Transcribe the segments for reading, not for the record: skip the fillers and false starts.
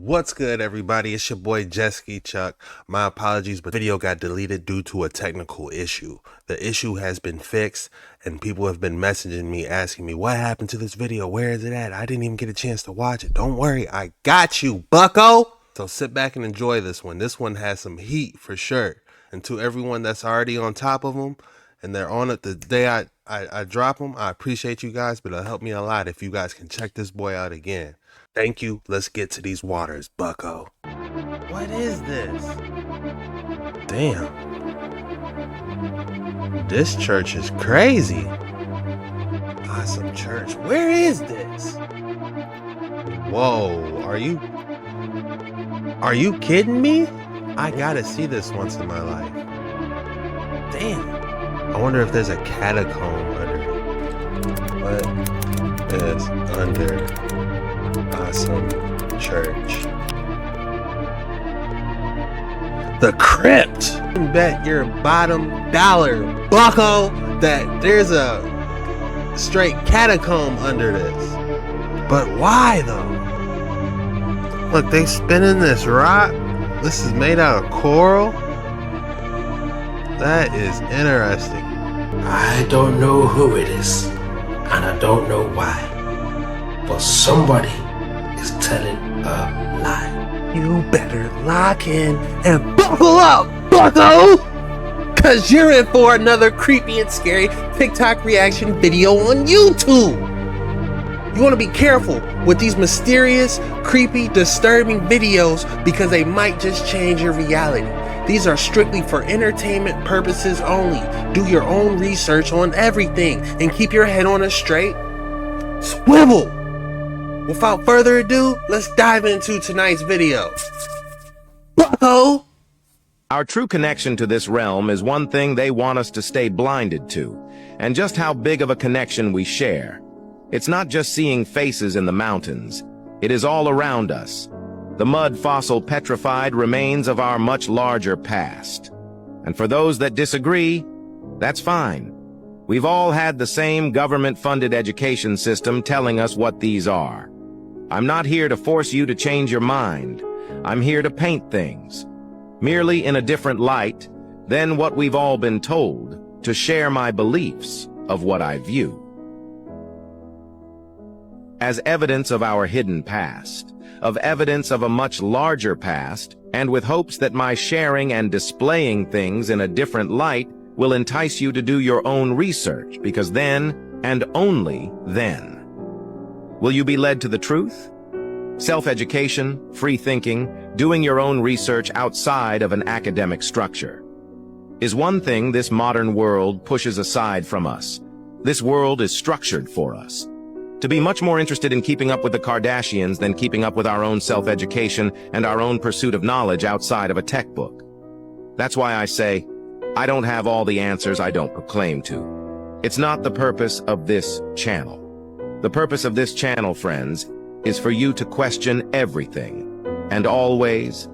What's good, everybody? It's your boy JetskiChucK. My apologies, but the video got deleted due to a technical issue. The issue has been fixed, and people have been messaging me asking me, what happened to this video? Where is it at? I didn't even get a chance to watch it. Don't worry, I got you, bucko! So sit back and enjoy this one. This one has some heat for sure. And to everyone that's already on top of them, and they're on it the day I drop them, I appreciate you guys, but it'll help me a lot if you guys can check this boy out again. Thank you. Let's get to these waters, bucko. What is this? Damn. This church is crazy. Awesome church. Where is this? Whoa, are you kidding me? I gotta see this once in my life. Damn. I wonder if there's a catacomb under it. What is under Awesome church? The crypt. Bet your bottom dollar, bucko, that there's a straight catacomb under this. But why though? Look, they spinning this rock. This is made out of coral. That is interesting. I don't know who it is, and I don't know why, but somebody is telling a lie. You better lock in and buckle up, bucko! Cause you're in for another creepy and scary TikTok reaction video on YouTube. You want to be careful with these mysterious, creepy, disturbing videos because they might just change your reality. These are strictly for entertainment purposes only. Do your own research on everything and keep your head on a straight swivel. Without further ado, let's dive into tonight's video. Bucko! Our true connection to this realm is one thing they want us to stay blinded to, and just how big of a connection we share. It's not just seeing faces in the mountains. It is all around us. The mud fossil petrified remains of our much larger past. And for those that disagree, that's fine. We've all had the same government-funded education system telling us what these are. I'm not here to force you to change your mind. I'm here to paint things, merely in a different light than what we've all been told, to share my beliefs of what I view. As evidence of our hidden past, of evidence of a much larger past, and with hopes that my sharing and displaying things in a different light will entice you to do your own research, because then, and only then, will you be led to the truth? Self-education, free thinking, doing your own research outside of an academic structure is one thing this modern world pushes aside from us. This world is structured for us to be much more interested in keeping up with the Kardashians than keeping up with our own self-education and our own pursuit of knowledge outside of a tech book. That's why I say, I don't have all the answers, I don't proclaim to. It's not the purpose of this channel. The purpose of this channel, friends, is for you to question everything, and always,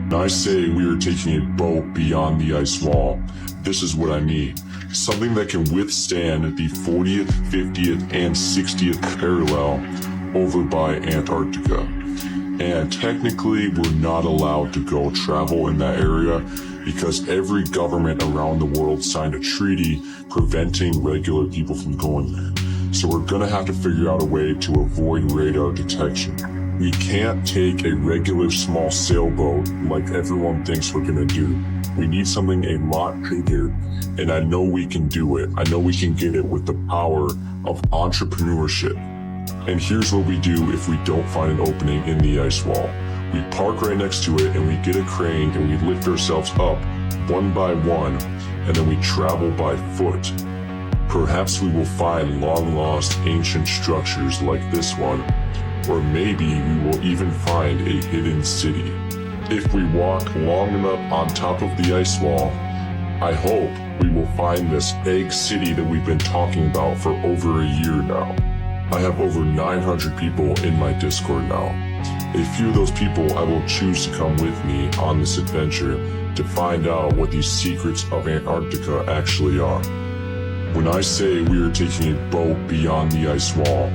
When I say we are taking a boat beyond the ice wall, this is what I mean. Something that can withstand the 40th, 50th, and 60th parallel over by Antarctica. And technically, we're not allowed to go travel in that area because every government around the world signed a treaty preventing regular people from going there. So we're gonna have to figure out a way to avoid radar detection. We can't take a regular small sailboat like everyone thinks we're gonna do. We need something a lot bigger, and I know we can do it. I know we can get it with the power of entrepreneurship. And here's what we do if we don't find an opening in the ice wall. We park right next to it and we get a crane and we lift ourselves up one by one, and then we travel by foot. Perhaps we will find long-lost ancient structures like this one, or maybe we will even find a hidden city. If we walk long enough on top of the ice wall, I hope we will find this egg city that we've been talking about for over a year now. I have over 900 people in my Discord now. A few of those people I will choose to come with me on this adventure to find out what these secrets of Antarctica actually are. When I say we are taking a boat beyond the ice wall,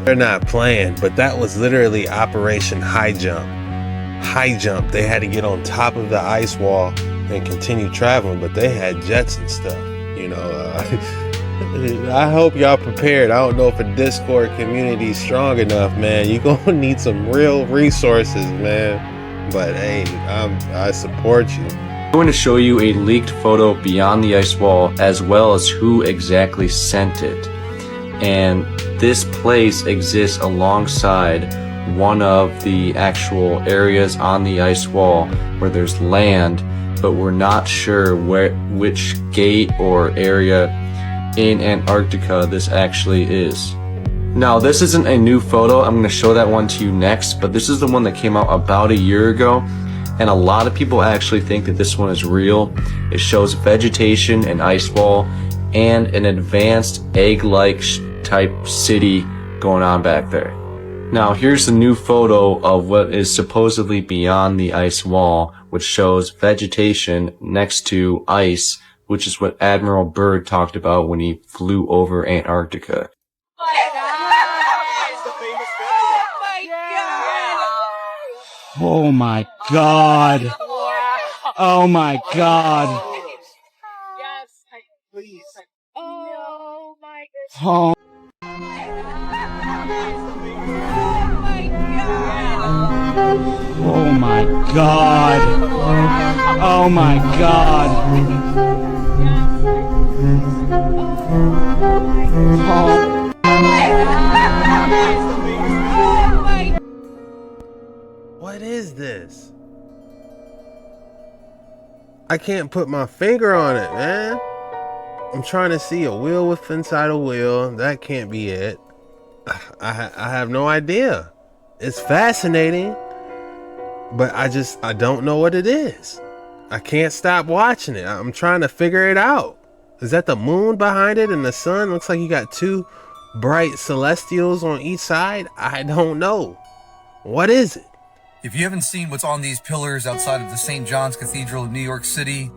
They're not playing, but that was literally Operation High Jump. High Jump. They had to get on top of the ice wall and continue traveling, but they had jets and stuff. You know, I hope y'all prepared. I don't know if the Discord community is strong enough, man. You're gonna need some real resources, man. But hey, I support you. I'm going to show you a leaked photo beyond the ice wall, as well as who exactly sent it. And this place exists alongside one of the actual areas on the ice wall where there's land, but we're not sure which gate or area in Antarctica this actually is. Now, this isn't a new photo. I'm going to show that one to you next, but this is the one that came out about a year ago. And a lot of people actually think that this one is real. It shows vegetation, an ice wall, and an advanced egg-like type city going on back there. Now, here's the new photo of what is supposedly beyond the ice wall, which shows vegetation next to ice, which is what Admiral Byrd talked about when he flew over Antarctica. Oh my god. Oh my god. Yes, please. Oh my goodness. Oh. Oh my god. Oh my god. Oh. What is this? I can't put my finger on it, man. I'm trying to see a wheel with inside a wheel. That can't be it. I have no idea. It's fascinating, but I don't know what it is. I can't stop watching it. I'm trying to figure it out. Is that the moon behind it and the sun? Looks like you got two bright celestials on each side. I don't know. What is it? If you haven't seen what's on these pillars outside of the St. John's Cathedral of New York City,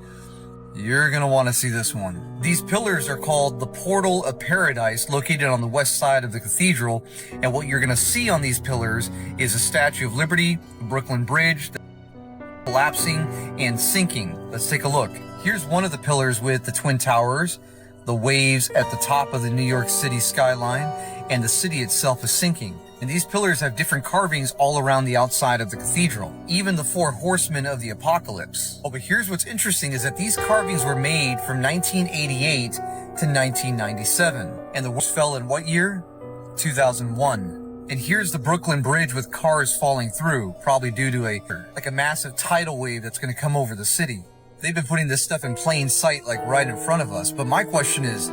you're going to want to see this one. These pillars are called the Portal of Paradise, located on the west side of the cathedral. And what you're going to see on these pillars is a Statue of Liberty, the Brooklyn Bridge, collapsing and sinking. Let's take a look. Here's one of the pillars with the Twin Towers, the waves at the top of the New York City skyline, and the city itself is sinking. And these pillars have different carvings all around the outside of the cathedral, even the four horsemen of the apocalypse. Oh, but here's what's interesting is that these carvings were made from 1988 to 1997. And the worst fell in what year? 2001. And here's the Brooklyn Bridge with cars falling through, probably due to a massive tidal wave that's going to come over the city. They've been putting this stuff in plain sight, like right in front of us. But my question is,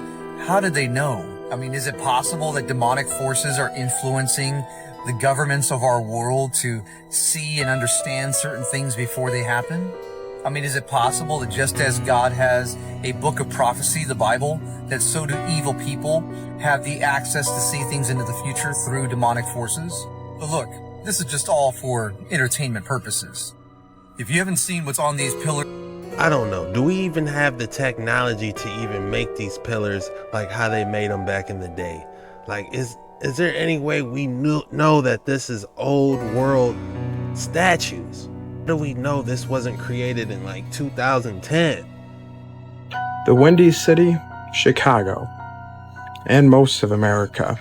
how did they know? I mean, is it possible that demonic forces are influencing the governments of our world to see and understand certain things before they happen? I mean, is it possible that just as God has a book of prophecy, the Bible, that so do evil people have the access to see things into the future through demonic forces? But look, this is just all for entertainment purposes. If you haven't seen what's on these pillars, I don't know. Do we even have the technology to even make these pillars like how they made them back in the day? Like, is there any way we know that this is old world statues? How do we know this wasn't created in like 2010? The Windy City, Chicago, and most of America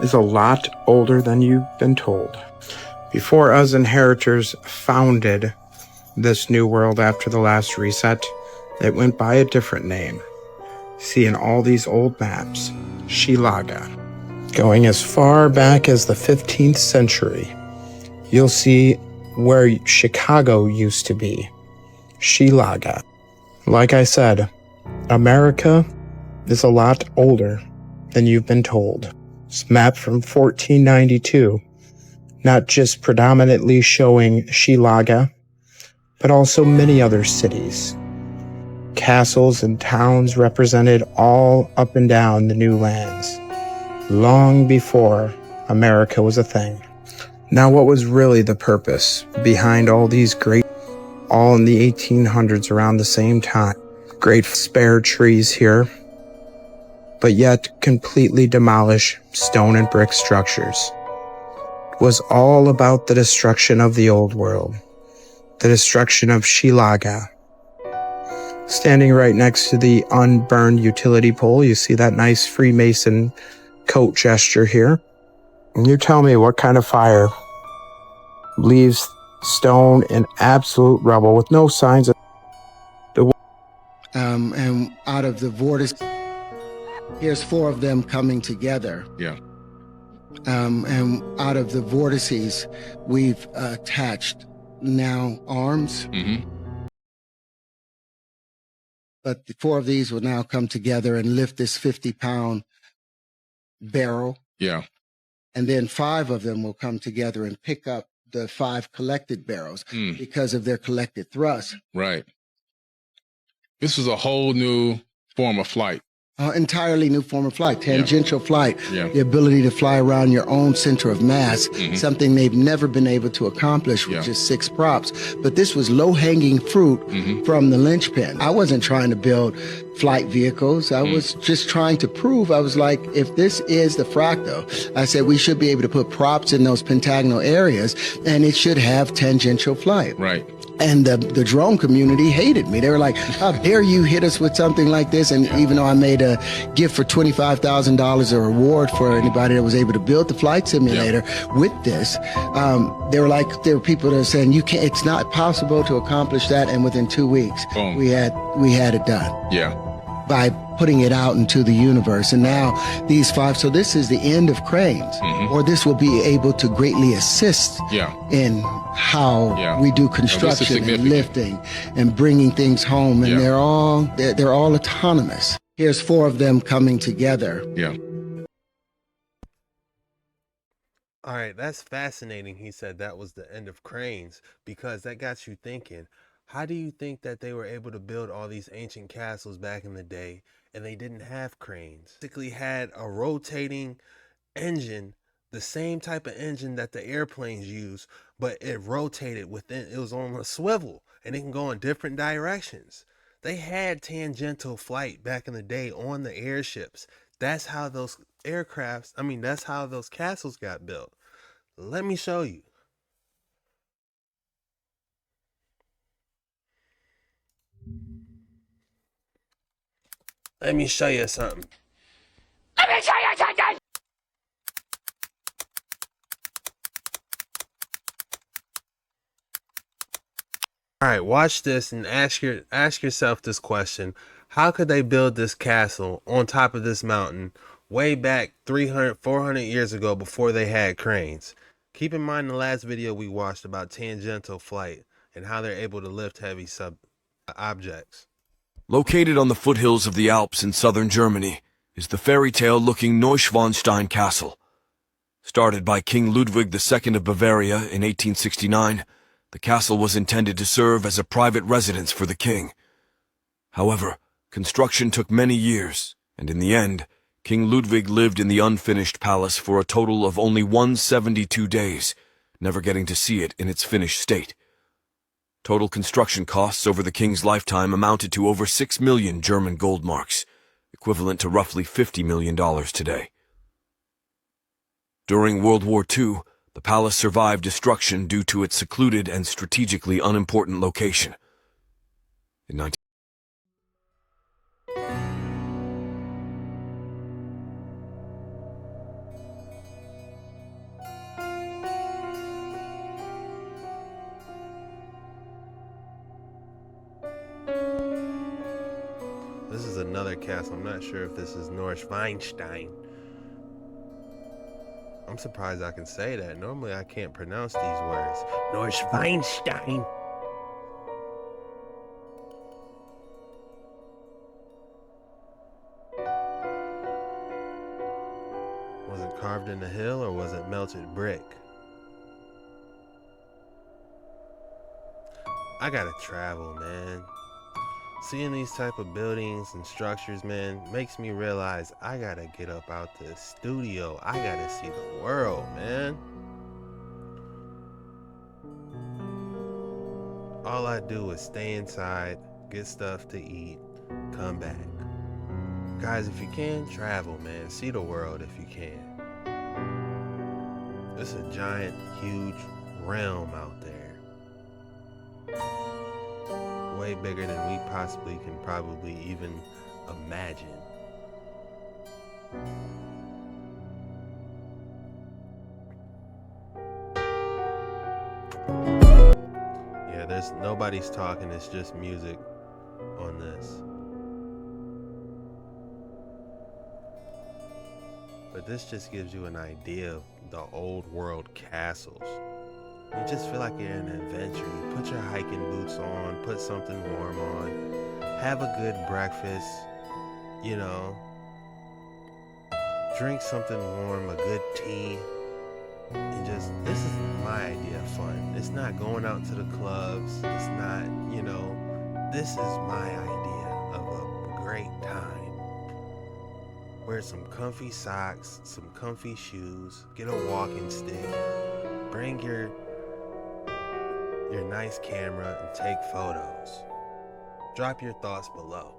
is a lot older than you've been told. Before us inheritors founded this new world after the last reset, it went by a different name. See in all these old maps, Shilaga. Going as far back as the 15th century, you'll see where Chicago used to be, Shilaga. Like I said, America is a lot older than you've been told. It's mapped from 1492, not just predominantly showing Shilaga, but also many other cities. Castles and towns represented all up and down the new lands, long before America was a thing. Now, what was really the purpose behind all these great, all in the 1800s around the same time? Great spare trees here, but yet completely demolish stone and brick structures. It was all about the destruction of the old world, the destruction of Shilaga. Standing right next to the unburned utility pole, you see that nice Freemason coat gesture here. And you tell me what kind of fire leaves stone in absolute rubble with no signs of the... And out of the vortex, here's 4 of them coming together. Yeah. And out of the vortices, we've attached now arms. Mm-hmm. But the 4 of these will now come together and lift this 50-pound barrel. Yeah. And then 5 of them will come together and pick up the 5 collected barrels because of their collected thrust. Right. This is a whole new form of flight. Entirely new form of flight, tangential flight, Yeah. the ability to fly around your own center of mass, something they've never been able to accomplish with just 6 props. But this was low-hanging fruit from the linchpin. I wasn't trying to build flight vehicles. I was just trying to prove, I was like, if this is the fractal, I said we should be able to put props in those pentagonal areas and it should have tangential flight. Right. And the drone community hated me. They were like, how dare you hit us with something like this? And even though I made a gift for $25,000, a reward for anybody that was able to build the flight simulator with this, they were like, there were people that were saying, you can't, it's not possible to accomplish that. And within 2 weeks, Boom. we had it done. Yeah. By putting it out into the universe. And now these 5, so this is the end of cranes, or this will be able to greatly assist in how we do construction and lifting and bringing things home. And they're all autonomous. Here's 4 of them coming together. Yeah. All right, that's fascinating. He said that was the end of cranes, because that got you thinking. How do you think that they were able to build all these ancient castles back in the day and they didn't have cranes? Basically had a rotating engine, the same type of engine that the airplanes use, but it rotated within, it was on a swivel and it can go in different directions. They had tangential flight back in the day on the airships. That's how those that's how those castles got built. Let me show you. Let me show you something. Let me show you something! All right, watch this and ask yourself this question. How could they build this castle on top of this mountain way back 300, 400 years ago before they had cranes? Keep in mind the last video we watched about tangential flight and how they're able to lift heavy objects. Located on the foothills of the Alps in southern Germany is the fairy tale-looking Neuschwanstein Castle. Started by King Ludwig II of Bavaria in 1869, the castle was intended to serve as a private residence for the king. However, construction took many years, and in the end, King Ludwig lived in the unfinished palace for a total of only 172 days, never getting to see it in its finished state. Total construction costs over the king's lifetime amounted to over 6 million German gold marks, equivalent to roughly $50 million today. During World War II, the palace survived destruction due to its secluded and strategically unimportant location. In This is another castle. I'm not sure if this is Neuschwanstein. I'm surprised I can say that. Normally I can't pronounce these words. Neuschwanstein. it carved in the hill or was it melted brick? I gotta travel, man. Seeing these type of buildings and structures, man, makes me realize I gotta get up out the studio. I gotta see the world, man. All I do is stay inside, get stuff to eat, come back. Guys, if you can, travel, man. See the world if you can. It's a giant, huge realm out there. Way bigger than we possibly can probably even imagine. Yeah, nobody's talking, it's just music on this. But this just gives you an idea of the old world castles. You just feel like you're in an adventure. You put your hiking boots on, put something warm on, have a good breakfast, you know, drink something warm, a good tea, and just, this is my idea of fun. It's not going out to the clubs, it's not, you know, this is my idea of a great time. Wear some comfy socks, some comfy shoes, get a walking stick, bring your nice camera and take photos. Drop your thoughts below.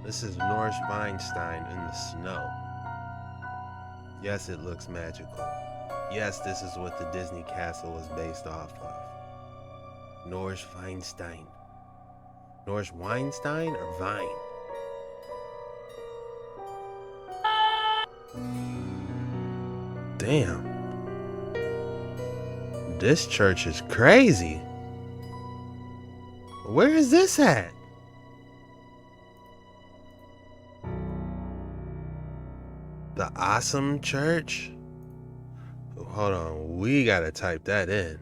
This is Norse Weinstein in the snow. Yes, it looks magical. Yes, this is what the Disney castle is based off of. Norse Weinstein. Norse Weinstein or Vine? Damn. This church is crazy. Where is this at? The Awesome Church? Hold on, we gotta type that in.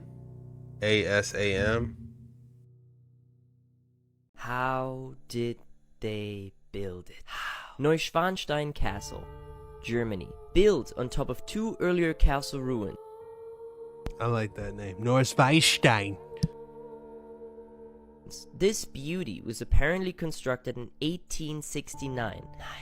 ASAM. How did they build it? Neuschwanstein Castle, Germany. Built on top of two earlier castle ruins. I like that name. Norse Weinstein. This beauty was apparently constructed in 1869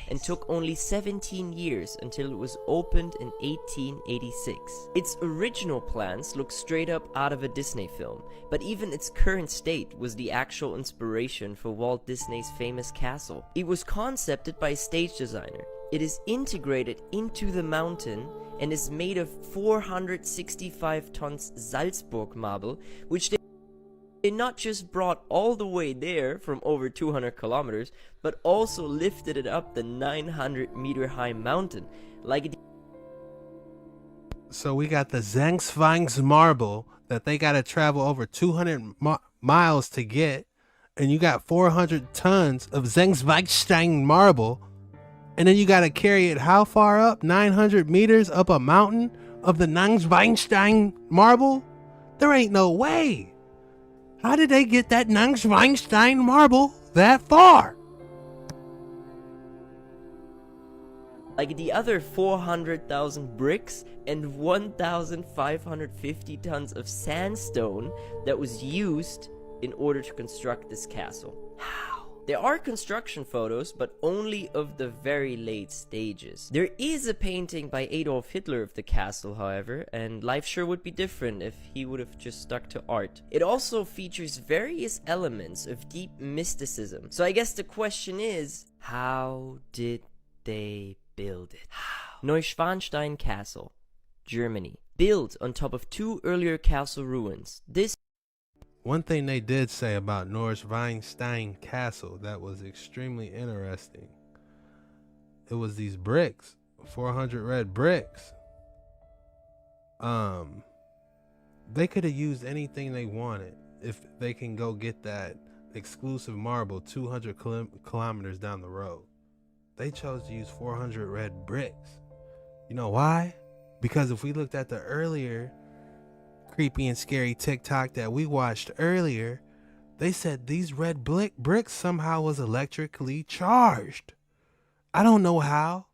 and took only 17 years until it was opened in 1886. Its original plans look straight up out of a Disney film, but even its current state was the actual inspiration for Walt Disney's famous castle. It was concepted by a stage designer. It is integrated into the mountain and is made of 465 tons Salzburg marble, which they not just brought all the way there from over 200 kilometers, but also lifted it up the 900-meter high mountain. So we got the Zengzwangs marble that they got to travel over 200 miles to get, and you got 400 tons of Zengzwangstein marble, and then you got to carry it how far up? 900 meters up a mountain of the Zengzwangstein marble? There ain't no way. How did they get that Zengzwangstein marble that far? Like the other 400,000 bricks and 1,550 tons of sandstone that was used in order to construct this castle. There are construction photos, but only of the very late stages. There is a painting by Adolf Hitler of the castle, however, and life sure would be different if he would have just stuck to art. It also features various elements of deep mysticism. So I guess the question is, how did they build it? Neuschwanstein Castle, Germany. Built on top of two earlier castle ruins. One thing they did say about Norse Weinstein Castle that was extremely interesting. It was these bricks, 400 red bricks. They could have used anything they wanted if they can go get that exclusive marble 200 kilometers down the road. They chose to use 400 red bricks. You know why? Because if we looked at the earlier creepy and scary TikTok that we watched earlier, They said these red bricks somehow was electrically charged. I don't know how,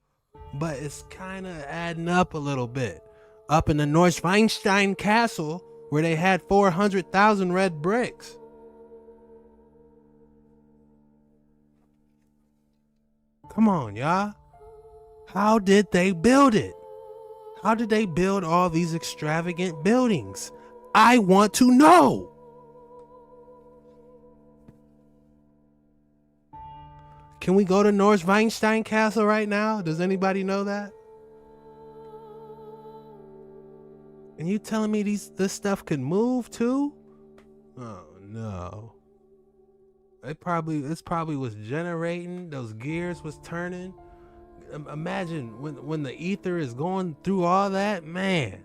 but it's kind of adding up a little bit. Up in the Neuschwanstein Castle, where they had 400,000 red bricks. Come on, y'all. How did they build it? How did they build all these extravagant buildings? I want to know. Can we go to Neuschwanstein Castle right now? Does anybody know that? And you telling me this stuff could move too? Oh no. This probably was generating, those gears was turning. Imagine when the ether is going through all that, man.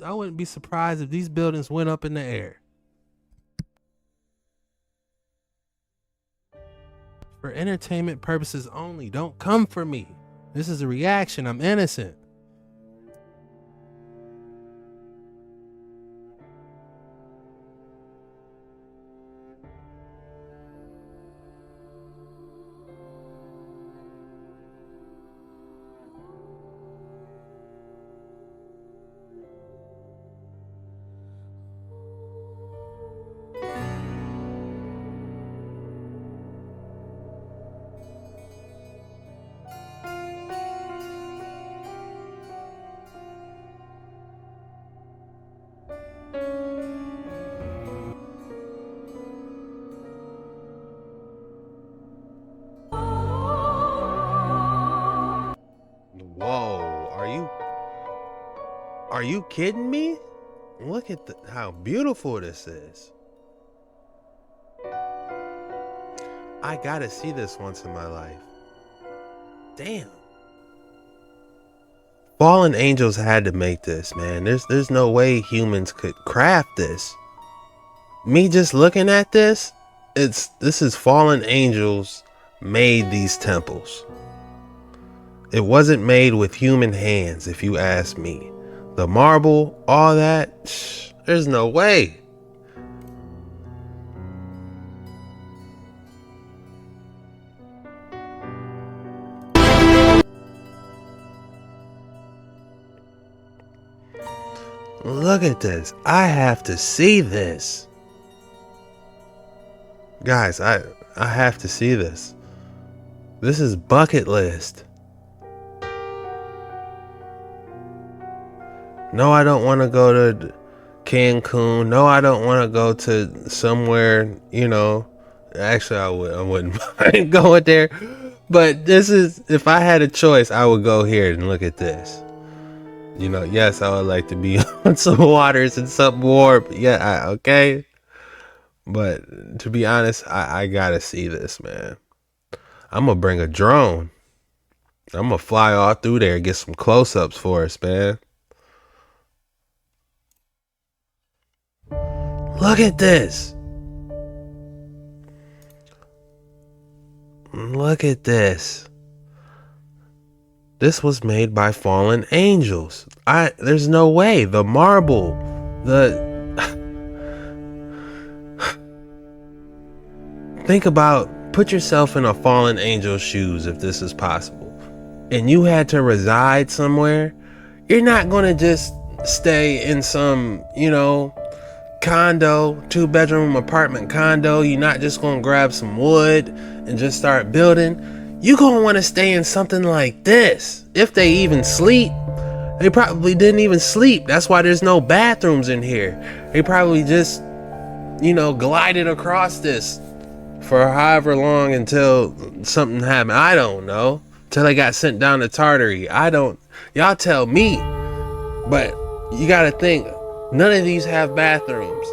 I wouldn't be surprised if these buildings went up in the air. For entertainment purposes only. Don't come for me. This is a reaction. I'm innocent. Whoa, are you kidding me? Look at how beautiful this is. I gotta see this once in my life. Damn. Fallen angels had to make this, man. There's no way humans could craft this. Me just looking at this, this is fallen angels made these temples. It wasn't made with human hands, if you ask me. The marble, all that, there's no way. Look at this. I have to see this. Guys, I have to see this. This is bucket list. No, I don't want to go to Cancun. No, I don't want to go to somewhere, you know. Actually, I wouldn't mind going there. But this is, if I had a choice, I would go here and look at this. You know, yes, I would like to be on some waters and something warm. Yeah, okay. But to be honest, I gotta see this, man. I'm gonna bring a drone. I'm gonna fly all through there and get some close-ups for us, man. Look at this. Look at this. This was made by fallen angels. There's no way. The marble, think about, put yourself in a fallen angel's shoes if this is possible. And you had to reside somewhere. You're not going to just stay in some, you know, condo, 2-bedroom apartment condo. You're not just going to grab some wood and just start building. You're going to want to stay in something like this. If they even sleep. They probably didn't even sleep. That's why there's no bathrooms in here. They probably just, you know, glided across this for however long until something happened. I don't know. Till they got sent down to Tartaria. Y'all tell me. But you got to think, none of these have bathrooms.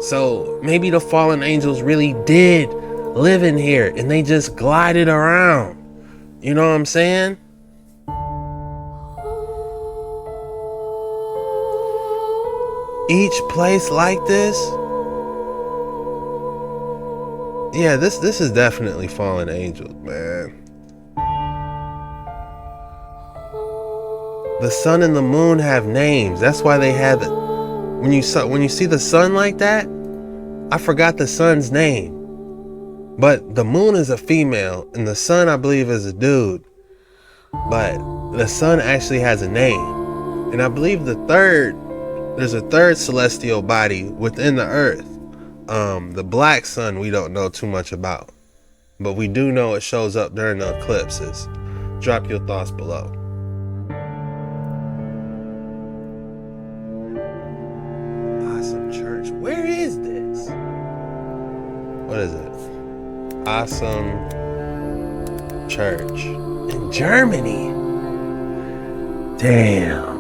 So maybe the fallen angels really did live in here and they just glided around. You know what I'm saying? Each place like this. Yeah, this is definitely fallen angels, man. The sun and the moon have names. That's why they have it. When you see the sun like that, I forgot the sun's name. But the moon is a female, and the sun, I believe, is a dude. But the sun actually has a name. And I believe there's a third celestial body within the earth. The black sun we don't know too much about. But we do know it shows up during the eclipses. Drop your thoughts below. Awesome church. Where is this? What is it? Awesome church. In Germany. Damn.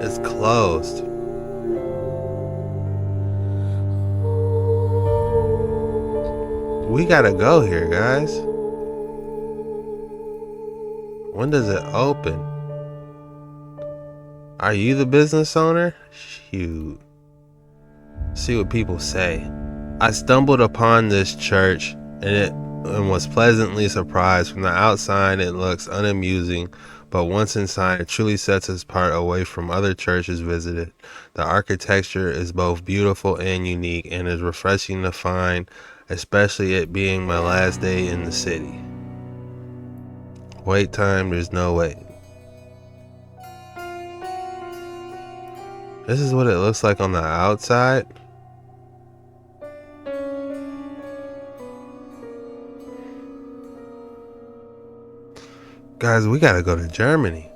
It's closed. We gotta go here, guys. When does it open? Are you the business owner? Shoot. See what people say. I stumbled upon this church and was pleasantly surprised. From the outside, it looks unamusing, but once inside, it truly sets us apart away from other churches visited. The architecture is both beautiful and unique, and is refreshing to find, especially it being my last day in the city. Wait time, there's no wait. This is what it looks like on the outside. Guys, we gotta go to Germany.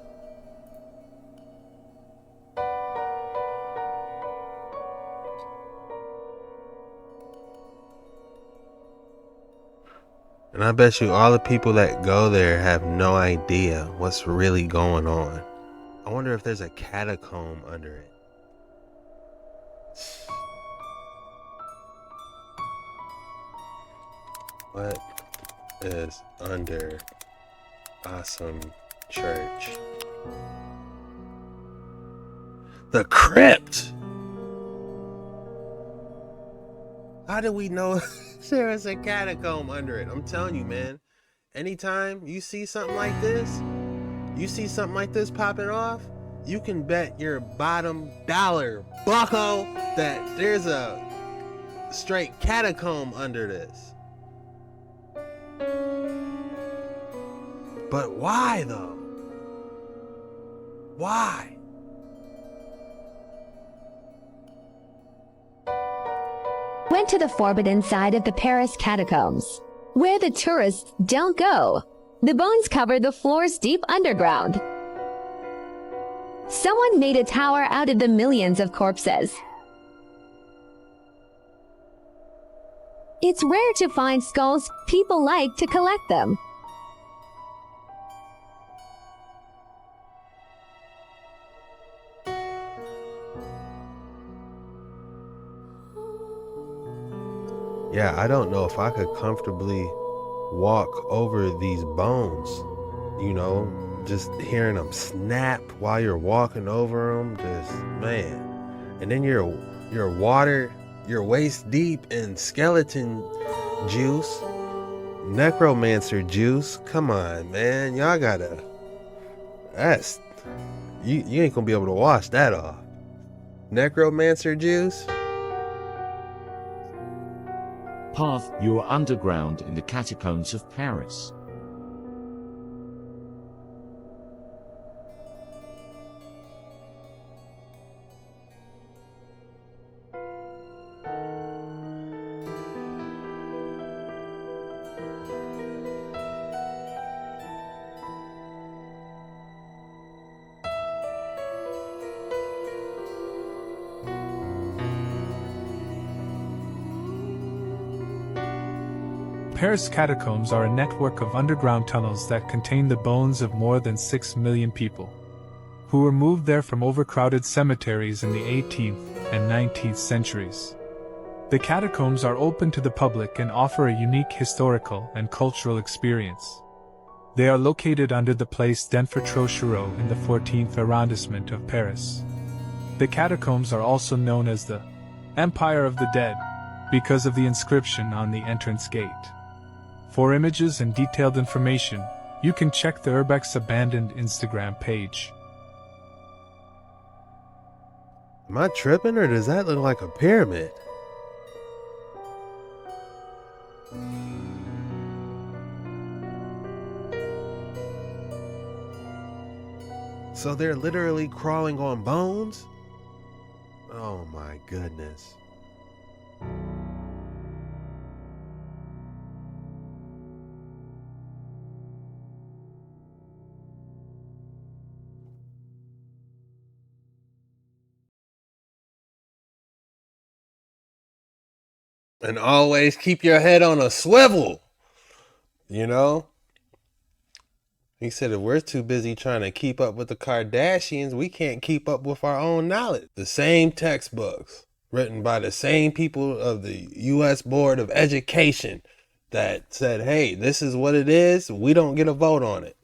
And I bet you all the people that go there have no idea what's really going on. I wonder if there's a catacomb under it. What is under Awesome Church? The crypt! How do we know there is a catacomb under it? I'm telling you, man. Anytime you see something like this, popping off, you can bet your bottom dollar, bucko, that there's a straight catacomb under this. But why, though? Why? Went to the forbidden side of the Paris catacombs, where the tourists don't go. The bones cover the floors deep underground. Someone made a tower out of the millions of corpses. It's rare to find skulls. People like to collect them. Yeah, I don't know if I could comfortably walk over these bones, you know, just hearing them snap while you're walking over them, just, man. And then you're waist deep in skeleton juice, necromancer juice. Come on, man, y'all gotta, you ain't gonna be able to wash that off. Necromancer juice. Path, you are underground in the catacombs of Paris. Paris catacombs are a network of underground tunnels that contain the bones of more than 6 million people, who were moved there from overcrowded cemeteries in the 18th and 19th centuries. The catacombs are open to the public and offer a unique historical and cultural experience. They are located under the place d'Enfort-Trochereau in the 14th arrondissement of Paris. The catacombs are also known as the Empire of the Dead because of the inscription on the entrance gate. For images and detailed information, you can check the Urbex abandoned Instagram page. Am I tripping, or does that look like a pyramid? So they're literally crawling on bones? Oh my goodness. And always keep your head on a swivel. You know? He said if we're too busy trying to keep up with the Kardashians, we can't keep up with our own knowledge. The same textbooks written by the same people of the U.S. Board of Education that said, hey, this is what it is. We don't get a vote on it.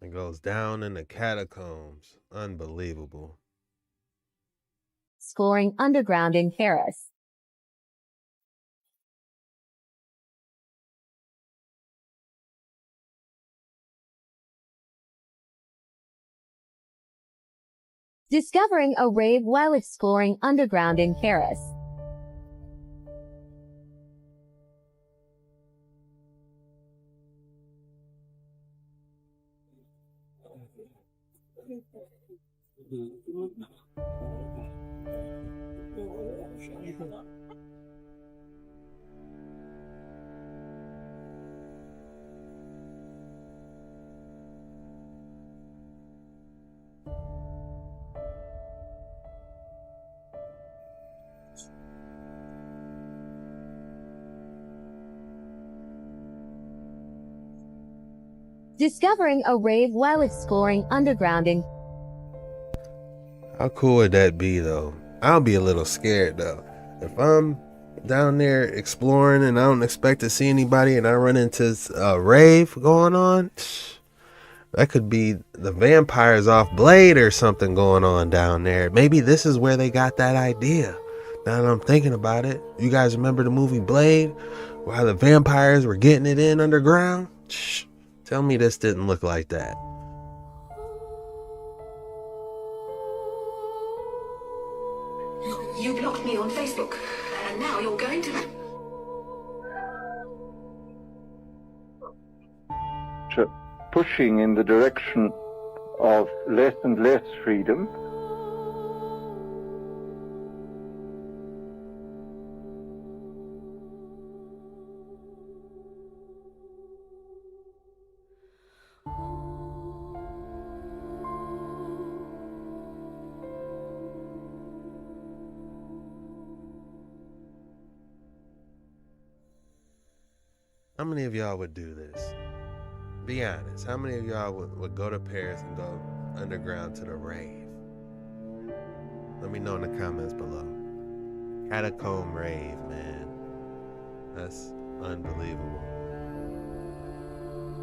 It goes down in the catacombs. Unbelievable. Exploring underground in Paris. Discovering a rave while exploring underground in Paris. Discovering a rave while exploring underground in... How cool would that be, though? I'll be a little scared, though. If I'm down there exploring and I don't expect to see anybody and I run into a rave going on, that could be the vampires off Blade or something going on down there. Maybe this is where they got that idea. Now that I'm thinking about it, you guys remember the movie Blade? Where the vampires were getting it in underground? Tell me this didn't look like that. You blocked me on Facebook, and now you're going to... Pushing in the direction of less and less freedom. How many of y'all would do this? Be honest. How many of y'all would go to Paris and go underground to the rave? Let me know in the comments below. Catacomb rave, man. That's unbelievable.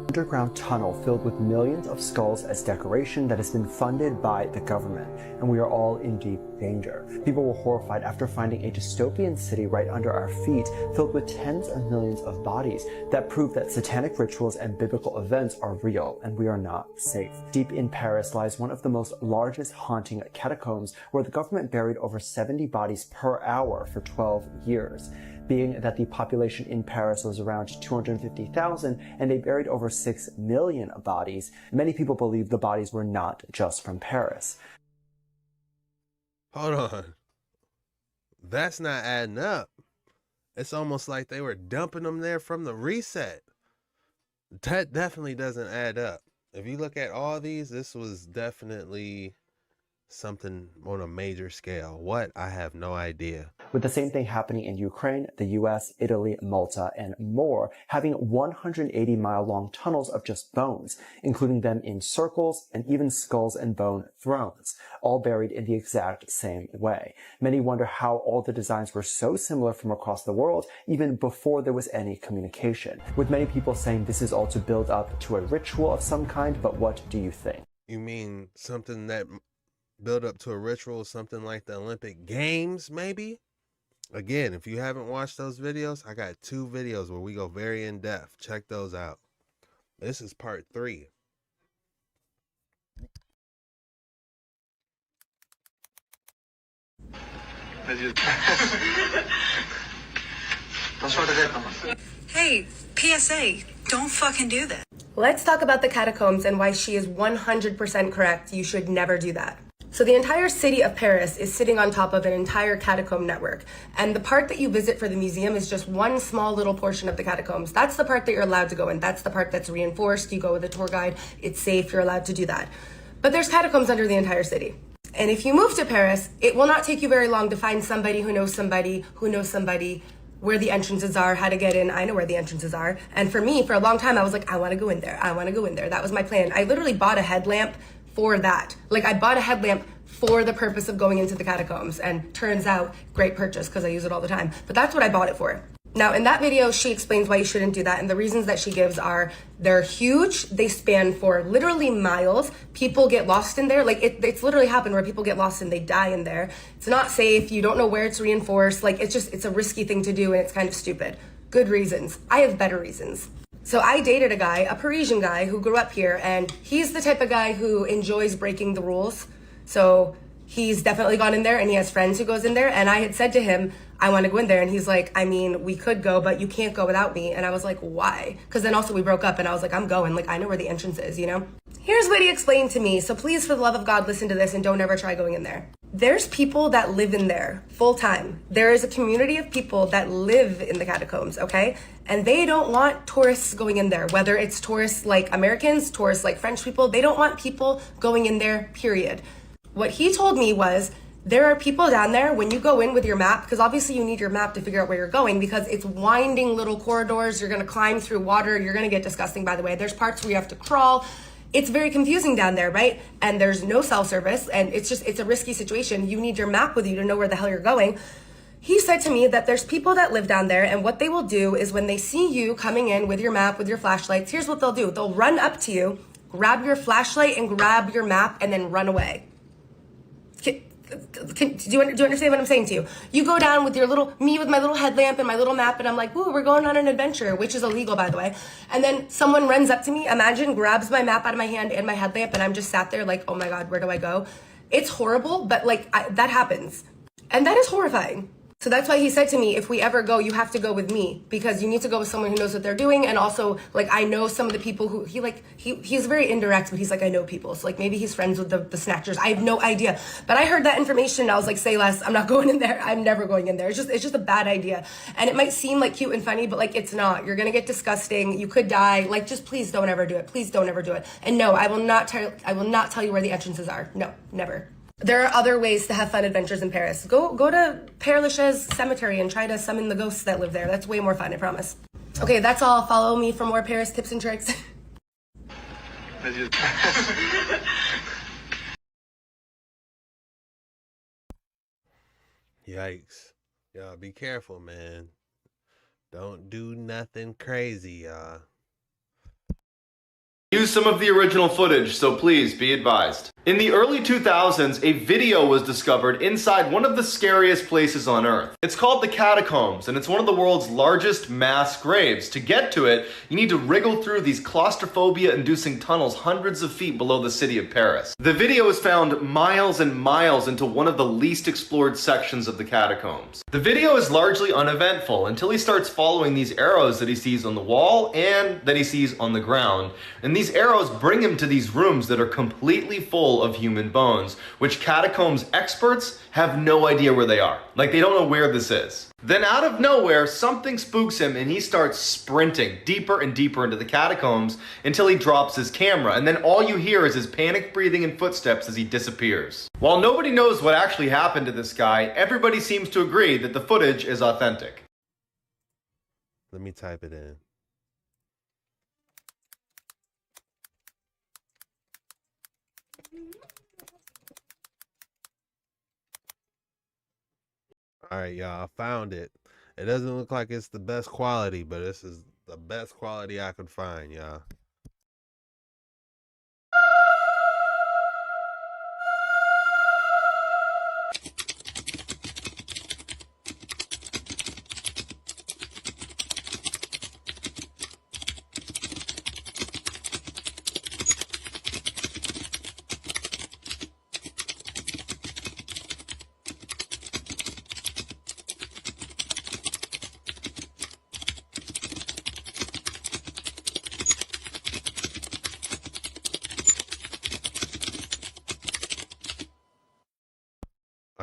Underground tunnel filled with millions of skulls as decoration that has been funded by the government, and we are all in deep danger. People were horrified after finding a dystopian city right under our feet filled with tens of millions of bodies that prove that satanic rituals and biblical events are real and we are not safe. Deep in Paris lies one of the most largest haunting catacombs where the government buried over 70 bodies per hour for 12 years. Being that the population in Paris was around 250,000 and they buried over 6 million bodies, many people believe the bodies were not just from Paris. Hold on. That's not adding up. It's almost like they were dumping them there from the reset. That definitely doesn't add up. If you look at all these, this was definitely something on a major scale. What? I have no idea. With the same thing happening in Ukraine, the US, Italy, Malta, and more, having 180-mile-long tunnels of just bones, including them in circles and even skulls and bone thrones, all buried in the exact same way. Many wonder how all the designs were so similar from across the world, even before there was any communication, with many people saying this is all to build up to a ritual of some kind, but what do you think? You mean something that build up to a ritual, something like the Olympic Games, maybe? Again, if you haven't watched those videos, I got 2 videos where we go very in depth. Check those out. This is part 3. Hey, PSA, don't fucking do that. Let's talk about the catacombs and why she is 100% correct. You should never do that. So the entire city of Paris is sitting on top of an entire catacomb network. And the part that you visit for the museum is just one small little portion of the catacombs. That's the part that you're allowed to go in. That's the part that's reinforced. You go with a tour guide. It's safe. You're allowed to do that. But there's catacombs under the entire city. And if you move to Paris, it will not take you very long to find somebody who knows somebody who knows somebody, where the entrances are, how to get in. I know where the entrances are. And for me, for a long time, I was like, I want to go in there. I want to go in there. That was my plan. I literally bought a headlamp for that. Like, I bought a headlamp for the purpose of going into the catacombs. And turns out, great purchase because I use it all the time. But that's what I bought it for. Now, in that video, she explains why you shouldn't do that. And the reasons that she gives are, they're huge. They span for literally miles. People get lost in there. Like, it's literally happened where people get lost and they die in there. It's not safe. You don't know where it's reinforced. Like, it's a risky thing to do and it's kind of stupid. Good reasons. I have better reasons. So I dated a guy, a Parisian guy who grew up here, and he's the type of guy who enjoys breaking the rules. So he's definitely gone in there and he has friends who goes in there. And I had said to him, I want to go in there. And he's like, I mean, we could go, but you can't go without me. And I was like, why? Because then also we broke up and I was like, I'm going. Like, I know where the entrance is, you know? Here's what he explained to me. So please, for the love of God, listen to this and don't ever try going in there. There's people that live in there full time. There is a community of people that live in the catacombs, okay? And they don't want tourists going in there, whether it's tourists like Americans, tourists like French people. They don't want people going in there, period. What he told me was, there are people down there, when you go in with your map, because obviously you need your map to figure out where you're going, because it's winding little corridors, you're going to climb through water, you're going to get disgusting, by the way. There's parts where you have to crawl. It's very confusing down there, right? And there's no cell service, and it's a risky situation. You need your map with you to know where the hell you're going. He said to me that there's people that live down there, and what they will do is when they see you coming in with your map, with your flashlights, here's what they'll do. They'll run up to you, grab your flashlight and grab your map, and then run away. Do you understand what I'm saying to you? You go down with me with my little headlamp and my little map, and I'm like, ooh, we're going on an adventure, which is illegal, by the way. And then someone runs up to me, imagine, grabs my map out of my hand and my headlamp, and I'm just sat there like, oh my God, where do I go? It's horrible, but like, that happens. And that is horrifying. So that's why he said to me, if we ever go, you have to go with me, because you need to go with someone who knows what they're doing. And also, like, I know some of the people who he's very indirect, but he's like, I know people. So like, maybe he's friends with the snatchers. I have no idea. But I heard that information and I was like, say less. I'm not going in there. I'm never going in there. It's just a bad idea. And it might seem like cute and funny, but like, it's not. You're going to get disgusting. You could die. Like, just please don't ever do it. Please don't ever do it. And no, I will not tell you where the entrances are. No, never. There are other ways to have fun adventures in Paris. Go to Père Lachaise Cemetery and try to summon the ghosts that live there. That's way more fun, I promise. Okay, that's all. Follow me for more Paris tips and tricks. Yikes. Y'all be careful, man. Don't do nothing crazy, y'all. Use some of the original footage, so please be advised. In the early 2000s, a video was discovered inside one of the scariest places on Earth. It's called the Catacombs, and it's one of the world's largest mass graves. To get to it, you need to wriggle through these claustrophobia-inducing tunnels hundreds of feet below the city of Paris. The video is found miles and miles into one of the least explored sections of the catacombs. The video is largely uneventful until he starts following these arrows that he sees on the wall and that he sees on the ground. And these arrows bring him to these rooms that are completely full of human bones, which catacombs experts have no idea where they are. Like, they don't know where this is. Then out of nowhere, something spooks him and he starts sprinting deeper and deeper into the catacombs until he drops his camera. And then all you hear is his panic breathing and footsteps as he disappears. While nobody knows what actually happened to this guy, everybody seems to agree that the footage is authentic. Let me type it in. All right, y'all, I found it. It doesn't look like it's the best quality, but this is the best quality I could find, y'all.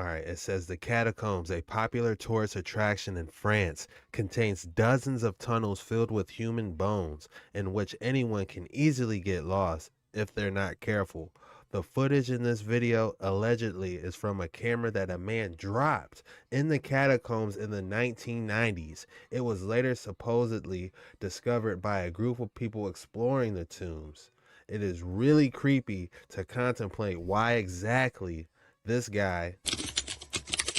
Alright, it says the Catacombs, a popular tourist attraction in France, contains dozens of tunnels filled with human bones in which anyone can easily get lost if they're not careful. The footage in this video allegedly is from a camera that a man dropped in the catacombs in the 1990s. It was later supposedly discovered by a group of people exploring the tombs. It is really creepy to contemplate why exactly this guy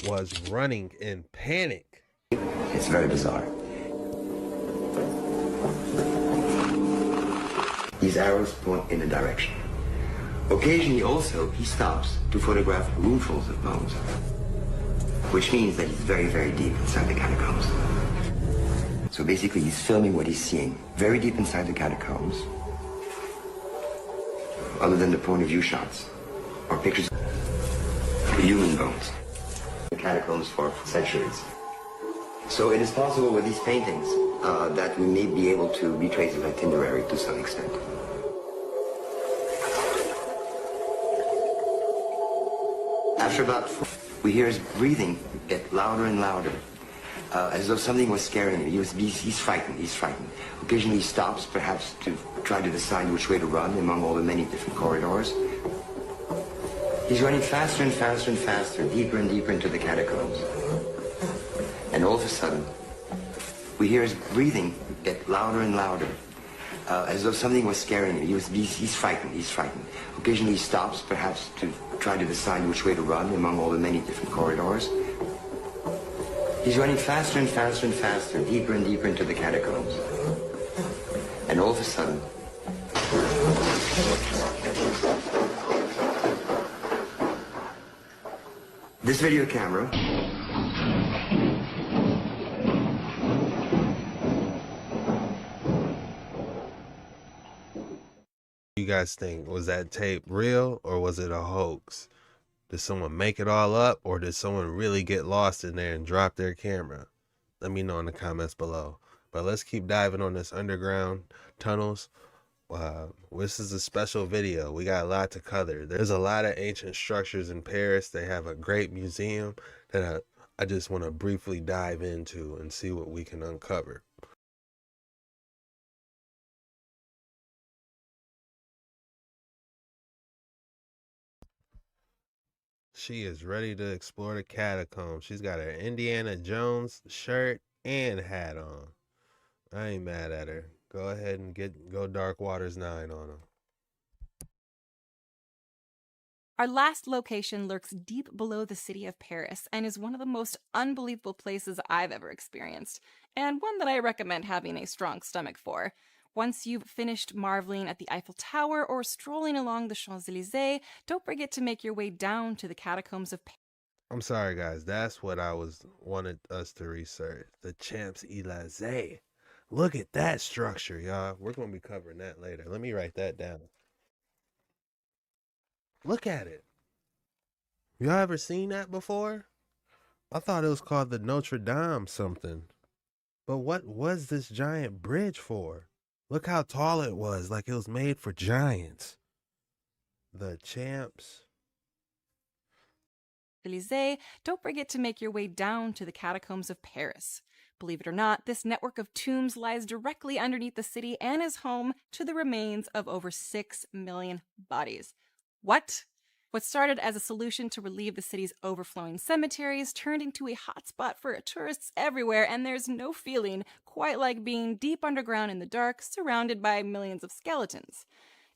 was running in panic. It's very bizarre. These arrows point in a direction. Occasionally also, he stops to photograph roomfuls of bones, which means that he's very, very deep inside the catacombs. So basically, he's filming what he's seeing very deep inside the catacombs, other than the point of view shots or pictures of human bones. The catacombs for centuries. So it is possible with these paintings that we may be able to retrace his itinerary to some extent. After about 4, we hear his breathing get louder and louder, as though something was scaring him. He's frightened, he's frightened. Occasionally he stops, perhaps to try to decide which way to run among all the many different corridors. He's running faster and faster and faster, deeper and deeper into the catacombs. And all of a sudden, we hear his breathing get louder and louder, as though something was scaring him. He's frightened, he's frightened. Occasionally he stops, perhaps to try to decide which way to run among all the many different corridors. He's running faster and faster and faster, deeper and deeper into the catacombs. And all of a sudden, this video camera You guys think, was that tape real or was it a hoax? Did someone make it all up or did someone really get lost in there and drop their camera? Let me know in the comments below. But let's keep diving on this underground tunnels. This is a special video. We got a lot to cover. There's a lot of ancient structures in Paris. They have a great museum that I just want to briefly dive into and see what we can uncover. She is ready to explore the catacombs. She's got her Indiana Jones shirt and hat on. I ain't mad at her. Go ahead and go Dark Waters 9 on them. Our last location lurks deep below the city of Paris and is one of the most unbelievable places I've ever experienced, and one that I recommend having a strong stomach for. Once you've finished marveling at the Eiffel Tower or strolling along the Champs-Élysées, don't forget to make your way down to the catacombs of Paris. I'm sorry, guys. That's what I wanted us to research. The Champs-Élysées. Look at that structure, y'all. We're going to be covering that later. Let me write that down. Look at it. Y'all ever seen that before? I thought it was called the Notre Dame something. But what was this giant bridge for? Look how tall it was, like it was made for giants. The Champs. Élysées, don't forget to make your way down to the catacombs of Paris. Believe it or not, this network of tombs lies directly underneath the city and is home to the remains of over 6 million bodies. What? What started as a solution to relieve the city's overflowing cemeteries turned into a hotspot for tourists everywhere, and there's no feeling quite like being deep underground in the dark, surrounded by millions of skeletons.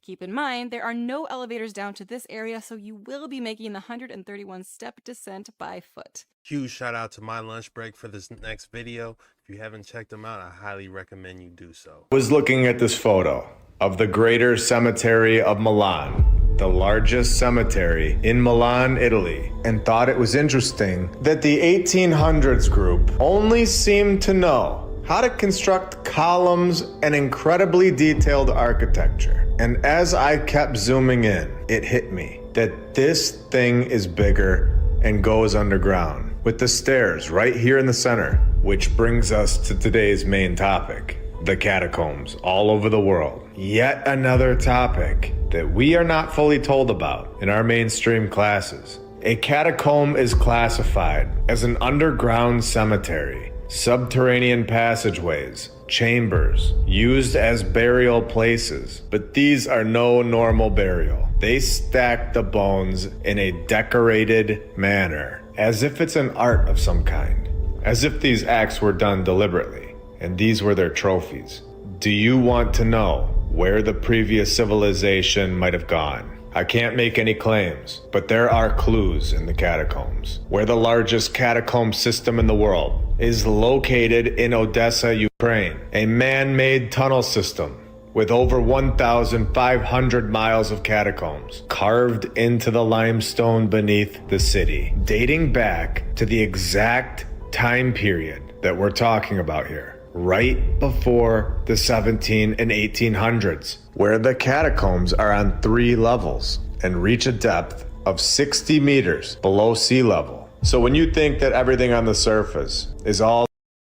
Keep in mind, there are no elevators down to this area, so you will be making the 131-step descent by foot. Huge shout out to My Lunch Break for this next video. If you haven't checked them out, I highly recommend you do so. I was looking at this photo of the Greater Cemetery of Milan, the largest cemetery in Milan, Italy, and thought it was interesting that the 1800s group only seemed to know how to construct columns and incredibly detailed architecture. And as I kept zooming in, it hit me that this thing is bigger and goes underground, with the stairs right here in the center, which brings us to today's main topic, the catacombs all over the world. Yet another topic that we are not fully told about in our mainstream classes. A catacomb is classified as an underground cemetery, subterranean passageways, chambers, used as burial places. But these are no normal burial. They stack the bones in a decorated manner, as if it's an art of some kind, as if these acts were done deliberately, and these were their trophies. Do you want to know where the previous civilization might have gone? I can't make any claims, but there are clues in the catacombs. Where the largest catacomb system in the world is located in Odessa, Ukraine, a man-made tunnel system with over 1,500 miles of catacombs carved into the limestone beneath the city, dating back to the exact time period that we're talking about here, right before the 17 and 1800s, where the catacombs are on 3 levels and reach a depth of 60 meters below sea level. So when you think that everything on the surface is all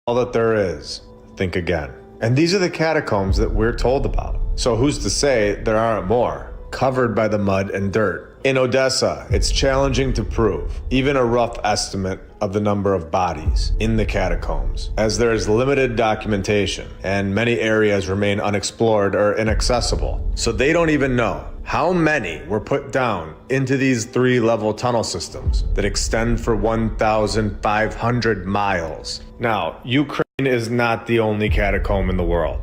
that there is, think again. And these are the catacombs that we're told about. So who's to say there aren't more, covered by the mud and dirt? In Odessa, it's challenging to prove even a rough estimate of the number of bodies in the catacombs, as there is limited documentation and many areas remain unexplored or inaccessible. So they don't even know how many were put down into these 3-level tunnel systems that extend for 1,500 miles. Now, Ukraine is not the only catacomb in the world.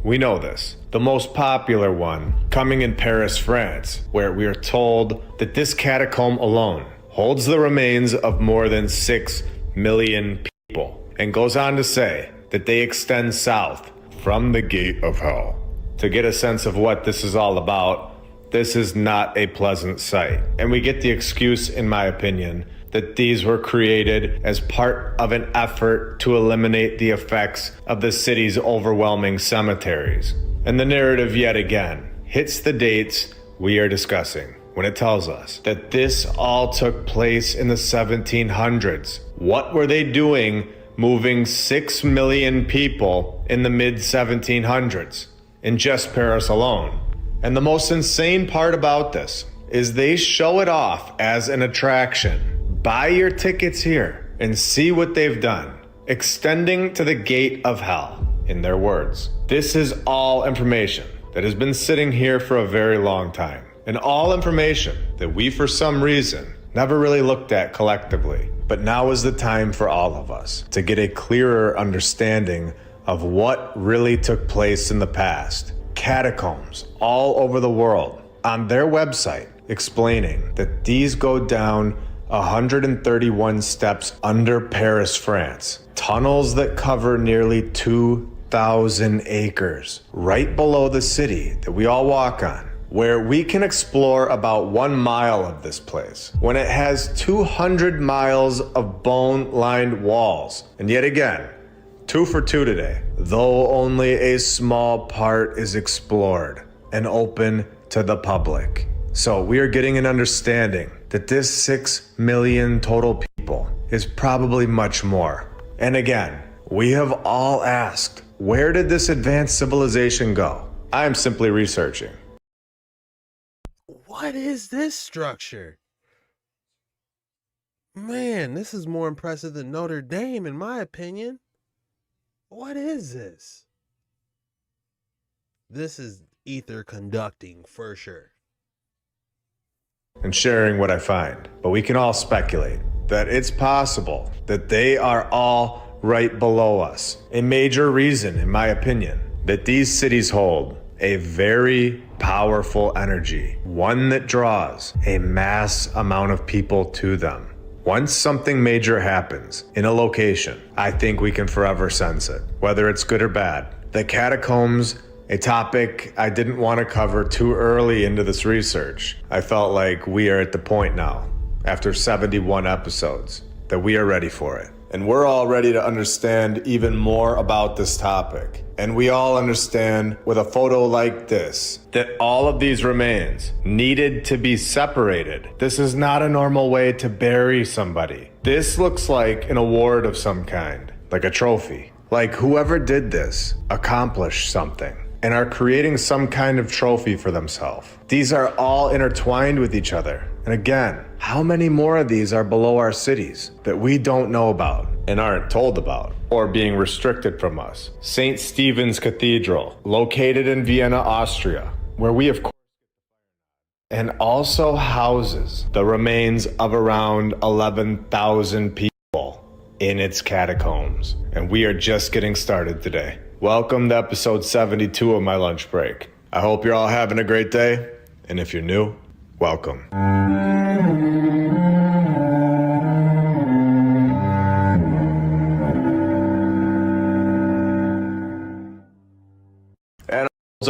We know this. The most popular one coming in Paris, France, where we are told that this catacomb alone holds the remains of more than 6 million people, and goes on to say that they extend south from the gate of hell. To get a sense of what this is all about, this is not a pleasant sight. And we get the excuse, in my opinion, that these were created as part of an effort to eliminate the effects of the city's overwhelming cemeteries. And the narrative yet again hits the dates we are discussing when it tells us that this all took place in the 1700s. What were they doing moving 6 million people in the mid-1700s in just Paris alone? And the most insane part about this is they show it off as an attraction. Buy your tickets here and see what they've done, extending to the gate of hell, in their words. This is all information that has been sitting here for a very long time, and all information that we, for some reason, never really looked at collectively. But now is the time for all of us to get a clearer understanding of what really took place in the past. Catacombs all over the world on their website explaining that these go down 131 steps under Paris, France. Tunnels that cover nearly 2,000 acres right below the city that we all walk on, where we can explore about 1 mile of this place when it has 200 miles of bone-lined walls. And yet again, 2 for 2 today, though only a small part is explored and open to the public. So we are getting an understanding that this 6 million total people is probably much more. And again, we have all asked, where did this advanced civilization go? I am simply researching. What is this structure? Man, this is more impressive than Notre Dame, in my opinion. What is this? This is ether conducting for sure. And sharing what I find. But we can all speculate that it's possible that they are all right below us. A major reason, in my opinion, that these cities hold a very powerful energy, one that draws a mass amount of people to them. Once something major happens in a location, I think we can forever sense it, whether it's good or bad. The catacombs, a topic I didn't want to cover too early into this research. I felt like we are at the point now, after 71 episodes, that we are ready for it. And we're all ready to understand even more about this topic. And we all understand with a photo like this, that all of these remains needed to be separated. This is not a normal way to bury somebody. This looks like an award of some kind, like a trophy. Like whoever did this accomplished something and are creating some kind of trophy for themselves. These are all intertwined with each other. And again, How many more of these are below our cities that we don't know about and aren't told about or being restricted from us? St. Stephen's Cathedral, located in Vienna, Austria, where we of course and also houses the remains of around 11,000 people in its catacombs. And we are just getting started today. Welcome to episode 72 of my lunch break. I hope you're all having a great day. And if you're new, welcome.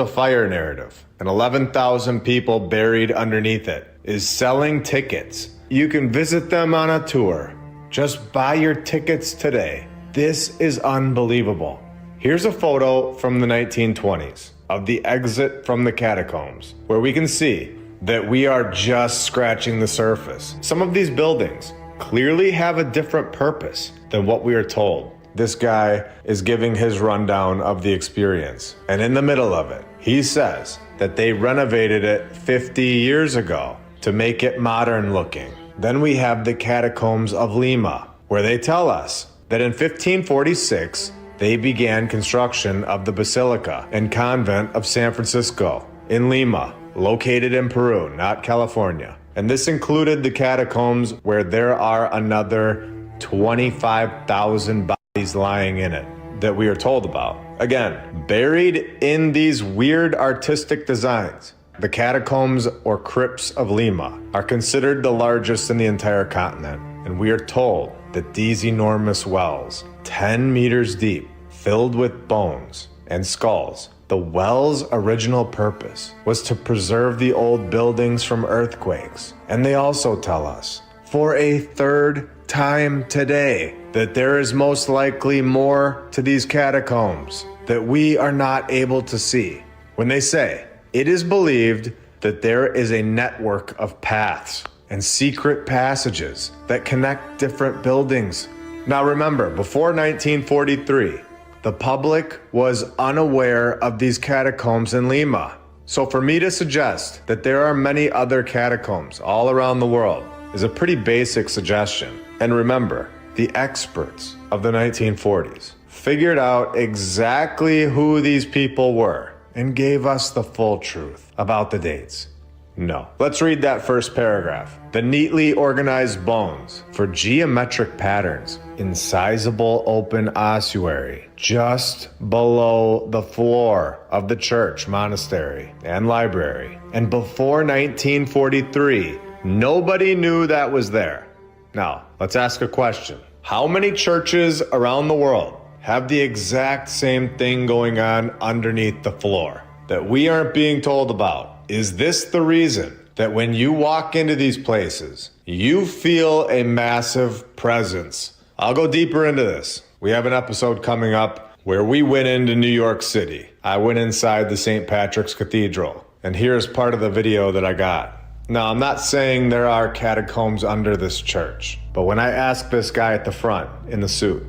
A fire narrative, and 11,000 people buried underneath it, is selling tickets. You can visit them on a tour. Just buy your tickets today. This is unbelievable. Here's a photo from the 1920s of the exit from the catacombs, where we can see that we are just scratching the surface. Some of these buildings clearly have a different purpose than what we are told. This guy is giving his rundown of the experience. And in the middle of it, he says that they renovated it 50 years ago to make it modern looking. Then we have the Catacombs of Lima, where they tell us that in 1546, they began construction of the Basilica and Convent of San Francisco in Lima, located in Peru, not California. And this included the catacombs where there are another 25,000 bodies lying in it that we are told about. Again, buried in these weird artistic designs, the catacombs or crypts of Lima are considered the largest in the entire continent. And we are told that these enormous wells, 10 meters deep, filled with bones and skulls, the well's original purpose was to preserve the old buildings from earthquakes. And they also tell us, for a third time today, that there is most likely more to these catacombs that we are not able to see. When they say, it is believed that there is a network of paths and secret passages that connect different buildings. Now remember, before 1943, the public was unaware of these catacombs in Lima. So for me to suggest that there are many other catacombs all around the world is a pretty basic suggestion. And remember, the experts of the 1940s figured out exactly who these people were and gave us the full truth about the dates. No. Let's read that first paragraph. The neatly organized bones for geometric patterns in sizable open ossuary just below the floor of the church, monastery, and library. And before 1943, nobody knew that was there. Now, let's ask a question. How many churches around the world have the exact same thing going on underneath the floor that we aren't being told about? Is this the reason that when you walk into these places, you feel a massive presence? I'll go deeper into this. We have an episode coming up where we went into New York City. I went inside the St. Patrick's Cathedral, and here's part of the video that I got. Now, I'm not saying there are catacombs under this church, but when I asked this guy at the front in the suit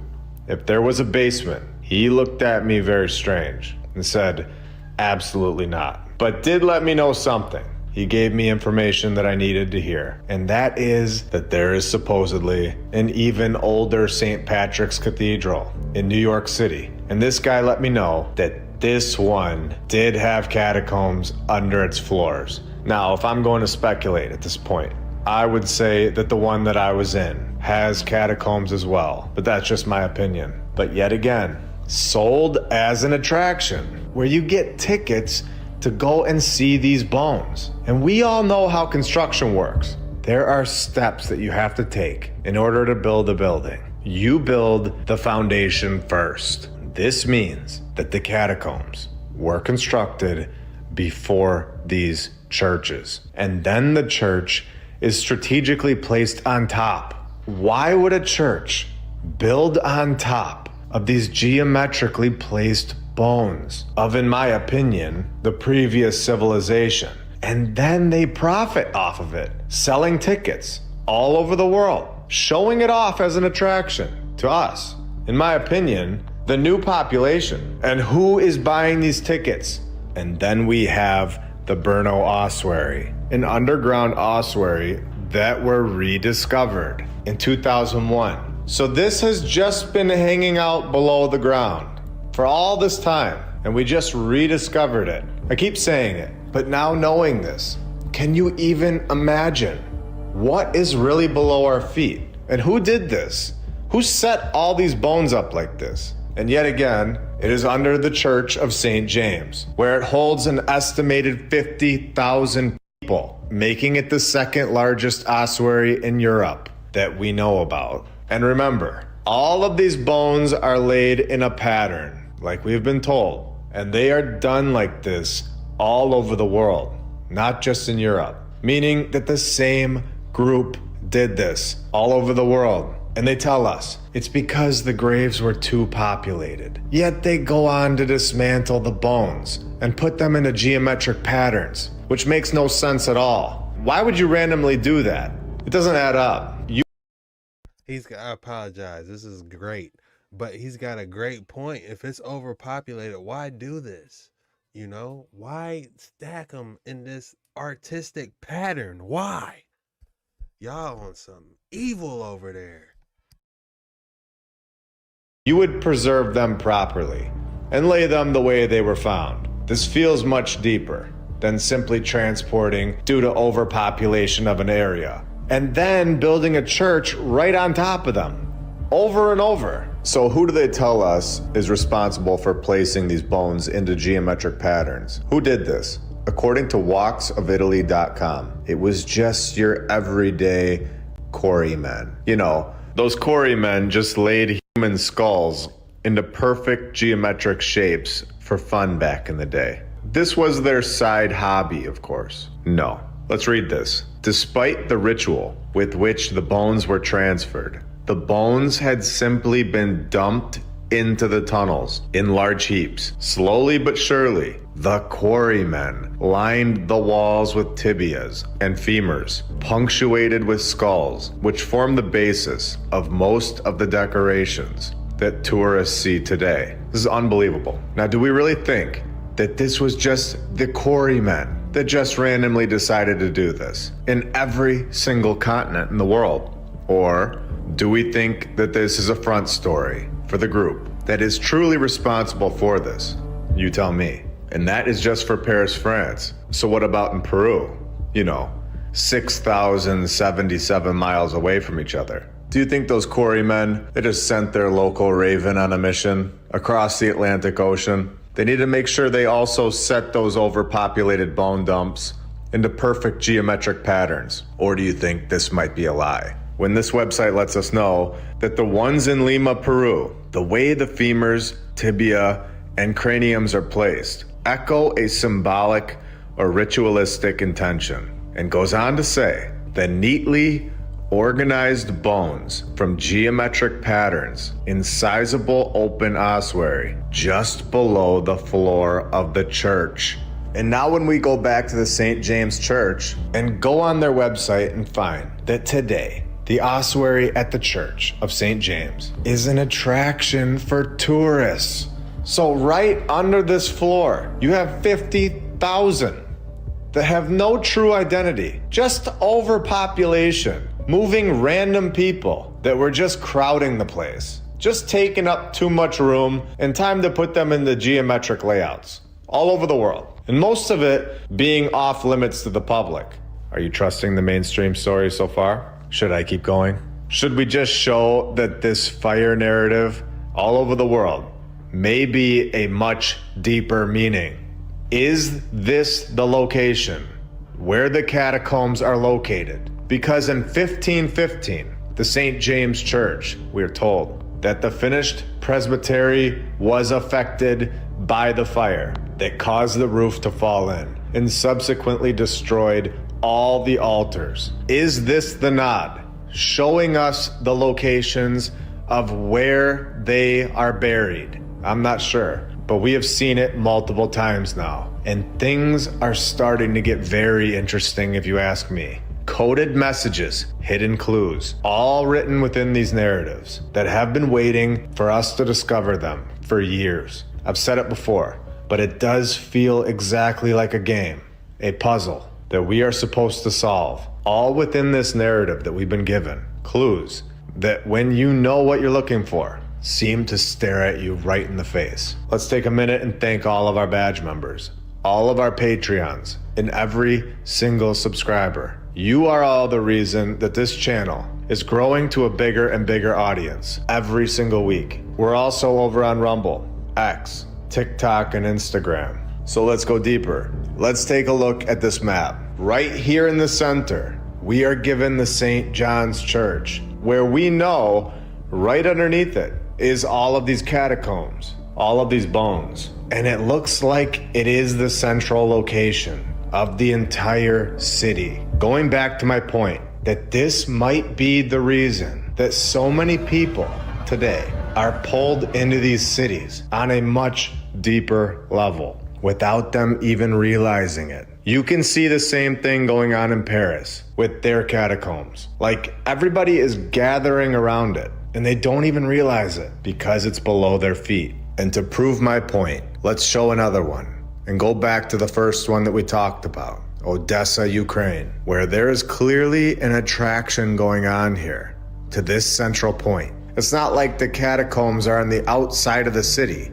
if there was a basement, he looked at me very strange and said, absolutely not. But did let me know something. He gave me information that I needed to hear, and that is that there is supposedly an even older St. Patrick's Cathedral in New York City. And this guy let me know that this one did have catacombs under its floors. Now, if I'm going to speculate at this point, I would say that the one that I was in has catacombs as well, but that's just my opinion. But yet again, sold as an attraction where you get tickets to go and see these bones. And we all know how construction works. There are steps that you have to take in order to build a building. You build the foundation first. This means that the catacombs were constructed before these churches. And then the church is strategically placed on top. Why would a church build on top of these geometrically placed bones of, in my opinion, the previous civilization? And then they profit off of it, selling tickets all over the world, showing it off as an attraction to us. In my opinion, the new population. And who is buying these tickets? And then we have the Brno ossuary, an underground ossuary that were rediscovered in 2001. So this has just been hanging out below the ground for all this time, and we just rediscovered it. I keep saying it, but now knowing this, can you even imagine what is really below our feet? And who did this? Who set all these bones up like this? And yet again, it is under the Church of St. James, where it holds an estimated 50,000 people, making it the second largest ossuary in Europe that we know about. And remember, all of these bones are laid in a pattern, like we've been told, and they are done like this all over the world, not just in Europe, meaning that the same group did this all over the world. And they tell us it's because the graves were too populated. Yet they go on to dismantle the bones and put them into geometric patterns, which makes no sense at all. Why would you randomly do that? It doesn't add up. I apologize. This is great. But he's got a great point. If it's overpopulated, why do this? You know, why stack them in this artistic pattern? Why? Y'all on some evil over there. You would preserve them properly and lay them the way they were found. This feels much deeper than simply transporting due to overpopulation of an area and then building a church right on top of them over and over. So who do they tell us is responsible for placing these bones into geometric patterns? Who did this? According to walksofitaly.com, it was just your everyday quarrymen. You know, those quarrymen just laid human skulls into perfect geometric shapes for fun back in the day. This was their side hobby, of course. No. Let's read this. Despite the ritual with which the bones were transferred, the bones had simply been dumped into the tunnels in large heaps. Slowly but surely, the quarrymen lined the walls with tibias and femurs, punctuated with skulls, which form the basis of most of the decorations that tourists see today. This is unbelievable. Now, do we really think that this was just the quarrymen that just randomly decided to do this in every single continent in the world? Or do we think that this is a front story for the group that is truly responsible for this? You tell me. And that is just for Paris, France. So what about in Peru? You know, 6,077 miles away from each other. Do you think those quarrymen, they just sent their local raven on a mission across the Atlantic Ocean? They need to make sure they also set those overpopulated bone dumps into perfect geometric patterns. Or do you think this might be a lie? When this website lets us know that the ones in Lima, Peru, the way the femurs, tibia, and craniums are placed, echo a symbolic or ritualistic intention, and goes on to say the neatly organized bones from geometric patterns in sizable open ossuary just below the floor of the church. And now when we go back to the St. James Church and go on their website and find that today the ossuary at the Church of St. James is an attraction for tourists. So right under this floor, you have 50,000 that have no true identity, just overpopulation, moving random people that were just crowding the place, just taking up too much room and time to put them in the geometric layouts all over the world. And most of it being off limits to the public. Are you trusting the mainstream story so far? Should I keep going? Should we just show that this fire narrative all over the world may be a much deeper meaning? Is this the location where the catacombs are located? Because in 1515, the St. James Church, we are told, that the finished presbytery was affected by the fire that caused the roof to fall in and subsequently destroyed all the altars. Is this the nod, showing us the locations of where they are buried? I'm not sure, but we have seen it multiple times now, and things are starting to get very interesting if you ask me. Coded messages, hidden clues, all written within these narratives that have been waiting for us to discover them for years. I've said it before, but it does feel exactly like a game, a puzzle that we are supposed to solve, all within this narrative that we've been given. Clues that, when you know what you're looking for, seem to stare at you right in the face. Let's take a minute and thank all of our badge members, all of our Patreons, and every single subscriber. You are all the reason that this channel is growing to a bigger and bigger audience every single week. We're also over on Rumble, X, TikTok, and Instagram. So let's go deeper. Let's take a look at this map. Right here in the center, we are given the St. John's Church, where we know right underneath it is all of these catacombs, all of these bones. And it looks like it is the central location of the entire city. Going back to my point, that this might be the reason that so many people today are pulled into these cities on a much deeper level without them even realizing it. You can see the same thing going on in Paris with their catacombs. Like, everybody is gathering around it and they don't even realize it because it's below their feet. And to prove my point, let's show another one and go back to the first one that we talked about, Odessa, Ukraine, where there is clearly an attraction going on here to this central point. It's not like the catacombs are on the outside of the city.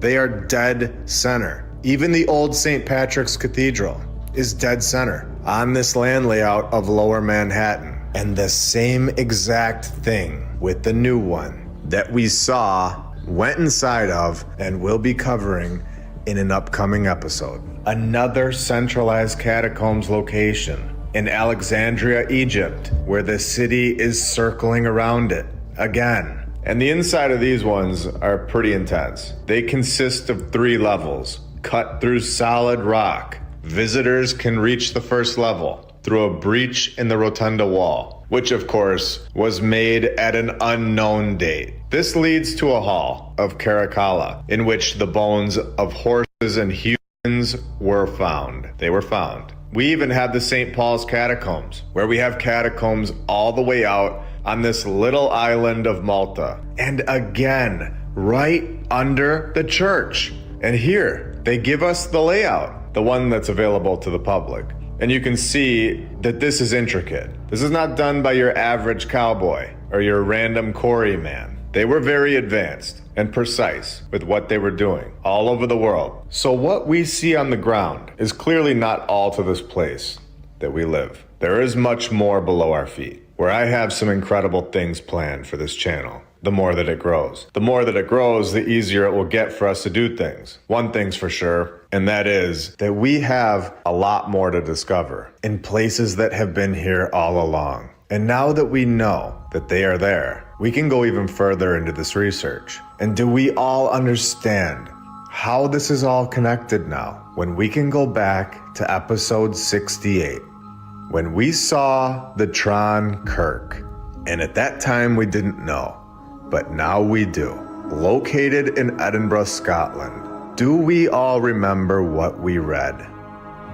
They are dead center. Even the old St. Patrick's Cathedral is dead center on this land layout of Lower Manhattan. And the same exact thing with the new one that we saw, went inside of, and will be covering in an upcoming episode. Another centralized catacombs location in Alexandria, Egypt, where the city is circling around it again. And the inside of these ones are pretty intense. They consist of 3 levels, cut through solid rock. Visitors can reach the first level through a breach in the rotunda wall, which of course was made at an unknown date. This leads to a hall of Caracalla, in which the bones of horses and humans were found. They were found. We even have the St. Paul's catacombs, where we have catacombs all the way out on this little island of Malta. And again, right under the church. And here, they give us the layout, the one that's available to the public. And you can see that this is intricate. This is not done by your average cowboy or your random quarry man. They were very advanced and precise with what they were doing all over the world. So what we see on the ground is clearly not all to this place that we live. There is much more below our feet, where I have some incredible things planned for this channel. The more that it grows. The more that it grows, the easier it will get for us to do things. One thing's for sure, and that is that we have a lot more to discover in places that have been here all along. And now that we know that they are there, we can go even further into this research. And do we all understand how this is all connected now? When we can go back to episode 68, when we saw the Tron Kirk. And at that time we didn't know, but now we do. Located in Edinburgh, Scotland. Do we all remember what we read?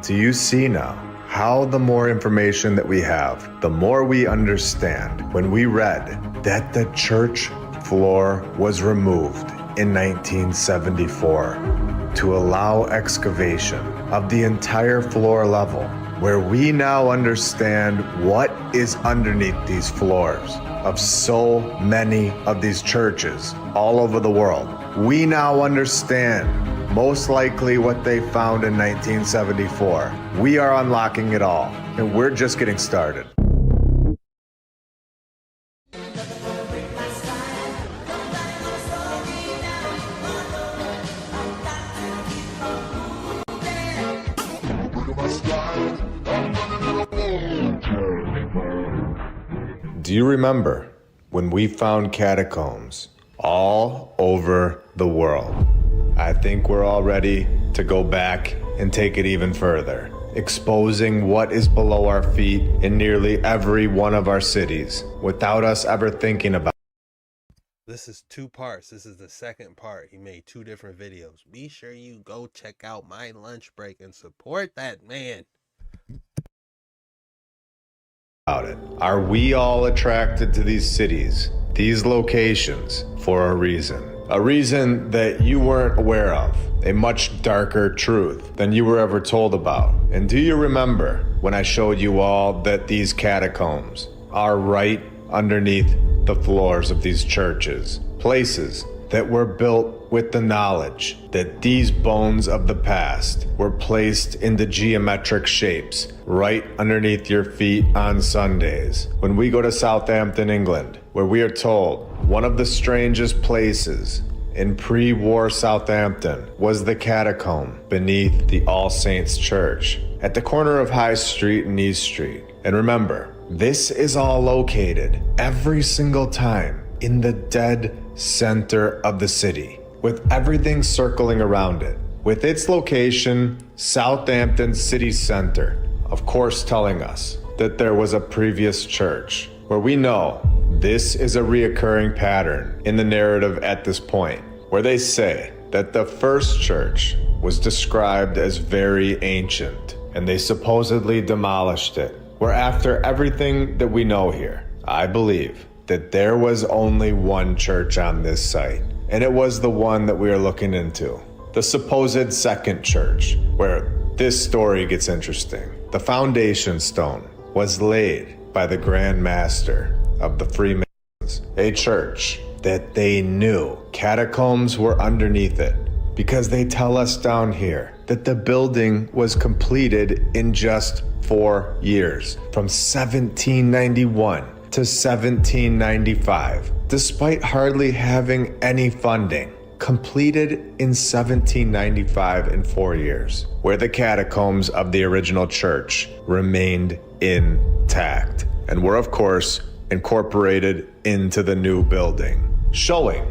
Do you see now how the more information that we have, the more we understand when we read that the church floor was removed in 1974 to allow excavation of the entire floor level, where we now understand what is underneath these floors of so many of these churches all over the world. We now understand most likely what they found in 1974. We are unlocking it all, and we're just getting started. Do you remember when we found catacombs all over the world? I think we're all ready to go back and take it even further, exposing what is below our feet in nearly every one of our cities without us ever thinking about it. This is 2 parts. This is the second part. He made 2 different videos. Be sure you go check out my lunch break and support that man. It. Are we all attracted to these cities, these locations, for a reason? A reason that you weren't aware of. A much darker truth than you were ever told about. And do you remember when I showed you all that these catacombs are right underneath the floors of these churches? Places that were built with the knowledge that these bones of the past were placed into geometric shapes right underneath your feet on Sundays. When we go to Southampton, England, where we are told one of the strangest places in pre-war Southampton was the catacomb beneath the All Saints Church at the corner of High Street and East Street. And remember, this is all located every single time in the dead center of the city, with everything circling around it, with its location, Southampton city center, of course telling us that there was a previous church, where we know this is a reoccurring pattern in the narrative at this point, where they say that the first church was described as very ancient, and they supposedly demolished it, where after everything that we know here, I believe that there was only one church on this site, and it was the one that we are looking into, the supposed second church, where this story gets interesting. The foundation stone was laid by the Grand Master of the Freemasons, a church that they knew catacombs were underneath it, because they tell us down here that the building was completed in just 4 years, from 1791 to 1795, despite hardly having any funding. Completed in 1795 in 4 years, where the catacombs of the original church remained intact and were, of course, incorporated into the new building, showing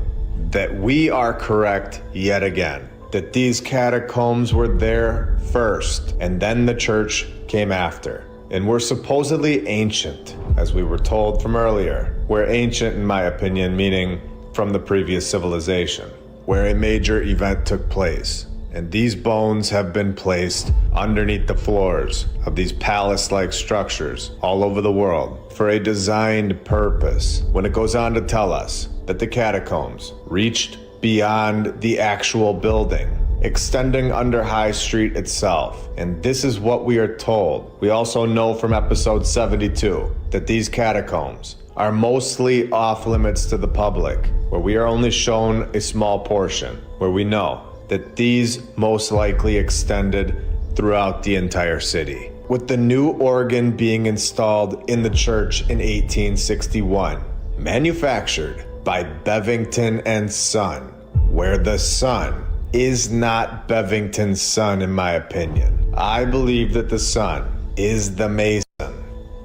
that we are correct yet again, that these catacombs were there first and then the church came after, and were supposedly ancient, as we were told from earlier. Where ancient, in my opinion, meaning from the previous civilization, where a major event took place. And these bones have been placed underneath the floors of these palace-like structures all over the world for a designed purpose, when it goes on to tell us that the catacombs reached beyond the actual building, extending under High Street itself. And this is what we are told. We also know from episode 72 that these catacombs are mostly off limits to the public, where we are only shown a small portion, where we know that these most likely extended throughout the entire city. With the new organ being installed in the church in 1861, manufactured by Bevington and Son, where the son is not Bevington's son, in my opinion. I believe that the son is the mason,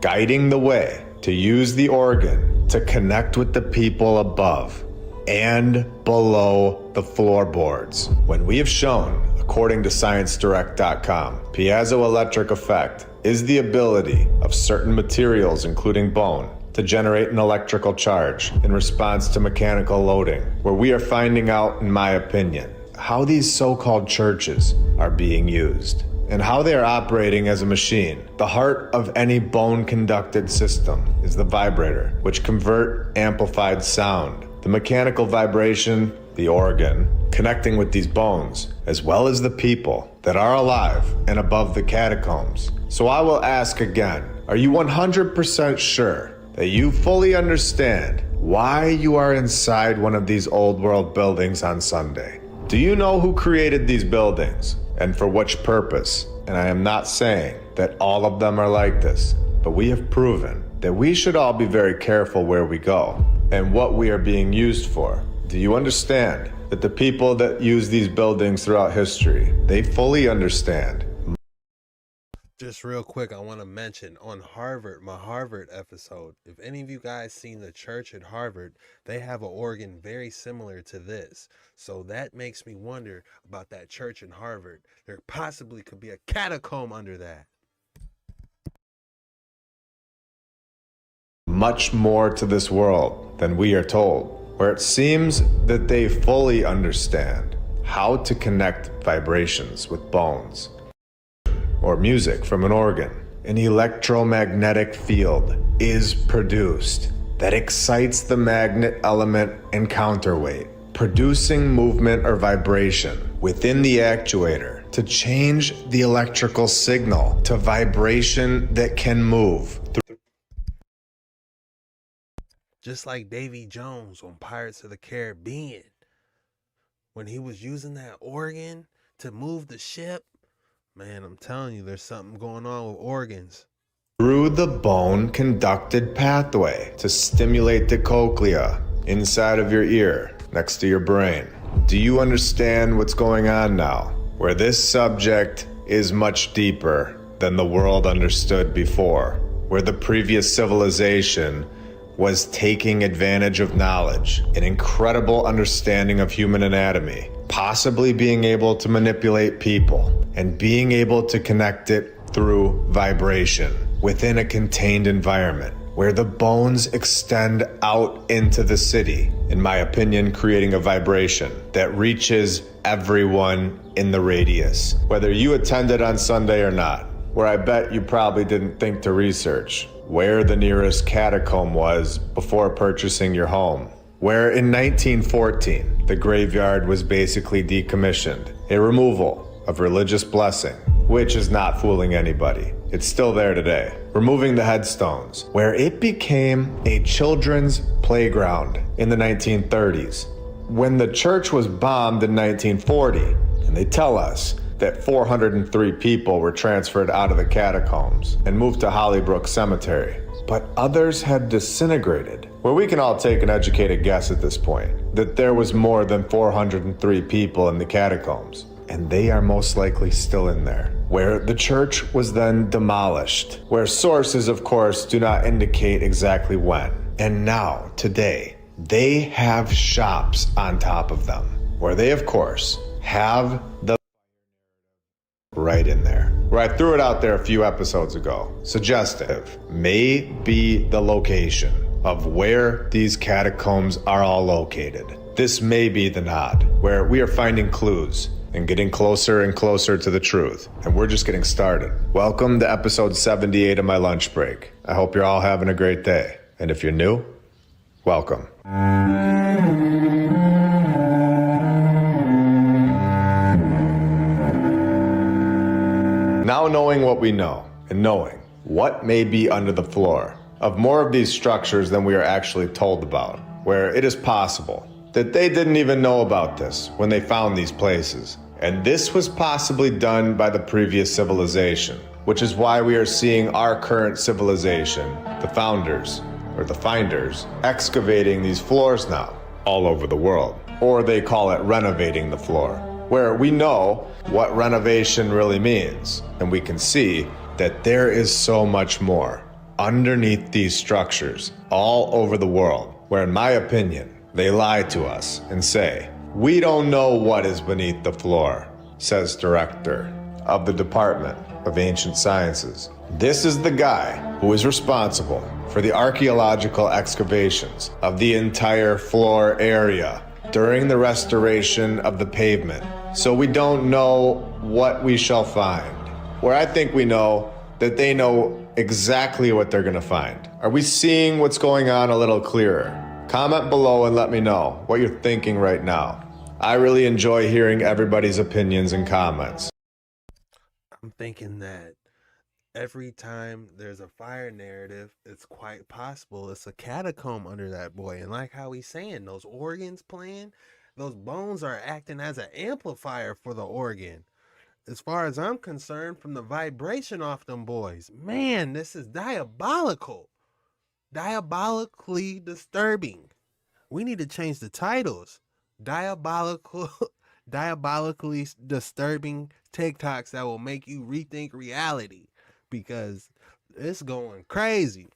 guiding the way to use the organ to connect with the people above and below the floorboards. When we have shown, according to ScienceDirect.com, piezoelectric effect is the ability of certain materials, including bone, to generate an electrical charge in response to mechanical loading, where we are finding out, in my opinion, how these so-called churches are being used and how they are operating as a machine. The heart of any bone-conducted system is the vibrator, which convert amplified sound. The mechanical vibration, the organ, connecting with these bones, as well as the people that are alive and above the catacombs. So I will ask again, are you 100% sure that you fully understand why you are inside one of these old world buildings on Sunday? Do you know who created these buildings and for which purpose? And I am not saying that all of them are like this, but we have proven that we should all be very careful where we go and what we are being used for. Do you understand that the people that use these buildings throughout history, they fully understand? Just real quick, I want to mention on Harvard, my Harvard episode, if any of you guys seen the church at Harvard, they have an organ very similar to this. So that makes me wonder about that church in Harvard. There possibly could be a catacomb under that. Much more to this world than we are told, where it seems that they fully understand how to connect vibrations with bones or music from an organ. An electromagnetic field is produced that excites the magnet element and counterweight, producing movement or vibration within the actuator to change the electrical signal to vibration that can move. Just like Davy Jones on Pirates of the Caribbean, when he was using that organ to move the ship. Man, I'm telling you, there's something going on with organs. Through the bone-conducted pathway to stimulate the cochlea inside of your ear, next to your brain. Do you understand what's going on now? Where this subject is much deeper than the world understood before, where the previous civilization was taking advantage of knowledge, an incredible understanding of human anatomy, possibly being able to manipulate people, and being able to connect it through vibration within a contained environment, where the bones extend out into the city, in my opinion, creating a vibration that reaches everyone in the radius, whether you attended on Sunday or not, where I bet you probably didn't think to research where the nearest catacomb was before purchasing your home, where in 1914, the graveyard was basically decommissioned, a removal of religious blessing, which is not fooling anybody. It's still there today. Removing the headstones, where it became a children's playground in the 1930s. When the church was bombed in 1940, and they tell us that 403 people were transferred out of the catacombs and moved to Hollybrook Cemetery, but others had disintegrated, where we can all take an educated guess at this point that there was more than 403 people in the catacombs, and they are most likely still in there, where the church was then demolished, where sources, of course, do not indicate exactly when. And now, today, they have shops on top of them, where they, of course, have the right in there, where I threw it out there a few episodes ago. Suggestive may be the location of where these catacombs are all located. This may be the nod, where we are finding clues and getting closer and closer to the truth. And we're just getting started. Welcome to episode 78 of my lunch break. I hope you're all having a great day. And if you're new, welcome. Now knowing what we know, and knowing what may be under the floor of more of these structures than we are actually told about, where it is possible that they didn't even know about this when they found these places. And this was possibly done by the previous civilization, which is why we are seeing our current civilization, the founders, or the finders, excavating these floors now, all over the world. Or they call it renovating the floor, where we know what renovation really means, and we can see that there is so much more underneath these structures all over the world, where in my opinion, they lie to us and say, "We don't know what is beneath the floor," says director of the Department of Ancient Sciences. This is the guy who is responsible for the archaeological excavations of the entire floor area during the restoration of the pavement. So we don't know what we shall find. Where I think we know that they know exactly what they're gonna find. Are we seeing what's going on a little clearer? Comment below and let me know what you're thinking right now. I really enjoy hearing everybody's opinions and comments. I'm thinking that every time there's a fire narrative, it's quite possible it's a catacomb under that boy. And like how he's saying, those organs playing, those bones are acting as an amplifier for the organ. As far as I'm concerned, from the vibration off them boys, man, this is diabolical. Diabolically disturbing. We need to change the titles. Diabolically disturbing TikToks that will make you rethink reality, because it's going crazy.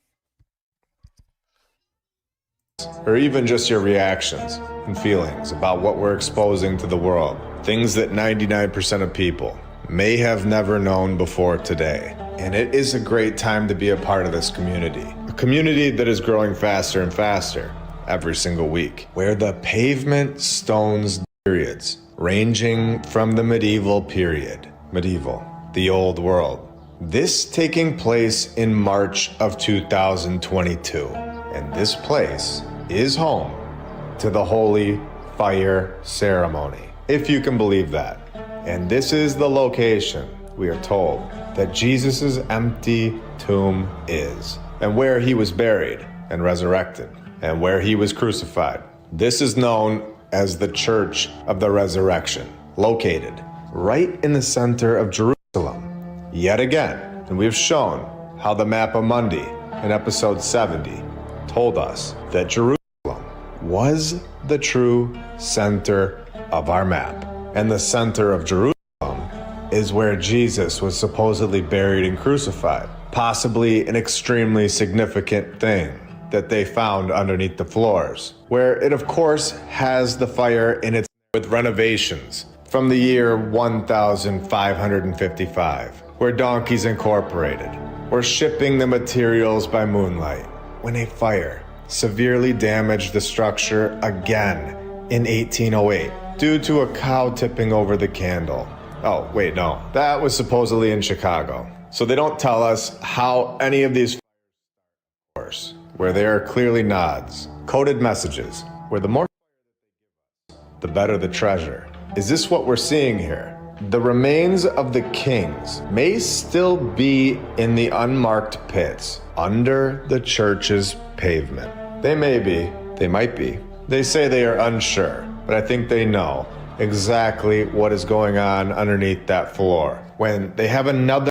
Or even just your reactions and feelings about what we're exposing to the world. Things that 99% of people may have never known before today. And it is a great time to be a part of this community. A community that is growing faster and faster every single week. Where the pavement stones periods, ranging from the medieval period, the old world. This taking place in March of 2022. And this place is home to the Holy fire ceremony, if you can believe that. And this is the location, we are told, that Jesus' empty tomb is, and where he was buried and resurrected, and where he was crucified. This is known as the Church of the Resurrection, located right in the center of Jerusalem. Yet again, and we've shown how the Mappa Mundi in episode 70 told us that Jerusalem was the true center of our map. And the center of Jerusalem is where Jesus was supposedly buried and crucified. Possibly an extremely significant thing that they found underneath the floors, where it of course has the fire in its with renovations from the year 1555, where Donkeys Incorporated were shipping the materials by moonlight, when a fire severely damaged the structure again in 1808 due to a cow tipping over the candle. Oh, wait, no. That was supposedly in Chicago. So they don't tell us how any of these fires, where there are clearly nods, coded messages, where the more the better the treasure. Is this what we're seeing here? The remains of the kings may still be in the unmarked pits under the church's pavement. They may be, they might be. They say they are unsure, but I think they know exactly what is going on underneath that floor when they have another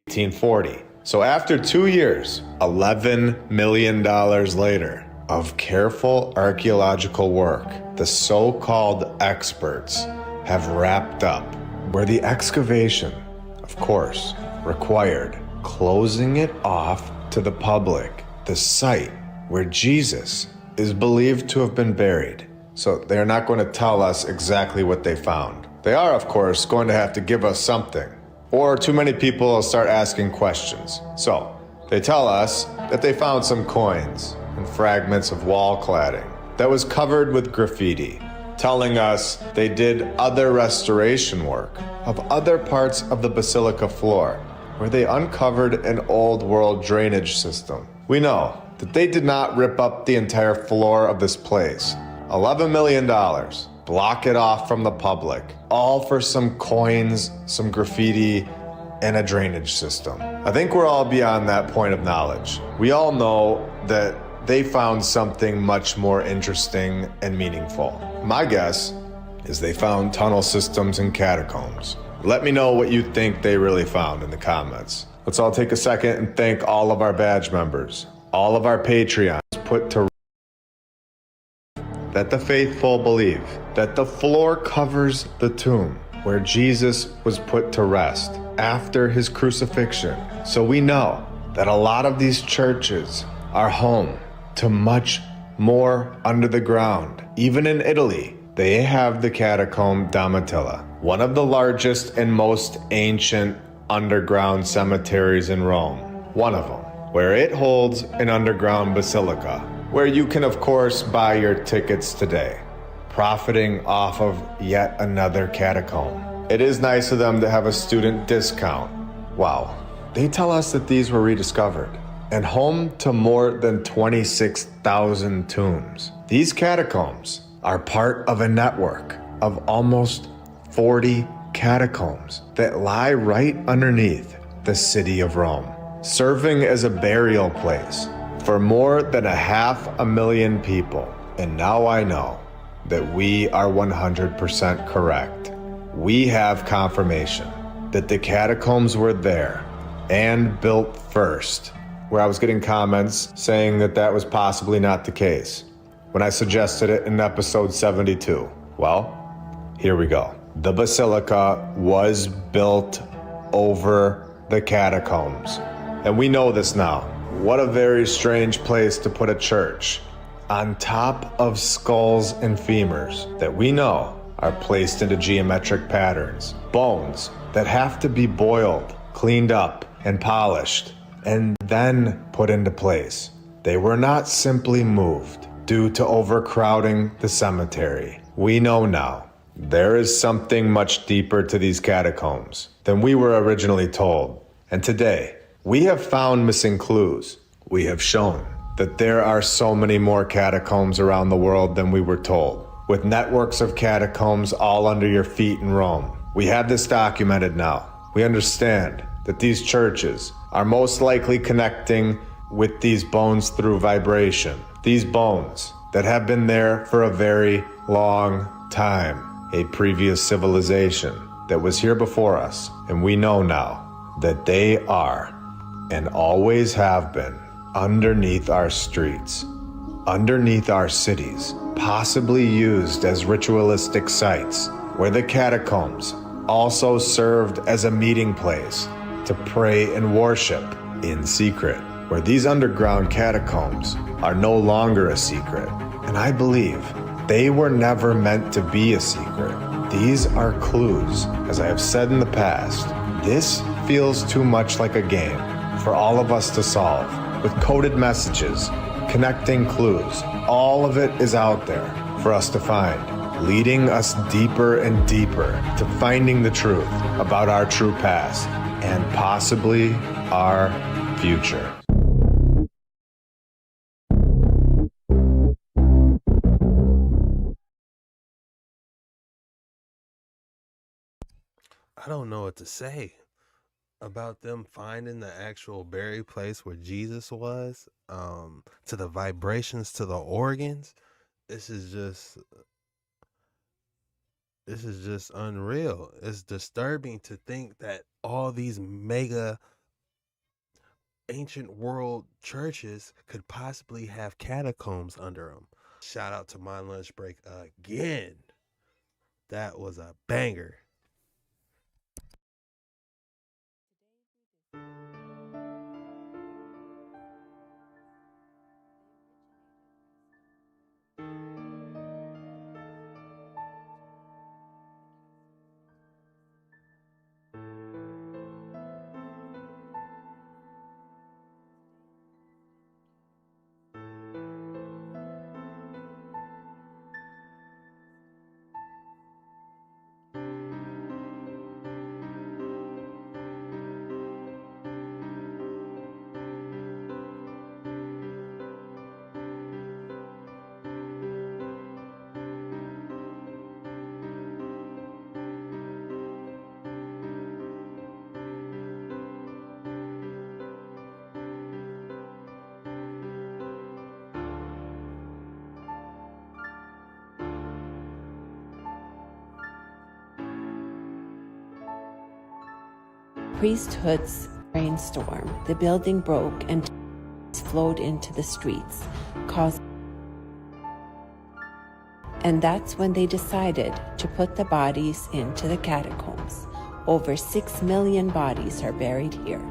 1840. So after 2 years, $11 million later of careful archaeological work, the so-called experts have wrapped up, where the excavation, of course, required closing it off to the public, the site where Jesus is believed to have been buried. So they're not going to tell us exactly what they found. They are, of course, going to have to give us something, or too many people will start asking questions. So they tell us that they found some coins and fragments of wall cladding that was covered with graffiti, telling us they did other restoration work of other parts of the basilica floor, where they uncovered an old world drainage system. We know that they did not rip up the entire floor of this place. $11 million, block it off from the public, all for some coins, some graffiti, and a drainage system. I think we're all beyond that point of knowledge. We all know that they found something much more interesting and meaningful. My guess is they found tunnel systems and catacombs. Let me know what you think they really found in the comments. Let's all take a second and thank all of our badge members, all of our Patreons put to that the faithful believe that the floor covers the tomb where Jesus was put to rest after his crucifixion. So we know that a lot of these churches are home to much more under the ground. Even in Italy, they have the Catacomb Domitilla, one of the largest and most ancient underground cemeteries in Rome. One of them, where it holds an underground basilica, where you can of course buy your tickets today, profiting off of yet another catacomb. It is nice of them to have a student discount. Wow, they tell us that these were rediscovered and home to more than 26,000 tombs. These catacombs are part of a network of almost 40 catacombs that lie right underneath the city of Rome, serving as a burial place for more than 500,000 people. And now I know that we are 100% correct. We have confirmation that the catacombs were there and built first, where I was getting comments saying that that was possibly not the case when I suggested it in episode 72. Well, here we go. The basilica was built over the catacombs, and we know this now. What a very strange place to put a church, on top of skulls and femurs that we know are placed into geometric patterns, bones that have to be boiled, cleaned up, and polished, and then put into place. They were not simply moved due to overcrowding the cemetery. We know now there is something much deeper to these catacombs than we were originally told. And today, we have found missing clues. We have shown that there are so many more catacombs around the world than we were told, with networks of catacombs all under your feet in Rome. We have this documented now. We understand that these churches are most likely connecting with these bones through vibration. These bones that have been there for a very long time, a previous civilization that was here before us, and we know now that they are, and always have been, underneath our streets, underneath our cities, possibly used as ritualistic sites, where the catacombs also served as a meeting place to pray and worship in secret, where these underground catacombs are no longer a secret. And I believe they were never meant to be a secret. These are clues. As I have said in the past, this feels too much like a game for all of us to solve, with coded messages, connecting clues. All of it is out there for us to find, leading us deeper and deeper to finding the truth about our true past and possibly our future. I don't know what to say about them finding the actual buried place where Jesus was, to the vibrations, to the organs. This is just unreal. It's disturbing to think that all these mega ancient world churches could possibly have catacombs under them. Shout out to my lunch break again. That was a banger. Priesthoods brainstorm. The building broke and flowed into the streets, and that's when they decided to put the bodies into the catacombs. Over 6 million bodies are buried here.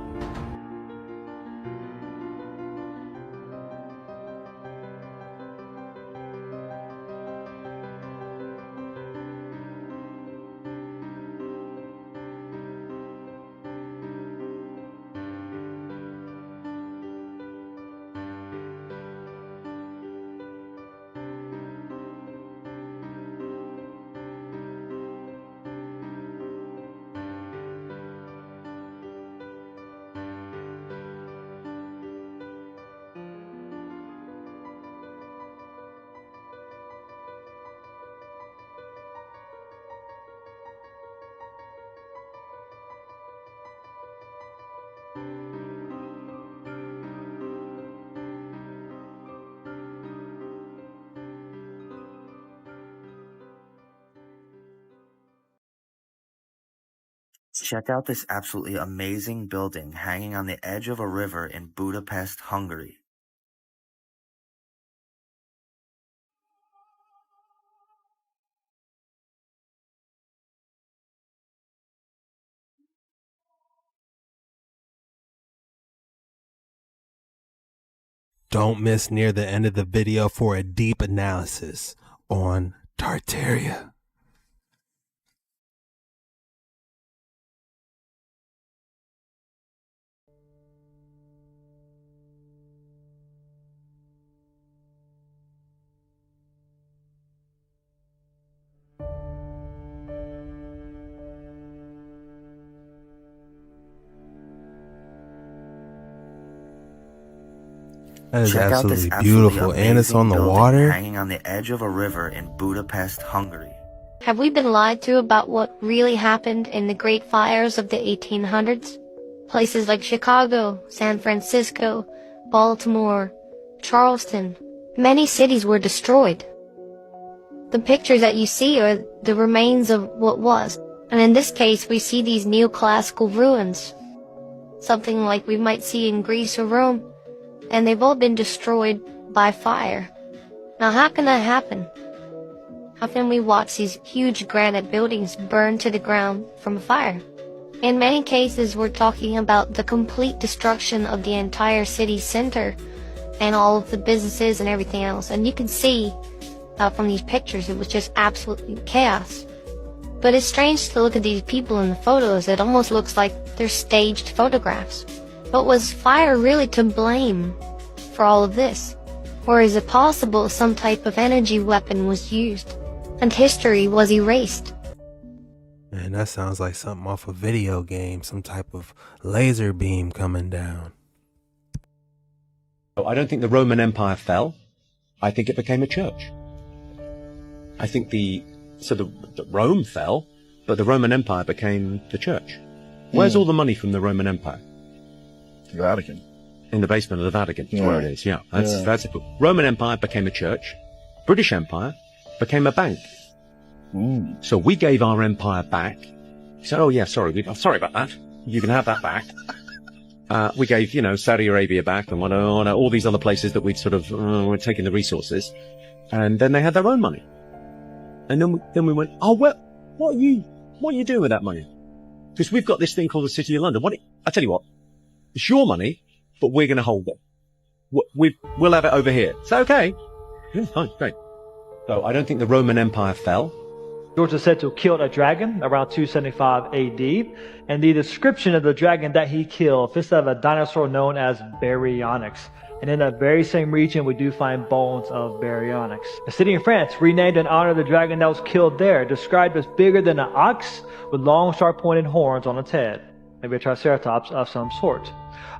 Check out this absolutely amazing building hanging on the edge of a river in Budapest, Hungary. Don't miss near the end of the video for a deep analysis on Tartaria. That is Check out this absolutely absolutely beautiful, and it's amazing on the building water. hanging on the edge of a river in Budapest, Hungary. Have we been lied to about what really happened in the great fires of the 1800s? Places like Chicago, San Francisco, Baltimore, Charleston, many cities were destroyed. The pictures that you see are the remains of what was, and in this case we see these neoclassical ruins, something like we might see in Greece or Rome, and they've all been destroyed by fire. Now how can that happen? How can we watch these huge granite buildings burn to the ground from a fire? In many cases, we're talking about the complete destruction of the entire city center and all of the businesses and everything else. And you can see from these pictures, it was just absolutely chaos. But it's strange to look at these people in the photos. It almost looks like they're staged photographs. But was fire really to blame for all of this? Or is it possible some type of energy weapon was used and history was erased? Man, that sounds like something off a video game, some type of laser beam coming down. I don't think the Roman Empire fell. I think it became a church. I think the Rome fell, but the Roman Empire became the church. Where's all the money from the Roman Empire? The Vatican. In the basement of the Vatican, is where it is, yeah. That's it. Roman Empire became a church. British Empire became a bank. So we gave our empire back. He said, oh yeah, sorry about that. You can have that back. We gave, Saudi Arabia back and all these other places that we'd sort of, were taking the resources. And then they had their own money. And then we went, oh, well, what are you doing with that money? Because we've got this thing called the City of London. I tell you what, it's your money, but we're going to hold it. We'll have it over here. Is that okay? Yeah, fine, great. So I don't think the Roman Empire fell. George is said to have killed a dragon around 275 AD, and the description of the dragon that he killed consists of a dinosaur known as Baryonyx. And in that very same region, we do find bones of Baryonyx. A city in France, renamed in honor of the dragon that was killed there, described as bigger than an ox with long, sharp-pointed horns on its head. Maybe a triceratops of some sort.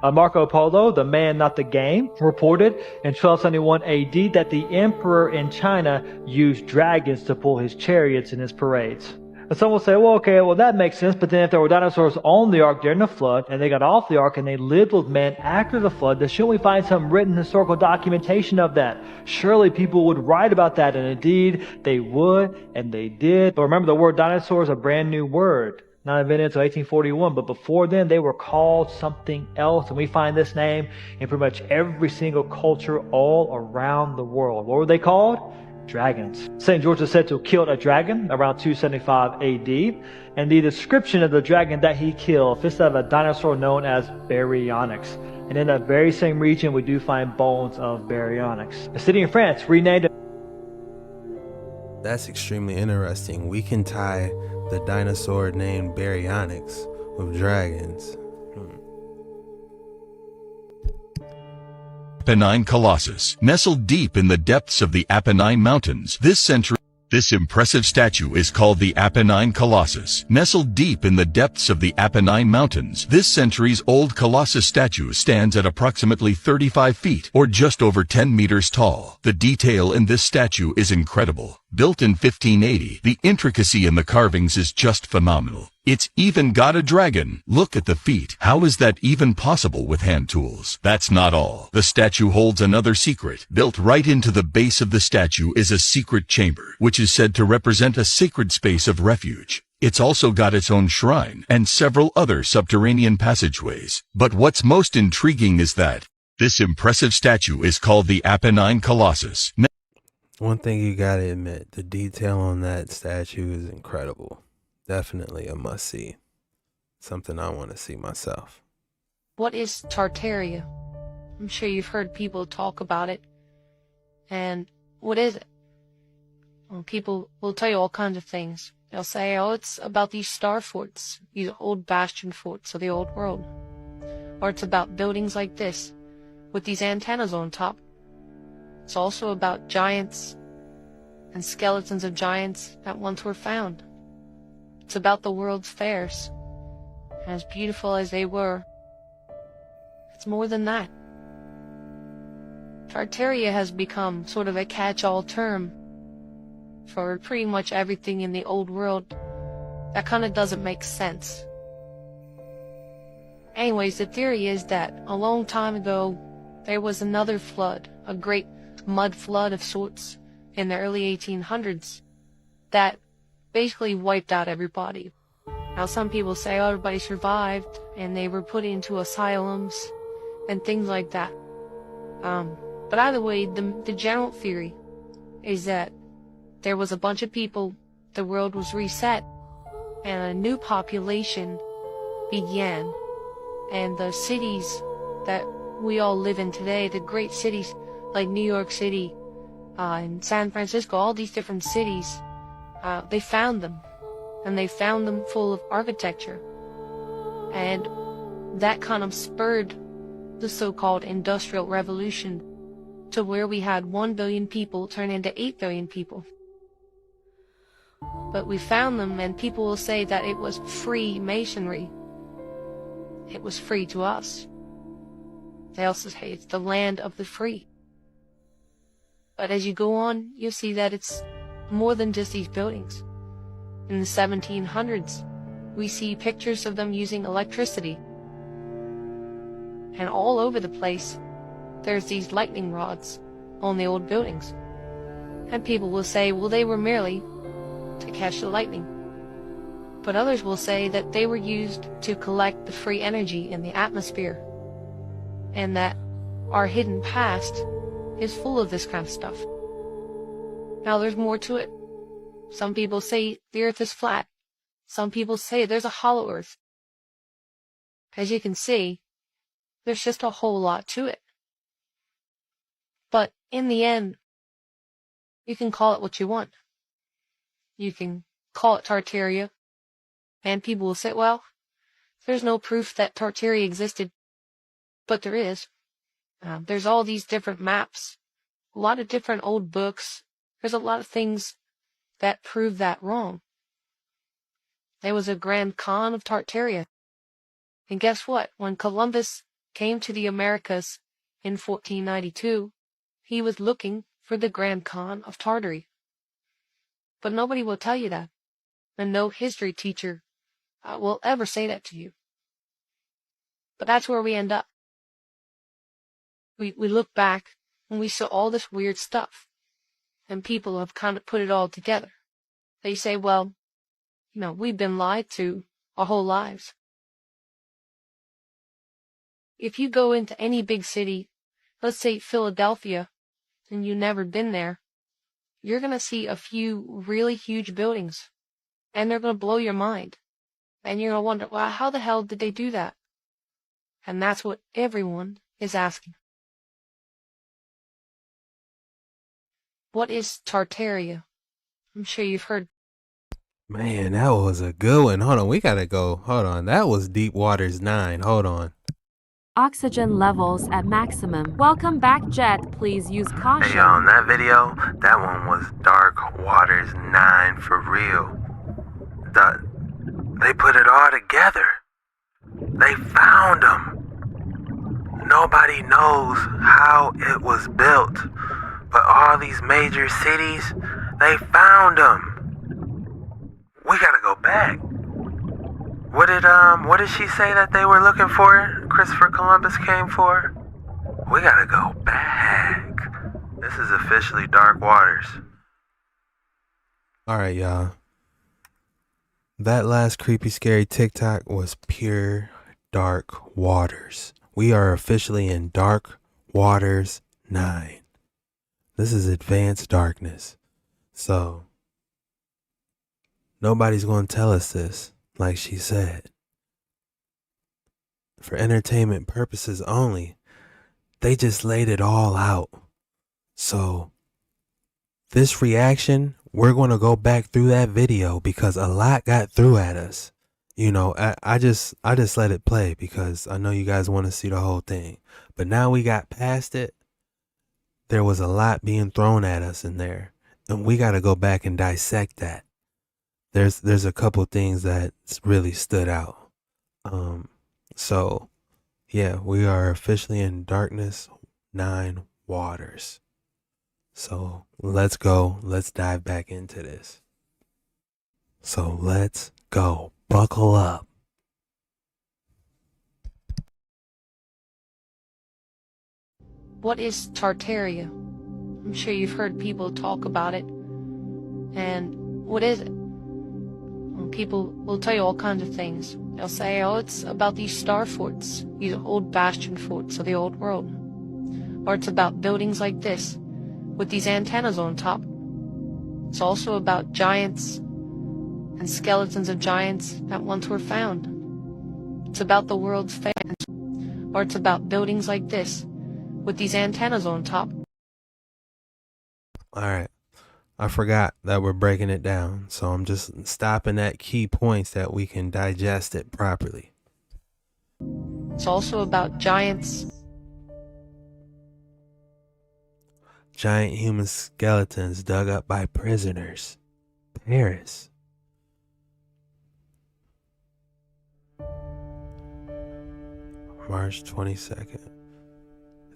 Marco Polo, the man not the game, reported in 1271 AD that the emperor in China used dragons to pull his chariots in his parades. And some will say, well, okay, that makes sense, but then if there were dinosaurs on the ark during the flood, and they got off the ark and they lived with men after the flood, then shouldn't we find some written historical documentation of that? Surely people would write about that, and indeed they would, and they did. But remember, the word dinosaur is a brand new word. Not invented until 1841, but before then they were called something else, and we find this name in pretty much every single culture all around the world. What were they called? Dragons. St. George is said to have killed a dragon around 275 AD, and the description of the dragon that he killed consists of a dinosaur known as Baryonyx. And in that very same region, we do find bones of Baryonyx. A city in France renamed. That's extremely interesting. We can tie the dinosaur named Baryonyx with dragons. Apennine Colossus, nestled deep in the depths of the Apennine Mountains. This impressive statue is called the Apennine Colossus. Nestled deep in the depths of the Apennine Mountains, this centuries-old Colossus statue stands at approximately 35 feet, or just over 10 meters tall. The detail in this statue is incredible. Built in 1580, the intricacy in the carvings is just phenomenal. It's even got a dragon. Look at the feet. How is that even possible with hand tools? That's not all. The statue holds another secret. Built right into the base of the statue is a secret chamber, which is said to represent a sacred space of refuge. It's also got its own shrine and several other subterranean passageways. But what's most intriguing is that this impressive statue is called the Apennine Colossus. One thing you gotta admit, the detail on that statue is incredible. Definitely a must-see. Something I want to see myself. What is Tartaria? I'm sure you've heard people talk about it. And what is it? Well, people will tell you all kinds of things. They'll say, oh, it's about these star forts, these old bastion forts of the old world. Or it's about buildings like this, with these antennas on top. It's also about giants and skeletons of giants that once were found. It's about the world's fairs. As beautiful as they were, it's more than that. Tartaria has become sort of a catch-all term for pretty much everything in the old world that kind of doesn't make sense. Anyways, the theory is that a long time ago, there was another flood, a great mud flood of sorts, in the early 1800s, that basically wiped out everybody. Now, some people say, oh, everybody survived, and they were put into asylums, and things like that. But either way, the general theory is that there was a bunch of people, the world was reset, and a new population began. And the cities that we all live in today, the great cities like New York City and San Francisco, all these different cities, they found them. And they found them full of architecture. And that kind of spurred the so-called Industrial Revolution to where we had 1 billion people turn into 8 billion people. But we found them, and people will say that it was free masonry. It was free to us. They also say it's the land of the free. But as you go on, you'll see that it's more than just these buildings. In the 1700s, we see pictures of them using electricity. And all over the place, there's these lightning rods on the old buildings. And people will say, well, they were merely to catch the lightning. But others will say that they were used to collect the free energy in the atmosphere. And that our hidden past is full of this kind of stuff. Now, there's more to it. Some people say the earth is flat. Some people say there's a hollow earth. As you can see, there's just a whole lot to it. But in the end, you can call it what you want. You can call it Tartaria, and people will say, well, there's no proof that Tartaria existed. But there is. There's all these different maps, a lot of different old books. There's a lot of things that prove that wrong. There was a Grand Khan of Tartaria. And guess what? When Columbus came to the Americas in 1492, he was looking for the Grand Khan of Tartary. But nobody will tell you that. And no history teacher will ever say that to you. But that's where we end up. We look back and we saw all this weird stuff. And people have kind of put it all together. They say, well, we've been lied to our whole lives. If you go into any big city, let's say Philadelphia, and you've never been there, you're going to see a few really huge buildings. And they're going to blow your mind. And you're going to wonder, well, how the hell did they do that? And that's what everyone is asking. What is Tartaria? I'm sure you've heard. Man, that was a good one. Hold on, we gotta go. Hold on, that was Deep Waters 9. Hold on. Oxygen levels at maximum. Welcome back, Jet. Please use caution. Hey, on that video, that one was Dark Waters 9 for real. They put it all together. They found them. Nobody knows how it was built. But all these major cities, they found them. We gotta go back. What did she say that they were looking for? Christopher Columbus came for? We gotta go back. This is officially Dark Waters. Alright, y'all. That last creepy, scary TikTok was pure Dark Waters. We are officially in Dark Waters 9. This is advanced darkness. So, nobody's going to tell us this, like she said. For entertainment purposes only, they just laid it all out. So, this reaction, we're going to go back through that video because a lot got through at us. I just let it play because I know you guys want to see the whole thing. But now we got past it. There was a lot being thrown at us in there, and we got to go back and dissect that. There's a couple things that really stood out. So yeah, we are officially in Darkness 9 waters. So let's go. Let's dive back into this. So let's go. Buckle up. What is Tartaria? I'm sure you've heard people talk about it. And what is it? Well, people will tell you all kinds of things. They'll say, oh, it's about these star forts, these old bastion forts of the old world. Or it's about buildings like this, with these antennas on top. It's also about giants and skeletons of giants that once were found. It's about the world's fairs. Or it's about buildings like this, with these antennas on top. All right. I forgot that we're breaking it down, so I'm just stopping at key points that we can digest it properly. It's also about giants. Giant human skeletons dug up by prisoners. Paris. March 22nd.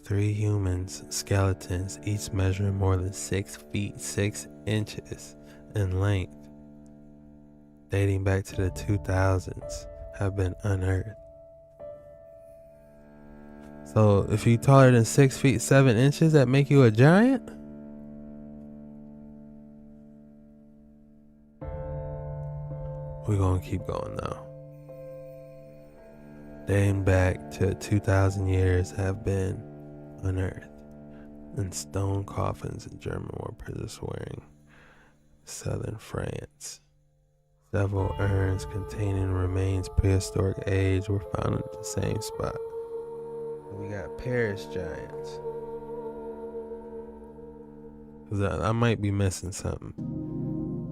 3 humans' skeletons, each measuring more than 6 feet 6 inches in length, dating back to the 2000s, have been unearthed. So if you're taller than 6 feet 7 inches, that make you a giant? We're gonna keep going though. Dating back to 2,000 years have been unearthed, and stone coffins in German war prisoners wearing southern France. Several urns containing remains prehistoric age were found at the same spot. We got Paris giants. I might be missing something.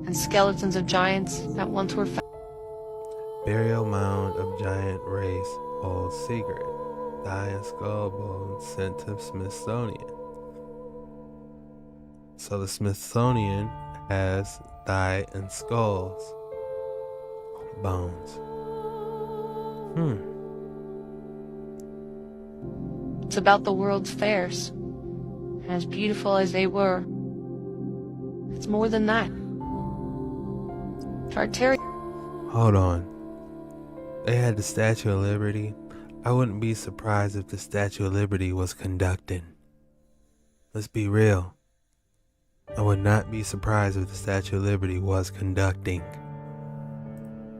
And skeletons of giants that once were found. Burial mound of giant race holds secret. Thigh and skull bones sent to Smithsonian. So the Smithsonian has thigh and skulls bones. It's about the world's fairs. As beautiful as they were, it's more than that. Tartaria. Hold on. They had the Statue of Liberty. I wouldn't be surprised if the Statue of Liberty was conducting. Let's be real. I would not be surprised if the Statue of Liberty was conducting.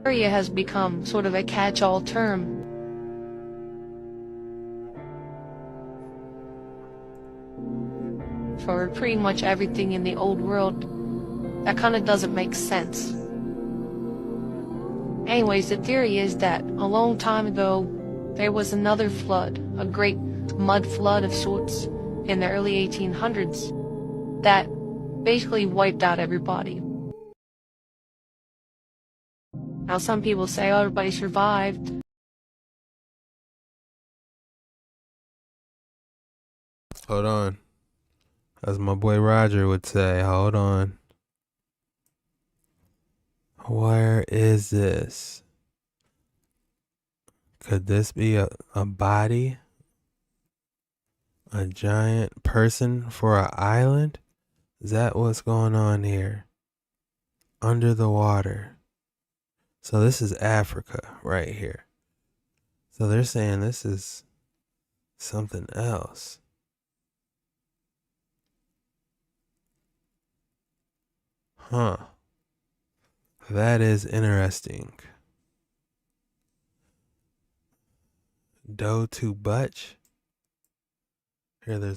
Tartaria has become sort of a catch-all term. For pretty much everything in the old world that kind of doesn't make sense. Anyways, the theory is that a long time ago, there was another flood, a great mud flood of sorts, in the early 1800s, that basically wiped out everybody. Now some people say, oh, everybody survived. Hold on. As my boy Roger would say, hold on. Where is this? Could this be a body? A giant person for an island? Is that what's going on here? Under the water. So this is Africa right here. So they're saying this is something else. Huh. That is interesting. Do to Butch? Here there's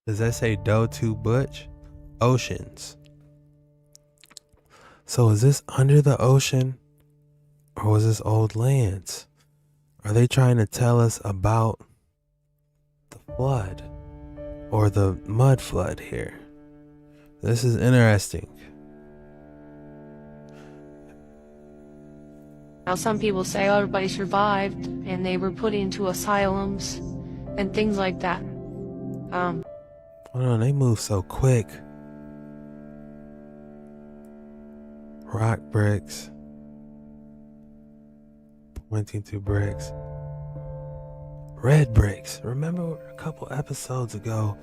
does that say Do to Butch? Oceans. So is this under the ocean? Or was this old lands? Are they trying to tell us about the flood? Or the mud flood here? This is interesting. Now some people say, oh, everybody survived, and they were put into asylums, and things like that. Hold on, they move so quick. Rock bricks. Pointing to bricks. Red bricks. Remember a couple episodes ago,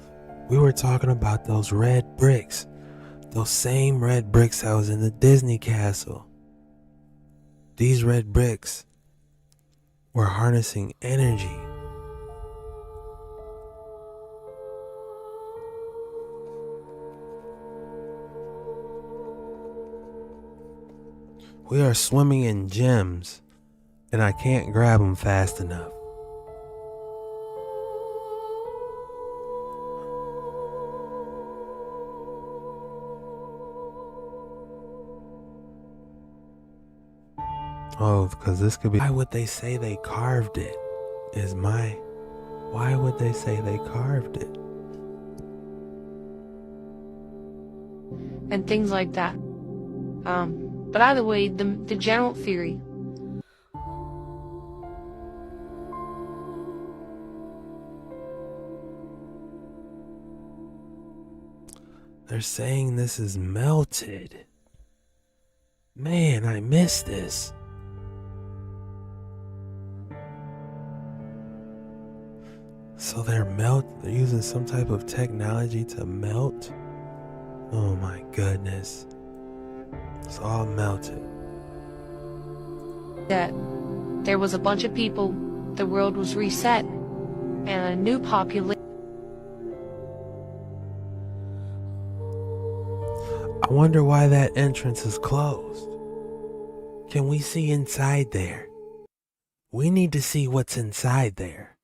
we were talking about those red bricks. Those same red bricks that was in the Disney castle. These red bricks were harnessing energy. We are swimming in gems, and I can't grab them fast enough. Oh, because this could be... Why would they say they carved it? Why would they say they carved it? And things like that. But either way, the general theory. They're saying this is melted. Man, I missed this. So they're using some type of technology to melt? Oh my goodness. It's all melted. That there was a bunch of people, the world was reset, and a new population. I wonder why that entrance is closed. Can we see inside there? We need to see what's inside there.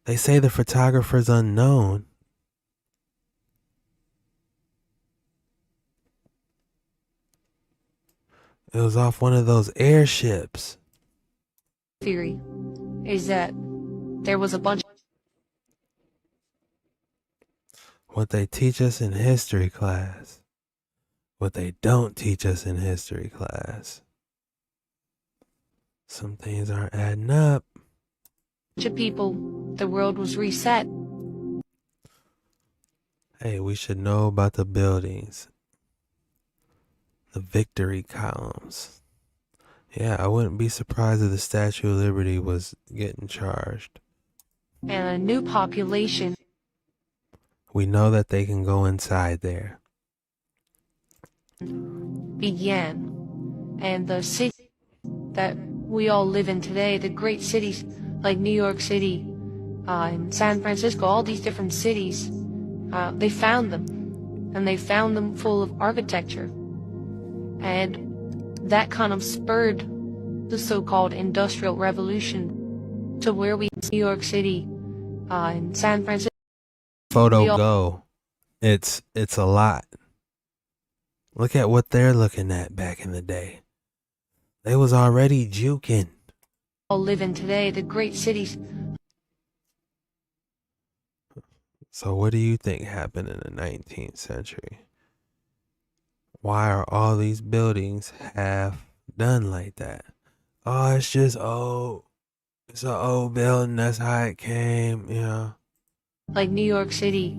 They say the photographer's unknown. It was off one of those airships. Theory is that there was a bunch. What they teach us in history class. What they don't teach us in history class. Some things aren't adding up. Of people, the world was reset. Hey, we should know about the buildings. The victory columns. Yeah, I wouldn't be surprised if the Statue of Liberty was getting charged. And a new population. We know that they can go inside there. Began. And the city that we all live in today, the great cities like New York City, and San Francisco, all these different cities, they found them. And they found them full of architecture. And that kind of spurred the so-called Industrial Revolution to where we, New York City, and San Francisco. Photo go. It's a lot. Look at what they're looking at back in the day. They was already juking. All live in today, the great cities. So what do you think happened in the 19th century? Why are all these buildings half done like that? Oh, it's just old. It's an old building. That's how it came, you know. Like New York City,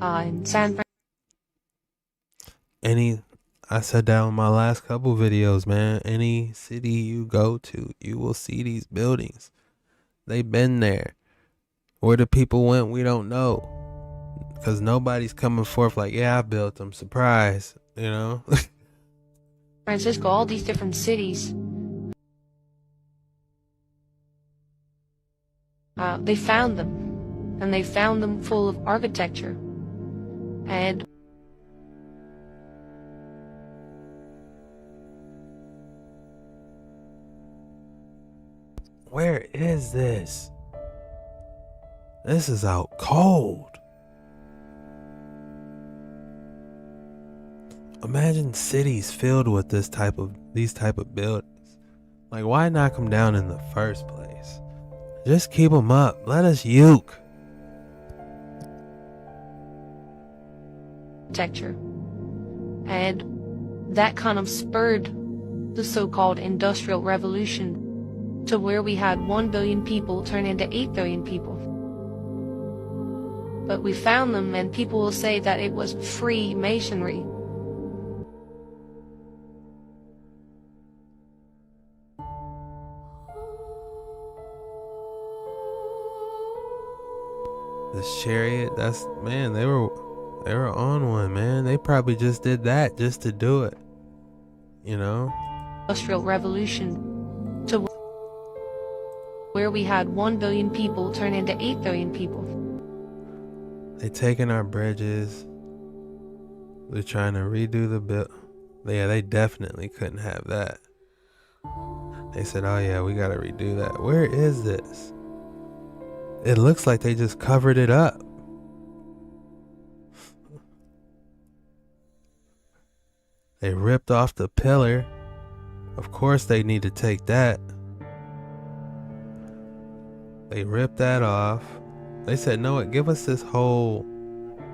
and San Francisco. I said that in my last couple videos, man. Any city you go to, you will see these buildings. They've been there. Where the people went, we don't know. Because nobody's coming forth like, yeah, I built them. Surprise, you know? Francisco, all these different cities. They found them. And they found them full of architecture. And where is this? This is out cold. Imagine cities filled with these type of buildings. Like, why knock them down in the first place? Just keep them up. Let us uke. architecture. And that kind of spurred the so-called Industrial Revolution to where we had 1 billion people turn into 8 billion people. But we found them, and people will say that it was Freemasonry. This chariot, man, they were on one, man. They probably just did that just to do it. You know? Industrial revolution to where we had 1 billion people turn into 8 billion people. They taking our bridges. They're trying to redo the bill. Yeah, they definitely couldn't have that. They said, oh yeah, we gotta redo that. Where is this? It looks like they just covered it up. They ripped off the pillar. Of course they need to take that. They ripped that off. They said, no, give us this whole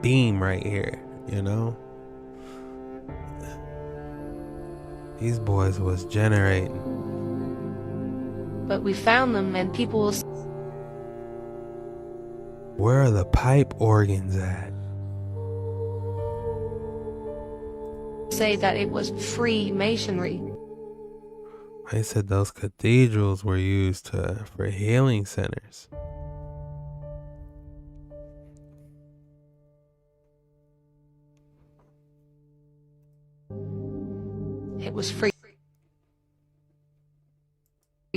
beam right here, you know? These boys was generating. But we found them, and people will Where are the pipe organs at? say that it was free masonry. They said those cathedrals were used for healing centers. It was free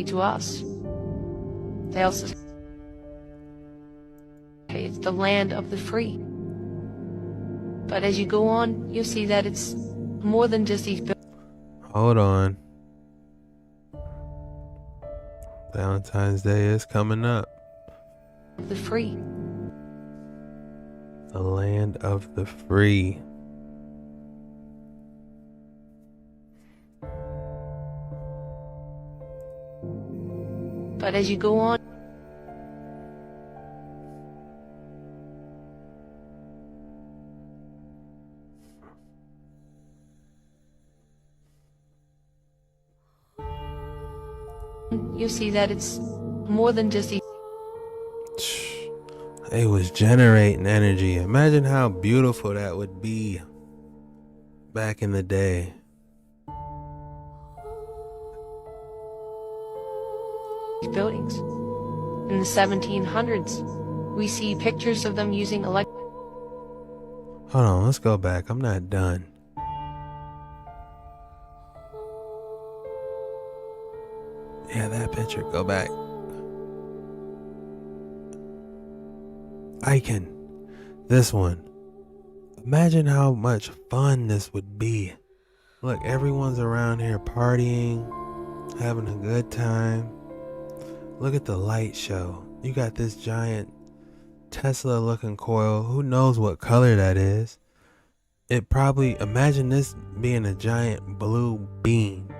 to us. They also say it's the land of the free. But as you go on, you see that it's more than just these buildings. Hold on. Valentine's Day is coming up. The free. The land of the free. But as you go on, you see that it's more than just these. They was generating energy. Imagine how beautiful that would be back in the day. Buildings. In the 1700s, we see pictures of them using Hold on, let's go back. I'm not done. Yeah, that picture. Go back. Icon. This one. Imagine how much fun this would be. Look, everyone's around here partying, having a good time. Look at the light show. You got this giant Tesla looking coil. Who knows what color that is? It probably, imagine this being a giant blue beam.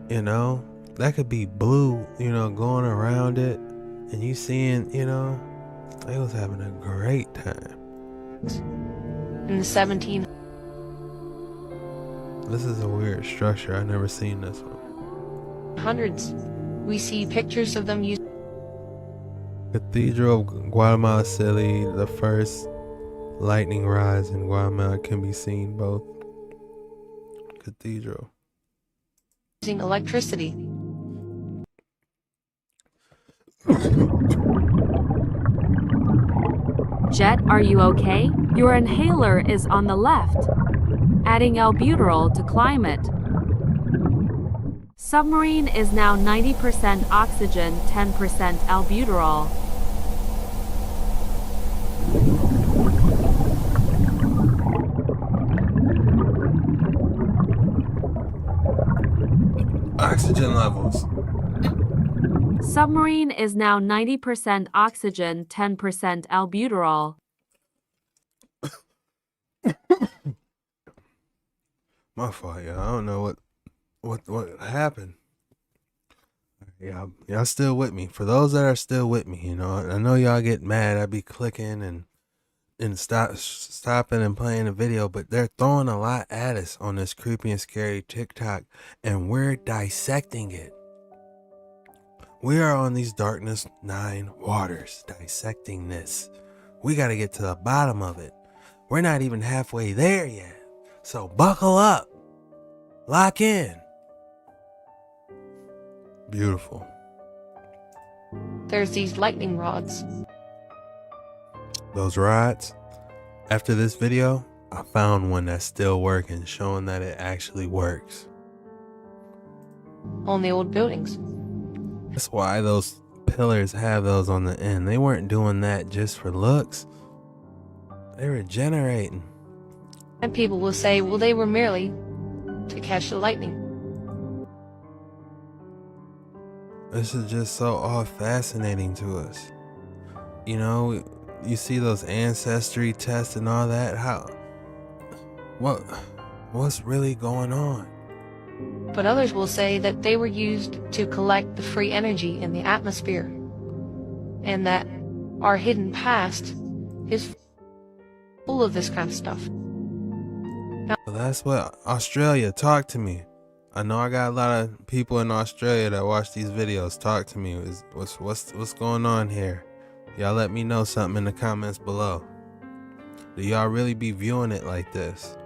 You know? That could be blue, you know, going around it. And you seeing, you know, they was having a great time. In the 1700s. This is a weird structure. I've never seen this one. We see pictures of them using Cathedral of Guatemala City, the first lightning rods in Guatemala can be seen both. Cathedral. using electricity. Jet, are you okay? Your inhaler is on the left. Adding albuterol to climate. Submarine is now 90% oxygen, 10% albuterol. Oxygen levels. Submarine is now 90% oxygen, 10% albuterol. My fault, y'all. I don't know what happened. Y'all still with me. For those that are still with me, you know, I know y'all get mad. I be clicking and stopping and playing the video, but they're throwing a lot at us on this creepy and scary TikTok, and we're dissecting it. We are on these Darkness 9 waters, dissecting this. We got to get to the bottom of it. We're not even halfway there yet. So buckle up. Lock in. Beautiful. There's these lightning rods. those rods. After this video, I found one that's still working, showing that it actually works. On the old buildings. That's why those pillars have those on the end. They weren't doing that just for looks. They were generating. And people will say, well, they were merely to catch the lightning. This is just so all fascinating to us. You know, you see those ancestry tests and all that. What's really going on? But others will say that they were used to collect the free energy in the atmosphere, and that our hidden past is full of this kind of stuff. Now, Well, that's what Australia. Talk to me. I know I got a lot of people in Australia that watch these videos. Talk to me. What's going on here? Y'all let me know something in the comments below. Do y'all really be viewing it like this?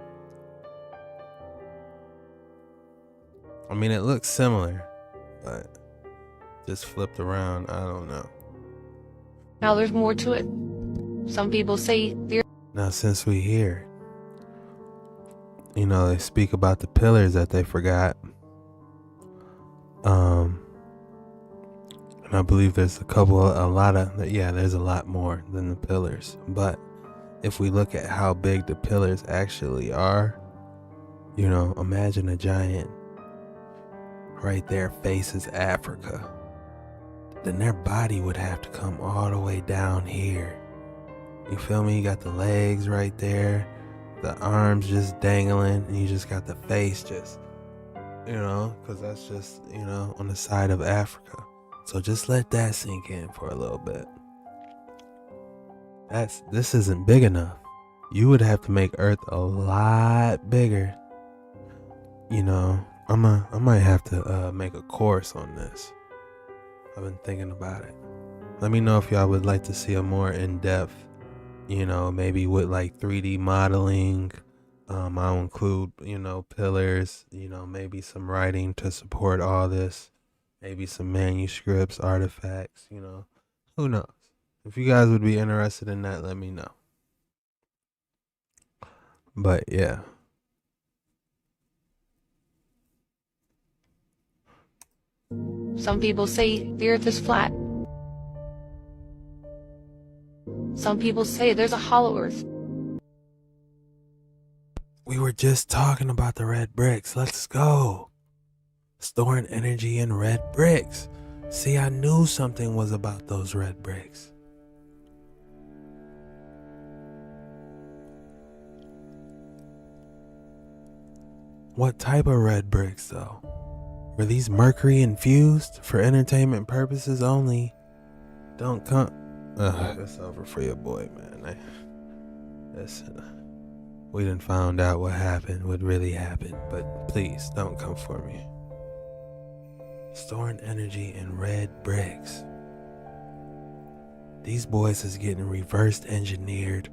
I mean, it looks similar, but just flipped around. I don't know. now there's more to it. Some people say the Now, since we here, you know, they speak about the pillars that they forgot. And I believe there's there's a lot more than the pillars. But if we look at how big the pillars actually are, you know, imagine a giant right there faces Africa. Then their body would have to come all the way down here. You feel me? You got the legs right there, the arms just dangling, and you just got the face just, you know, because that's just, you know, on the side of Africa. So just let that sink in for a little bit. This isn't big enough. You would have to make Earth a lot bigger. You know, I might have to make a course on this. I've been thinking about it. Let me know if y'all would like to see a more in-depth, you know, maybe with like 3D modeling. I'll include, you know, pillars, you know, maybe some writing to support all this. Maybe some manuscripts, artifacts, you know. Who knows? If you guys would be interested in that, let me know. But yeah. Some people say the earth is flat. Some people say there's a hollow earth. We were just talking about the red bricks. Let's go. Storing energy in red bricks. See, I knew something was about those red bricks. What type of red bricks, though? Were these mercury infused for entertainment purposes only? Don't come. It's over for your boy, man. Listen, we done found out what happened, what really happened, but please don't come for me. Storing energy in red bricks. These boys is getting reverse engineered,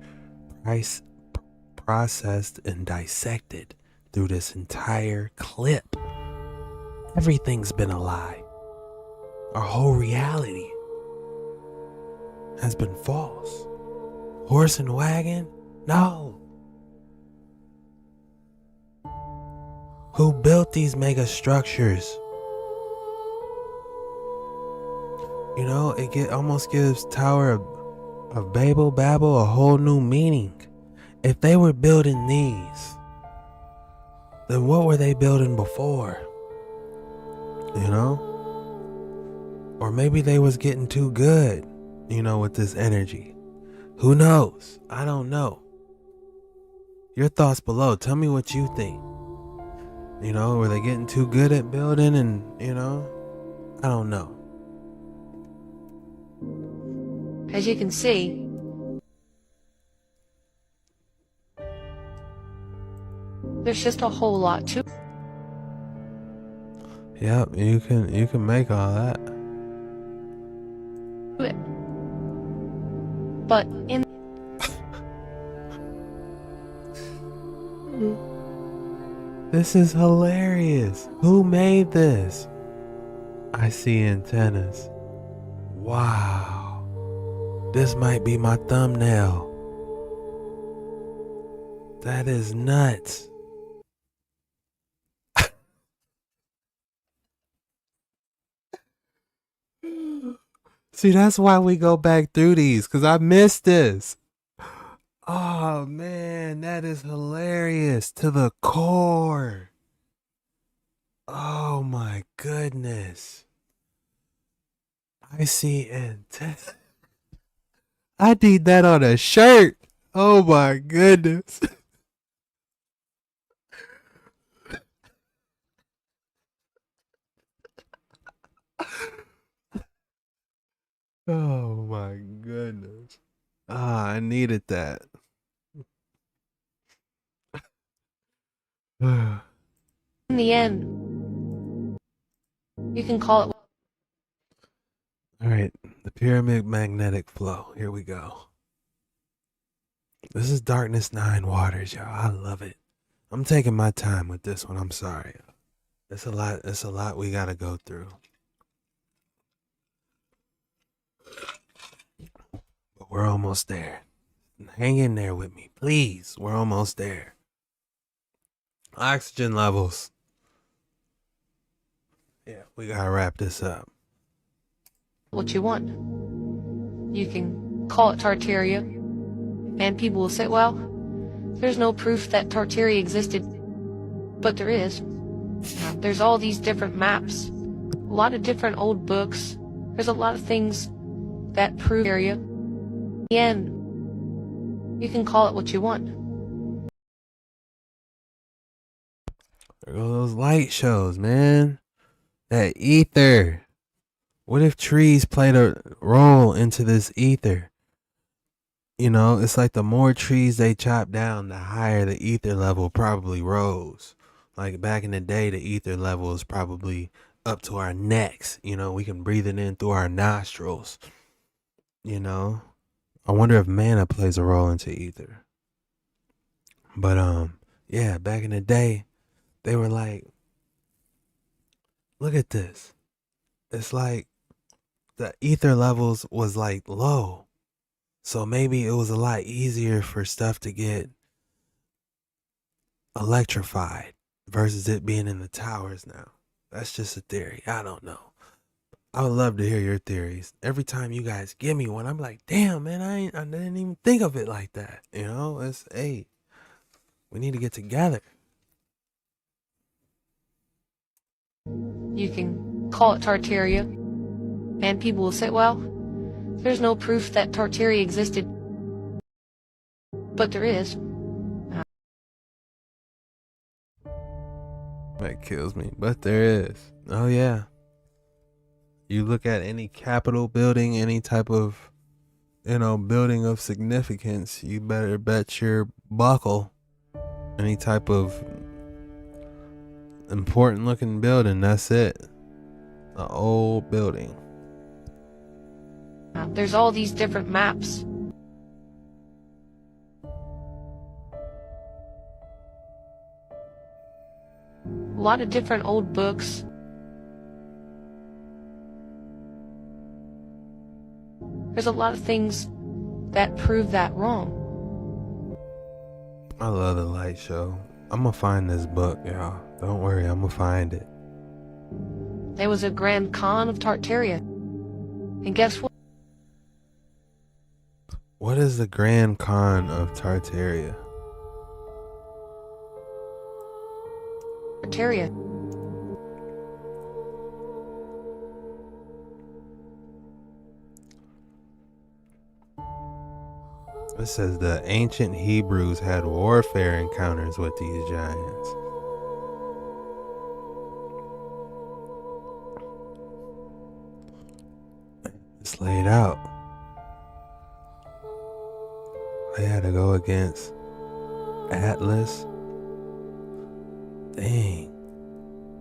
processed, and dissected through this entire clip. Everything's been a lie. Our whole reality has been false. Horse and wagon? No. Who built these mega structures? You know, it almost gives Tower of Babel a whole new meaning. If they were building these, then what were they building before? You know? Or maybe they was getting too good, you know, with this energy. Who knows? I don't know. Your thoughts below. Tell me what you think. You know, were they getting too good at building and, you know? I don't know. As you can see, there's just a whole lot to Yep, you can make all that. it. But in This is hilarious. Who made this? I see antennas. Wow. This might be my thumbnail. That is nuts. See, that's why we go back through these, because I missed this. Oh, man, that is hilarious to the core. Oh, my goodness. I see intent. I need that on a shirt. Oh, my goodness. Oh, my goodness. Ah, I needed that. In the end, you can call it. All right, the pyramid magnetic flow. Here we go. This is Darkness 9 Waters, y'all. I love it. I'm taking my time with this one. I'm sorry. It's a lot. It's a lot we gotta go through. But we're almost there. Hang in there with me, please. We're almost there. Oxygen levels. Yeah, we gotta wrap this up. What you want. You can call it Tartaria, and people will say, well, there's no proof that Tartaria existed, but there is. There's all these different maps, a lot of different old books. There's a lot of things that prove area. In the end, you can call it what you want. There go those light shows, man. That ether. What if trees played a role into this ether? You know, it's like the more trees they chop down, the higher the ether level probably rose. Like back in the day, the ether level is probably up to our necks. You know, we can breathe it in through our nostrils. You know, I wonder if mana plays a role into ether. But yeah, back in the day, they were like, look at this. It's like the ether levels was like low. So maybe it was a lot easier for stuff to get electrified versus it being in the towers now. That's just a theory. I don't know. I would love to hear your theories. Every time you guys give me one, I'm like, damn, man, I didn't even think of it like that. You know, it's, hey, we need to get together. You can call it Tartaria, and people will say, well, there's no proof that Tartaria existed, but there is. That kills me, but there is. Oh yeah. You look at any Capitol building, any type of, you know, building of significance, you better bet your buckle. Any type of important looking building, that's it. An old building. There's all these different maps. A lot of different old books. There's a lot of things that prove that wrong. I love the light show. I'm gonna find this book, y'all. Don't worry, I'm gonna find it. There was a Grand Khan of Tartaria. And guess what? What is the Grand Khan of Tartaria? Tartaria. It says the ancient Hebrews had warfare encounters with these giants. It's laid out. They had to go against Atlas. Dang.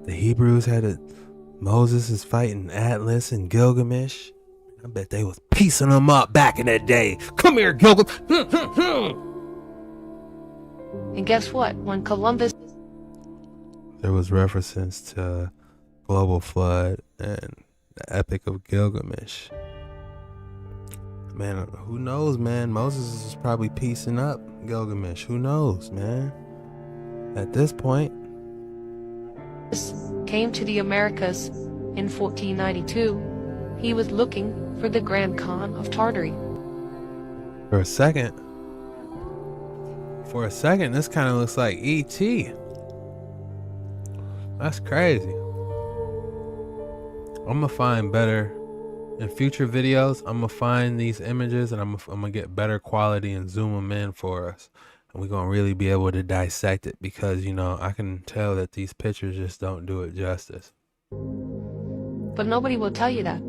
The Hebrews had to. Moses is fighting Atlas and Gilgamesh. I bet they was piecing them up back in the day. Come here, Gilgamesh. And guess what? When Columbus... There was references to global flood and the Epic of Gilgamesh. Man, who knows, man? Moses is probably piecing up Gilgamesh. Who knows, man? At this point. Came to the Americas in 1492. He was looking for the Grand Khan of Tartary. For a second, this kind of looks like E.T. That's crazy. I'm gonna find better in future videos. I'm gonna find these images and I'm gonna get better quality and zoom them in for us, and we're gonna really be able to dissect it, because, you know, I can tell that these pictures just don't do it justice. But nobody will tell you that.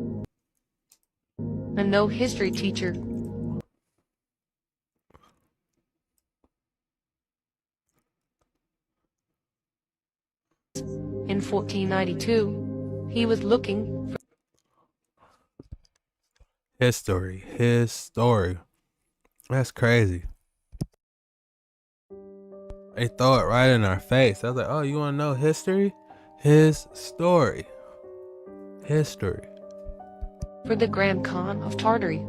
And no history teacher. In 1492, he was looking for His story. That's crazy. They throw it right in our face. I was like, oh, you want to know history? His story. History. for the Grand Khan of Tartary.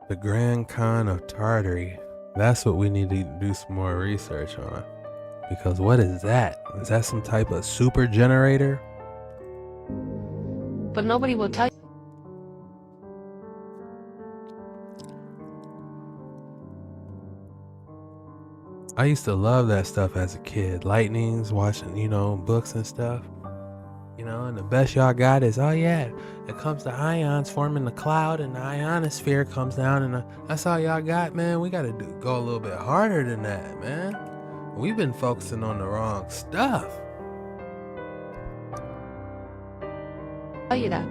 The Grand Khan of Tartary. That's what we need to do some more research on. Because what is that? Is that some type of super generator? But nobody will tell you. I used to love that stuff as a kid. Lightnings, watching, books and stuff. And the best y'all got is, oh yeah, it comes to ions forming the cloud and the ionosphere comes down, and that's all y'all got, man. We gotta go a little bit harder than that, man. We've been focusing on the wrong stuff. Tell you that.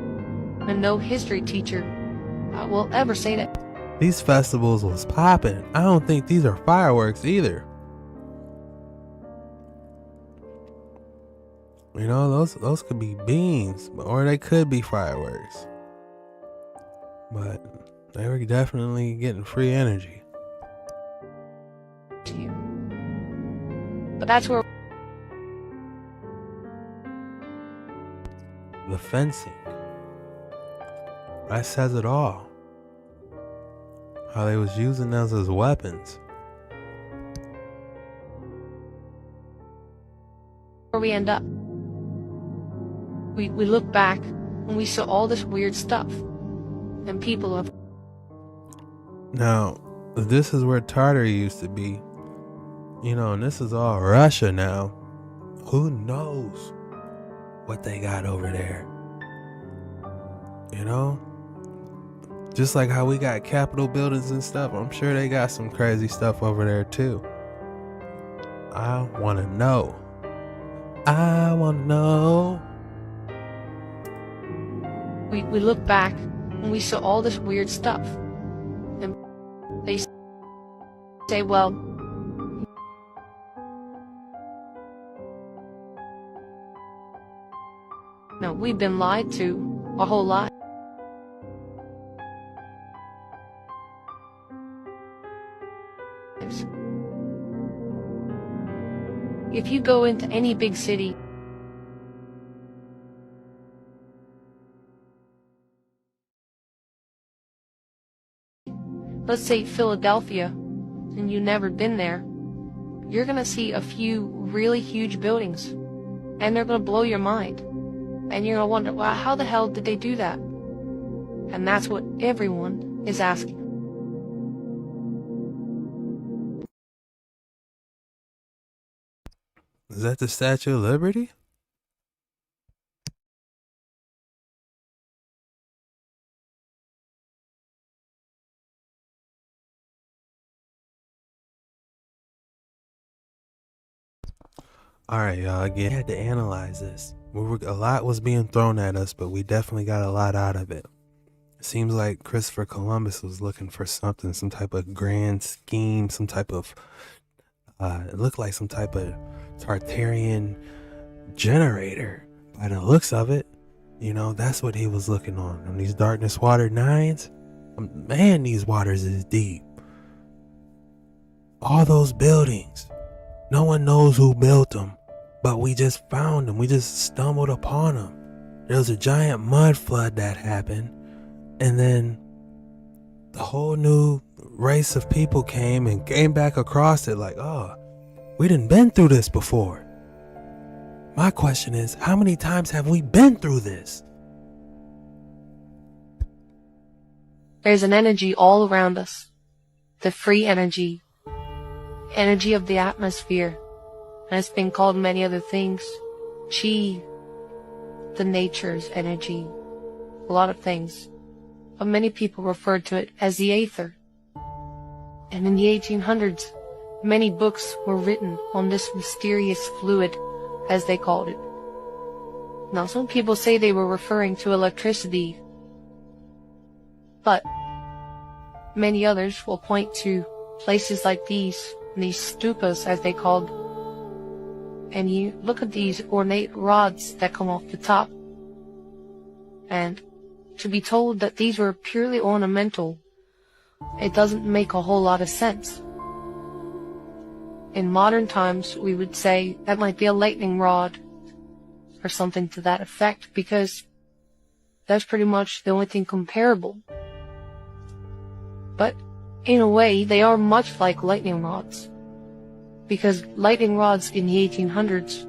And no history teacher will ever say that. These festivals was popping. I don't think these are fireworks either. Those could be beans, or they could be fireworks. But they were definitely getting free energy. But that's where the fencing. That says it all. How they was using those as weapons. where we end up. We look back and we saw all this weird stuff. And people have... Now, this is where Tartary used to be. And this is all Russia now. Who knows what they got over there? Just like how we got Capitol buildings and stuff, I'm sure they got some crazy stuff over there too. I want to know. We look back and we saw all this weird stuff. And they say, well, no, we've been lied to our whole life. If you go into any big city, let's say Philadelphia, and you've never been there, you're gonna see a few really huge buildings, and they're gonna blow your mind. And you're gonna wonder, well, how the hell did they do that? And that's what everyone is asking. Is that the Statue of Liberty? Alright, y'all, again, I had to analyze this. A lot was being thrown at us, but we definitely got a lot out of it. It seems like Christopher Columbus was looking for something, some type of grand scheme, some type of, it looked like some type of Tartarian generator by the looks of it. That's what he was looking on these darkness water nines. Man, these waters is deep. All those buildings, no one knows who built them, but we just found them. We just stumbled upon them. there was a giant mud flood that happened, and then the whole new race of people came and came back across it like, oh, we done been through this before. My question is, how many times have we been through this? There's an energy all around us. The free energy. Energy of the atmosphere. And it's been called many other things. Chi. The nature's energy. A lot of things. But many people refer to it as the aether. And in the 1800s, many books were written on this mysterious fluid, as they called it. Now, some people say they were referring to electricity, but many others will point to places like these stupas, as they called, and you look at these ornate rods that come off the top, and to be told that these were purely ornamental, it doesn't make a whole lot of sense. In modern times, we would say that might be a lightning rod or something to that effect, because that's pretty much the only thing comparable. But in a way, they are much like lightning rods, because lightning rods in the 1800s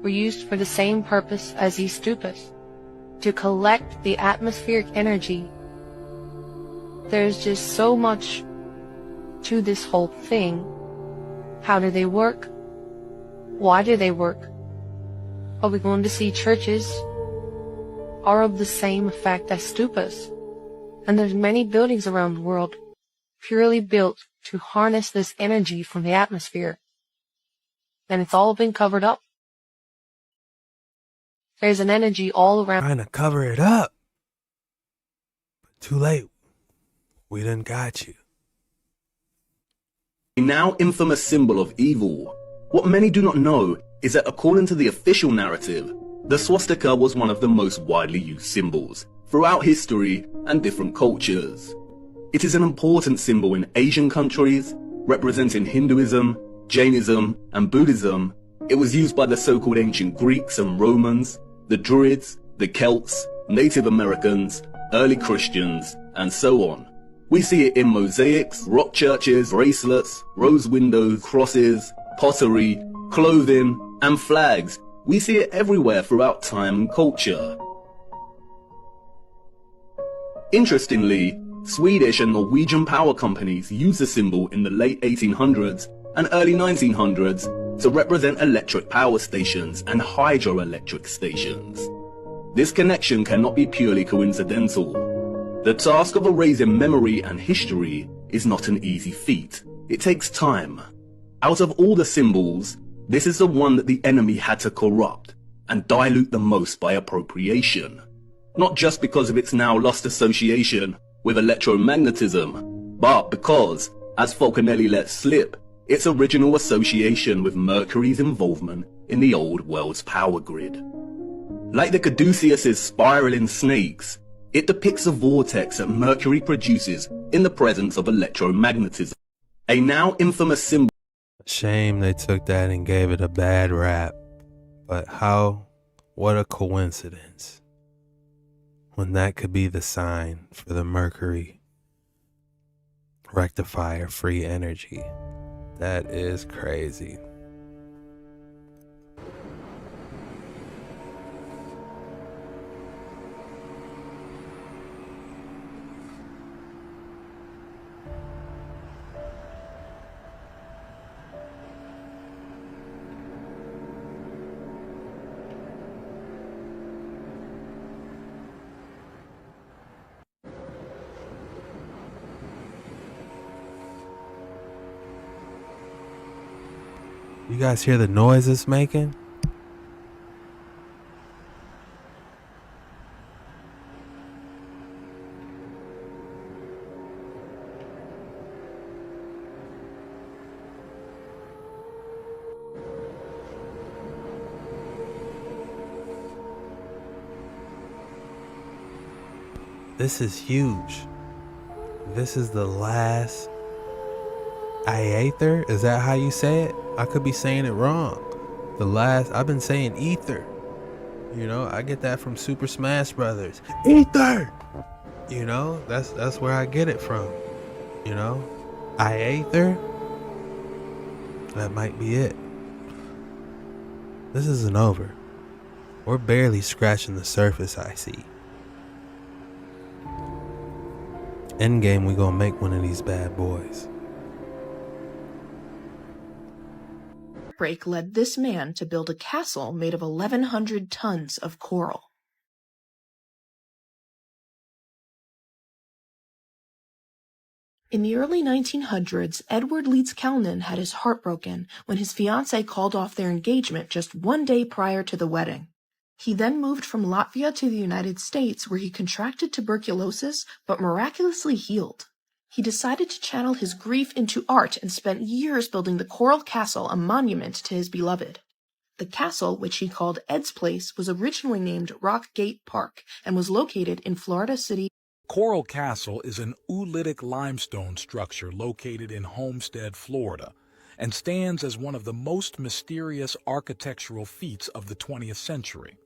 were used for the same purpose as these stupas, to collect the atmospheric energy. There's just so much to this whole thing. How do they work? Why do they work? Are we going to see churches are of the same effect as stupas? And there's many buildings around the world purely built to harness this energy from the atmosphere. And it's all been covered up. There's an energy all around. Trying to cover it up. But too late. We done got you. A now infamous symbol of evil. What many do not know is that according to the official narrative, the swastika was one of the most widely used symbols throughout history and different cultures. It is an important symbol in Asian countries, representing Hinduism, Jainism, and Buddhism. It was used by the so-called ancient Greeks and Romans, the Druids, the Celts, Native Americans, early Christians, and so on. We see it in mosaics, rock churches, bracelets, rose windows, crosses, pottery, clothing, and flags. We see it everywhere throughout time and culture. Interestingly, Swedish and Norwegian power companies used the symbol in the late 1800s and early 1900s to represent electric power stations and hydroelectric stations. This connection cannot be purely coincidental. The task of erasing memory and history is not an easy feat. It takes time. Out of all the symbols, this is the one that the enemy had to corrupt and dilute the most by appropriation. Not just because of its now lost association with electromagnetism, but because, as Falconelli let slip, its original association with Mercury's involvement in the old world's power grid. Like the Caduceus's spiraling snakes, it depicts a vortex that Mercury produces in the presence of electromagnetism. A now infamous symbol. Shame they took that and gave it a bad rap. But what a coincidence. When that could be the sign for the Mercury rectifier free energy. That is crazy. You guys hear the noise it's making? This is huge. This is the last Aether? Is that how you say it? I could be saying it wrong. I've been saying ether. You know, I get that from Super Smash Brothers. Ether! You know, that's where I get it from. You know, Aether? That might be it. This isn't over. We're barely scratching the surface, I see. Endgame, we gonna make one of these bad boys. Break led this man to build a castle made of 1,100 tons of coral. In the early 1900s, Edward Leedskalnin had his heart broken when his fiancée called off their engagement just one day prior to the wedding. He then moved from Latvia to the United States, where he contracted tuberculosis but miraculously healed. He decided to channel his grief into art and spent years building the Coral Castle, a monument to his beloved. The castle, which he called Ed's Place, was originally named Rock Gate Park and was located in Florida City. Coral Castle is an oolitic limestone structure located in Homestead, Florida, and stands as one of the most mysterious architectural feats of the 20th century.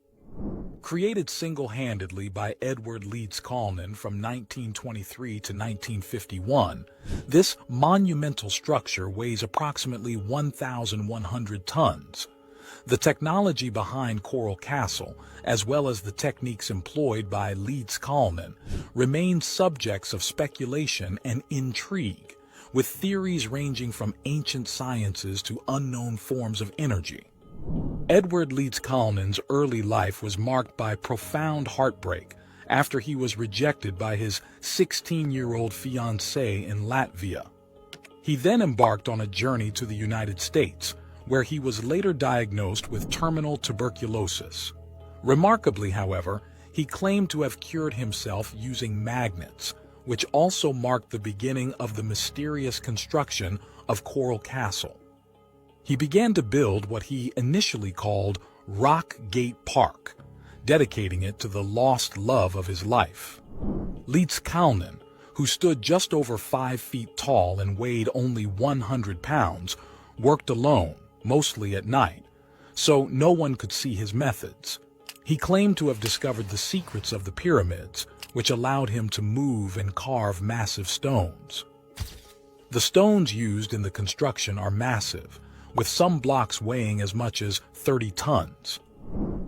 Created single-handedly by Edward Leedskalnin from 1923 to 1951, this monumental structure weighs approximately 1,100 tons. The technology behind Coral Castle, as well as the techniques employed by Leedskalnin, remain subjects of speculation and intrigue, with theories ranging from ancient sciences to unknown forms of energy. Edward Leedskalnin's early life was marked by profound heartbreak after he was rejected by his 16-year-old fiancée in Latvia. He then embarked on a journey to the United States, where he was later diagnosed with terminal tuberculosis. Remarkably, however, he claimed to have cured himself using magnets, which also marked the beginning of the mysterious construction of Coral Castle. He began to build what he initially called Rock Gate Park, dedicating it to the lost love of his life. Leedskalnin, who stood just over 5 feet tall and weighed only 100 pounds, worked alone, mostly at night, so no one could see his methods. He claimed to have discovered the secrets of the pyramids, which allowed him to move and carve massive stones. The stones used in the construction are massive, with some blocks weighing as much as 30 tons.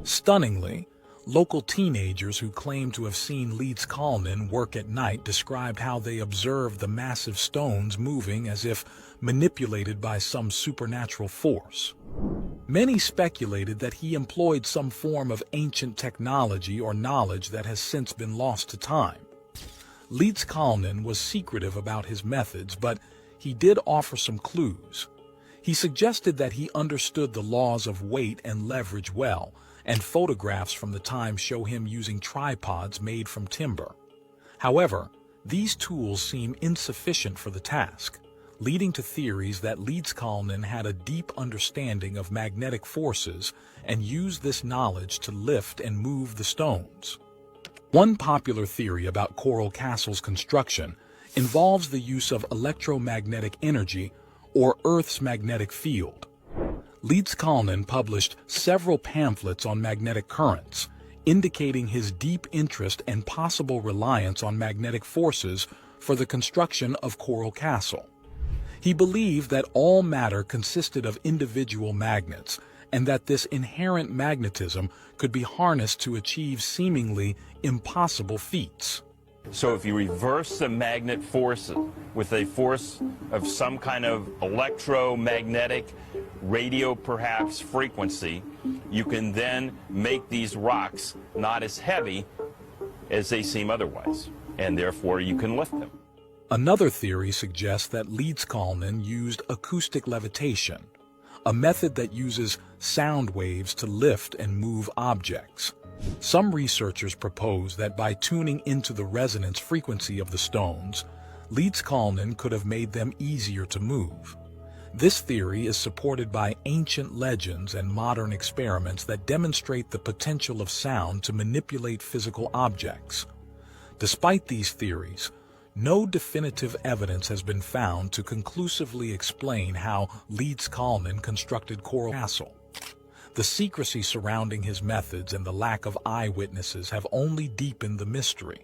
Stunningly, local teenagers who claimed to have seen Leedskalnin work at night described how they observed the massive stones moving as if manipulated by some supernatural force. Many speculated that he employed some form of ancient technology or knowledge that has since been lost to time. Leedskalnin was secretive about his methods, but he did offer some clues. He suggested that he understood the laws of weight and leverage well, and photographs from the time show him using tripods made from timber. However, these tools seem insufficient for the task, leading to theories that Leedskalnin had a deep understanding of magnetic forces and used this knowledge to lift and move the stones. One popular theory about Coral Castle's construction involves the use of electromagnetic energy or Earth's magnetic field. Leedskalnin published several pamphlets on magnetic currents, indicating his deep interest and possible reliance on magnetic forces for the construction of Coral Castle. He believed that all matter consisted of individual magnets, and that this inherent magnetism could be harnessed to achieve seemingly impossible feats. So if you reverse the magnet force with a force of some kind of electromagnetic, radio perhaps, frequency, you can then make these rocks not as heavy as they seem otherwise, and therefore you can lift them. Another theory suggests that Leedskalnin used acoustic levitation, a method that uses sound waves to lift and move objects. Some researchers propose that by tuning into the resonance frequency of the stones, Leedskalnin could have made them easier to move. This theory is supported by ancient legends and modern experiments that demonstrate the potential of sound to manipulate physical objects. Despite these theories, no definitive evidence has been found to conclusively explain how Leedskalnin constructed Coral Castle. The secrecy surrounding his methods and the lack of eyewitnesses have only deepened the mystery.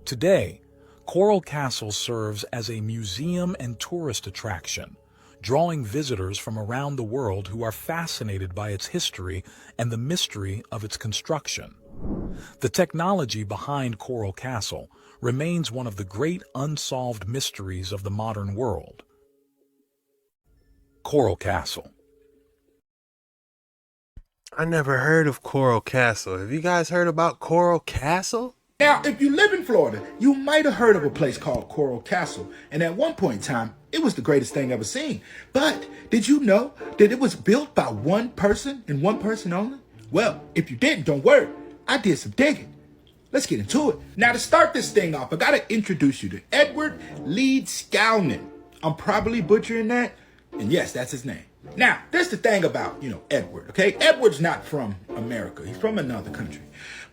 Today, Coral Castle serves as a museum and tourist attraction, drawing visitors from around the world who are fascinated by its history and the mystery of its construction. The technology behind Coral Castle remains one of the great unsolved mysteries of the modern world. Coral Castle. I never heard of Coral Castle. Have you guys heard about Coral Castle? Now, if you live in Florida, you might have heard of a place called Coral Castle. And at one point in time, it was the greatest thing ever seen. But did you know that it was built by one person and one person only? Well, if you didn't, don't worry. I did some digging. Let's get into it. Now, to start this thing off, I got to introduce you to Edward Leedskalnin. I'm probably butchering that. And yes, that's his name. Now, there's the thing about, Edward, okay? Edward's not from America. He's from another country.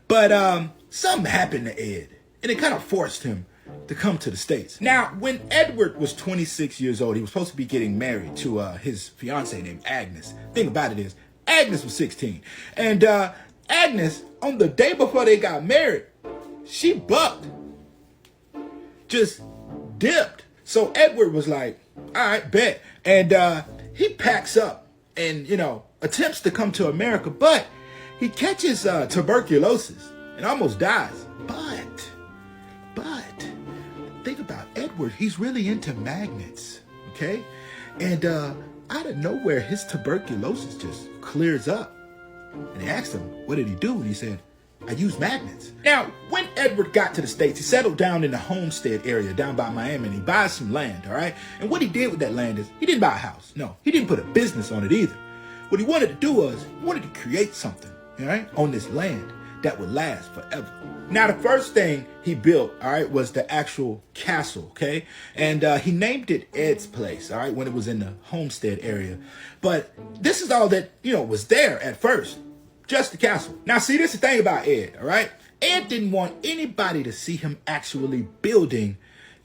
But something happened to Ed, and it kind of forced him to come to the States. Now, when Edward was 26 years old, he was supposed to be getting married to his fiancée named Agnes. Thing about it is, Agnes was 16. And Agnes, on the day before they got married, she bucked. Just dipped. So Edward was like, all right, bet. And he packs up and, attempts to come to America, but he catches tuberculosis and almost dies. But think about Edward. He's really into magnets, okay? And out of nowhere, his tuberculosis just clears up. And they asked him, what did he do? And he said, I use magnets. Now, when Edward got to the States, he settled down in the Homestead area down by Miami, and he buys some land, all right? And what he did with that land is he didn't buy a house. No, he didn't put a business on it either. What he wanted to do was he wanted to create something, all right, on this land that would last forever. Now, the first thing he built, all right, was the actual castle, okay? And he named it Ed's Place, all right, when it was in the Homestead area. But this is all that, was there at first. Just the castle. Now, see, this is the thing about Ed, all right? Ed didn't want anybody to see him actually building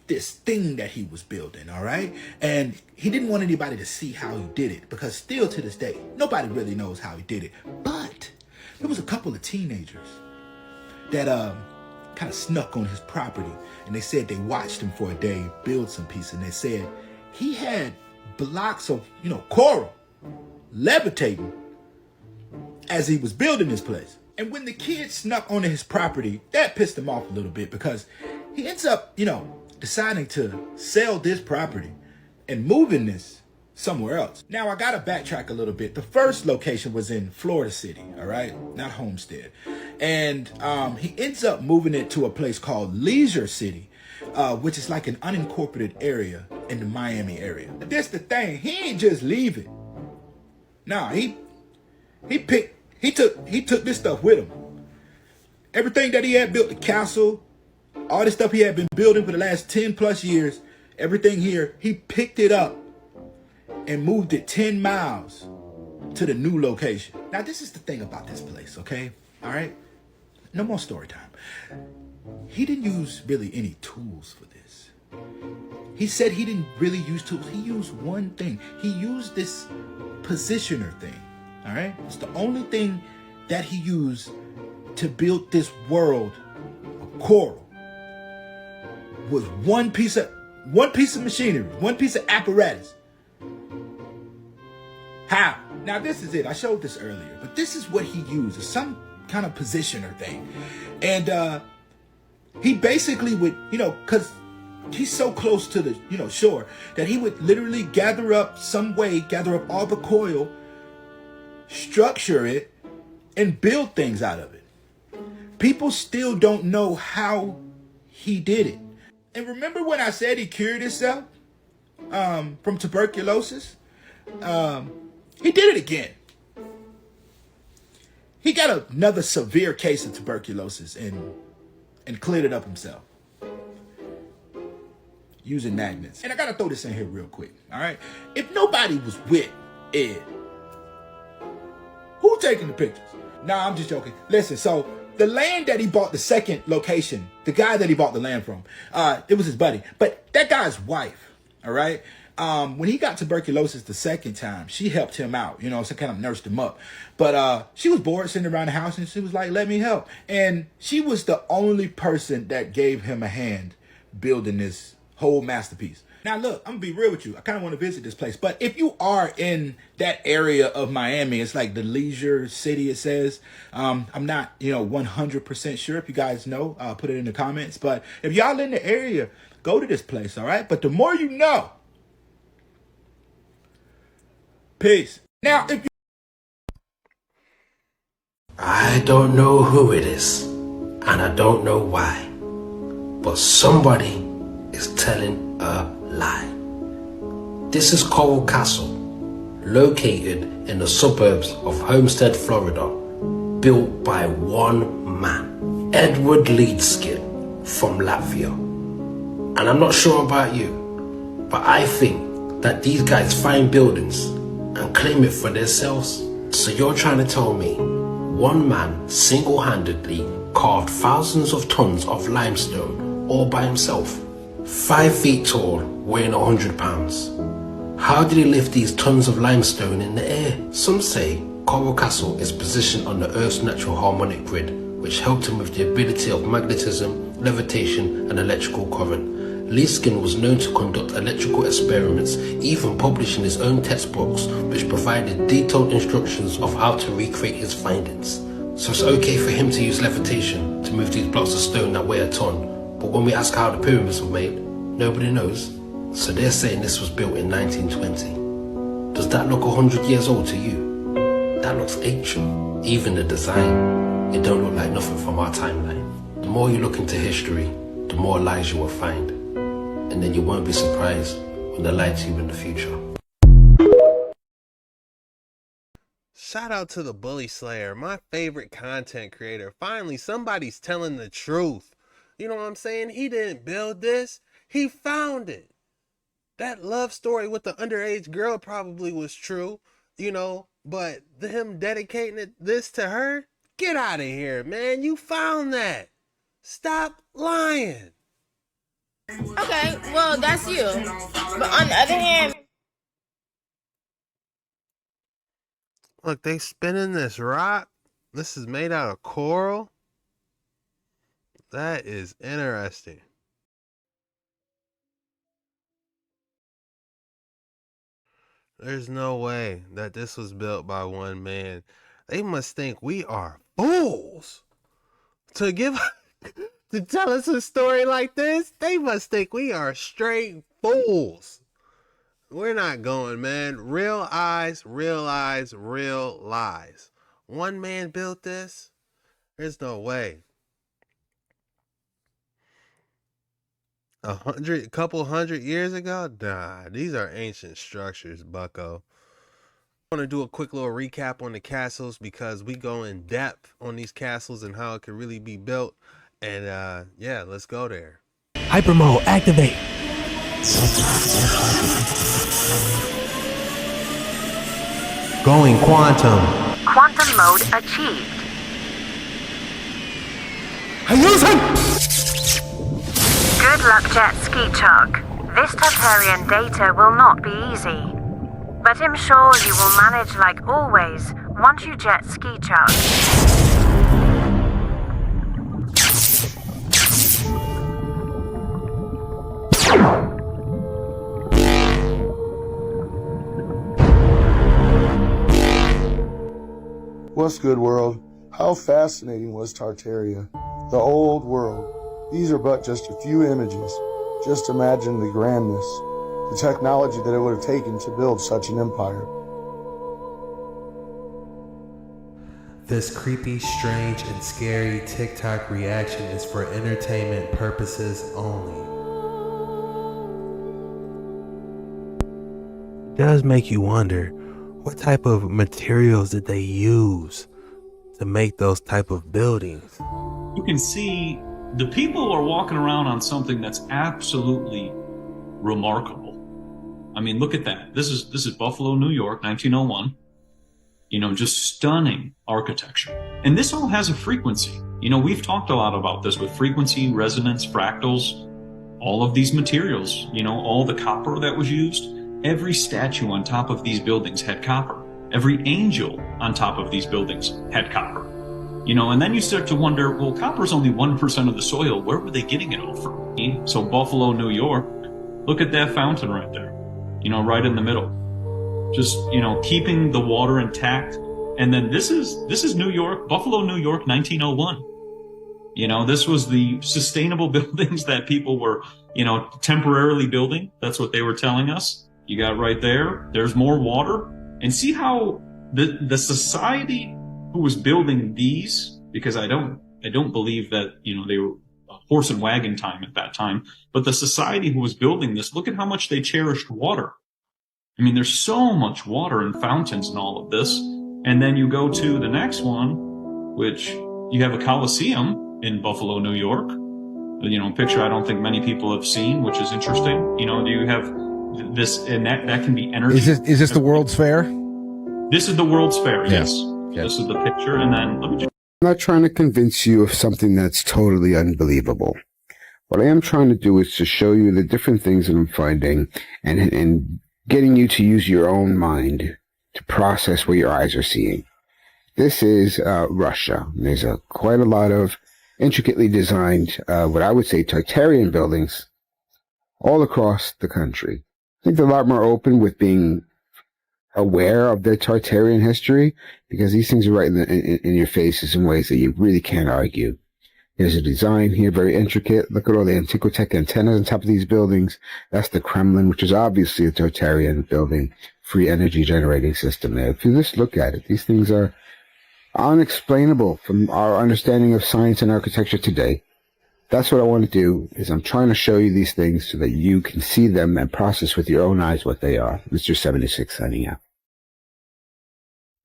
this thing that he was building, all right? And he didn't want anybody to see how he did it, because still to this day, nobody really knows how he did it. But there was a couple of teenagers that kind of snuck on his property, and they said they watched him for a day build some piece, and they said he had blocks of, coral levitating as he was building this place. And when the kids snuck onto his property, that pissed him off a little bit, because he ends up, deciding to sell this property and moving this somewhere else. Now, I gotta backtrack a little bit. The first location was in Florida City, all right? Not Homestead. And he ends up moving it to a place called Leisure City, which is like an unincorporated area in the Miami area. But that's the thing, he ain't just leave it. Nah, he took this stuff with him. Everything that he had built, the castle, all this stuff he had been building for the last 10 plus years, everything here, he picked it up and moved it 10 miles to the new location. Now, this is the thing about this place, okay? All right? No more story time. He didn't use really any tools for this. He said he didn't really use tools. He used one thing. He used this positioner thing. All right, it's the only thing that he used to build this world of coral. Was one piece of machinery, one piece of apparatus. How? Now this is it. I showed this earlier, but this is what he used, some kind of positioner thing, and he basically would, because he's so close to the shore that he would literally gather up all the coil, structure it, and build things out of it. People still don't know how he did it. And remember when I said he cured himself from tuberculosis? He did it again. He got another severe case of tuberculosis and cleared it up himself using magnets. And I gotta throw this in here real quick, all right? If nobody was with Ed, who taking the pictures? Nah, I'm just joking. Listen, so the land that he bought, the second location, the guy that he bought the land from, it was his buddy. But that guy's wife, all right, when he got tuberculosis the second time, she helped him out, you know, so kind of nursed him up. But she was bored sitting around the house, and she was like, let me help. And she was the only person that gave him a hand building this whole masterpiece. Now, look, I'm going to be real with you. I kind of want to visit this place. But if you are in that area of Miami, it's like the leisure city, it says. I'm not, you know, 100% sure. If you guys know, put it in the comments. But if y'all in the area, go to this place, all right? But the more you know. Peace. Now, if you... I don't know who it is, and I don't know why, but somebody is telling a lie. This is Coral Castle, located in the suburbs of Homestead, Florida, built by one man, Edward Leedskalnin from Latvia. And I'm not sure about you, but I think that these guys find buildings and claim it for themselves. So you're trying to tell me one man single-handedly carved thousands of tons of limestone all by himself? 5 feet tall, weighing 100 pounds. How did he lift these tons of limestone in the air? Some say Coral Castle is positioned on the Earth's natural harmonic grid, which helped him with the ability of magnetism, levitation, and electrical current. Leedskalnin was known to conduct electrical experiments, even publishing his own textbooks, which provided detailed instructions of how to recreate his findings. So it's okay for him to use levitation to move these blocks of stone that weigh a ton, but when we ask how the pyramids were made, nobody knows. So they're saying this was built in 1920. Does that look 100 years old to you? That looks ancient. Even the design, it don't look like nothing from our timeline. The more you look into history, the more lies you will find. And then you won't be surprised when they lie to you in the future. Shout out to the Bully Slayer, my favorite content creator. Finally, somebody's telling the truth. You know what I'm saying? He didn't build this. He found it. That love story with the underage girl probably was true, you know, but him dedicating this to her? Get out of here, man. You found that. Stop lying. Okay, well, that's you. But on the other hand... Look, they spinning this rock. This is made out of coral. That is interesting. There's no way that this was built by one man. They must think we are fools to give... to tell us a story like this. They must think we are straight fools. We're not going, man. Real eyes, real lies. One man built this? There's no way. A couple hundred years ago? Nah, these are ancient structures, bucko. I want to do a quick little recap on the castles because we go in depth on these castles and how it can really be built. And yeah, let's go there. Hyper mode, activate. Going quantum. Quantum mode achieved. Good luck, JetskiChucK. This Tartarian data will not be easy. But I'm sure you will manage like always once you JetskiChucK. What's good, world? How fascinating was Tartaria? The old world. These are but just a few images. Just imagine the grandness, the technology that it would have taken to build such an empire. This creepy, strange, and scary TikTok reaction is for entertainment purposes only. It does make you wonder, what type of materials did they use to make those type of buildings? You can see the people are walking around on something that's absolutely remarkable. I mean, look at that. This is Buffalo, New York, 1901. You know, just stunning architecture. And this all has a frequency. You know, we've talked a lot about this with frequency, resonance, fractals, all of these materials, you know, all the copper that was used. Every statue on top of these buildings had copper. Every angel on top of these buildings had copper. You know, and then you start to wonder, well, copper's only 1% of the soil. Where were they getting it all from? So Buffalo, New York, look at that fountain right there, you know, right in the middle. Just, you know, keeping the water intact. And then this is New York, Buffalo, New York, 1901. You know, this was the sustainable buildings that people were, you know, temporarily building. That's what they were telling us. You got right there. There's more water. And see how the society who was building these, because I don't believe that, you know, they were horse and wagon time at that time, but the society who was building this, look at how much they cherished water. I mean, there's so much water and fountains and all of this. And then you go to the next one, which you have a Colosseum in Buffalo, New York. You know, a picture I don't think many people have seen, which is interesting. You know, do you have this, and that can be energy. Is this the World's Fair? This is the World's Fair, yes. This is the picture, and then let me just... I'm not trying to convince you of something that's totally unbelievable. What I am trying to do is to show you the different things that I'm finding and getting you to use your own mind to process what your eyes are seeing. This is Russia. There's quite a lot of intricately designed, what I would say, Tartarian buildings all across the country. I think they're a lot more open with being aware of their Tartarian history, because these things are right in your faces in ways that you really can't argue. There's a design here, very intricate. Look at all the antiquitech antennas on top of these buildings. That's the Kremlin, which is obviously a Tartarian building, free energy generating system there. If you just look at it, these things are unexplainable from our understanding of science and architecture today. That's what I want to do, is I'm trying to show you these things so that you can see them and process with your own eyes what they are. Mr. 76 signing out.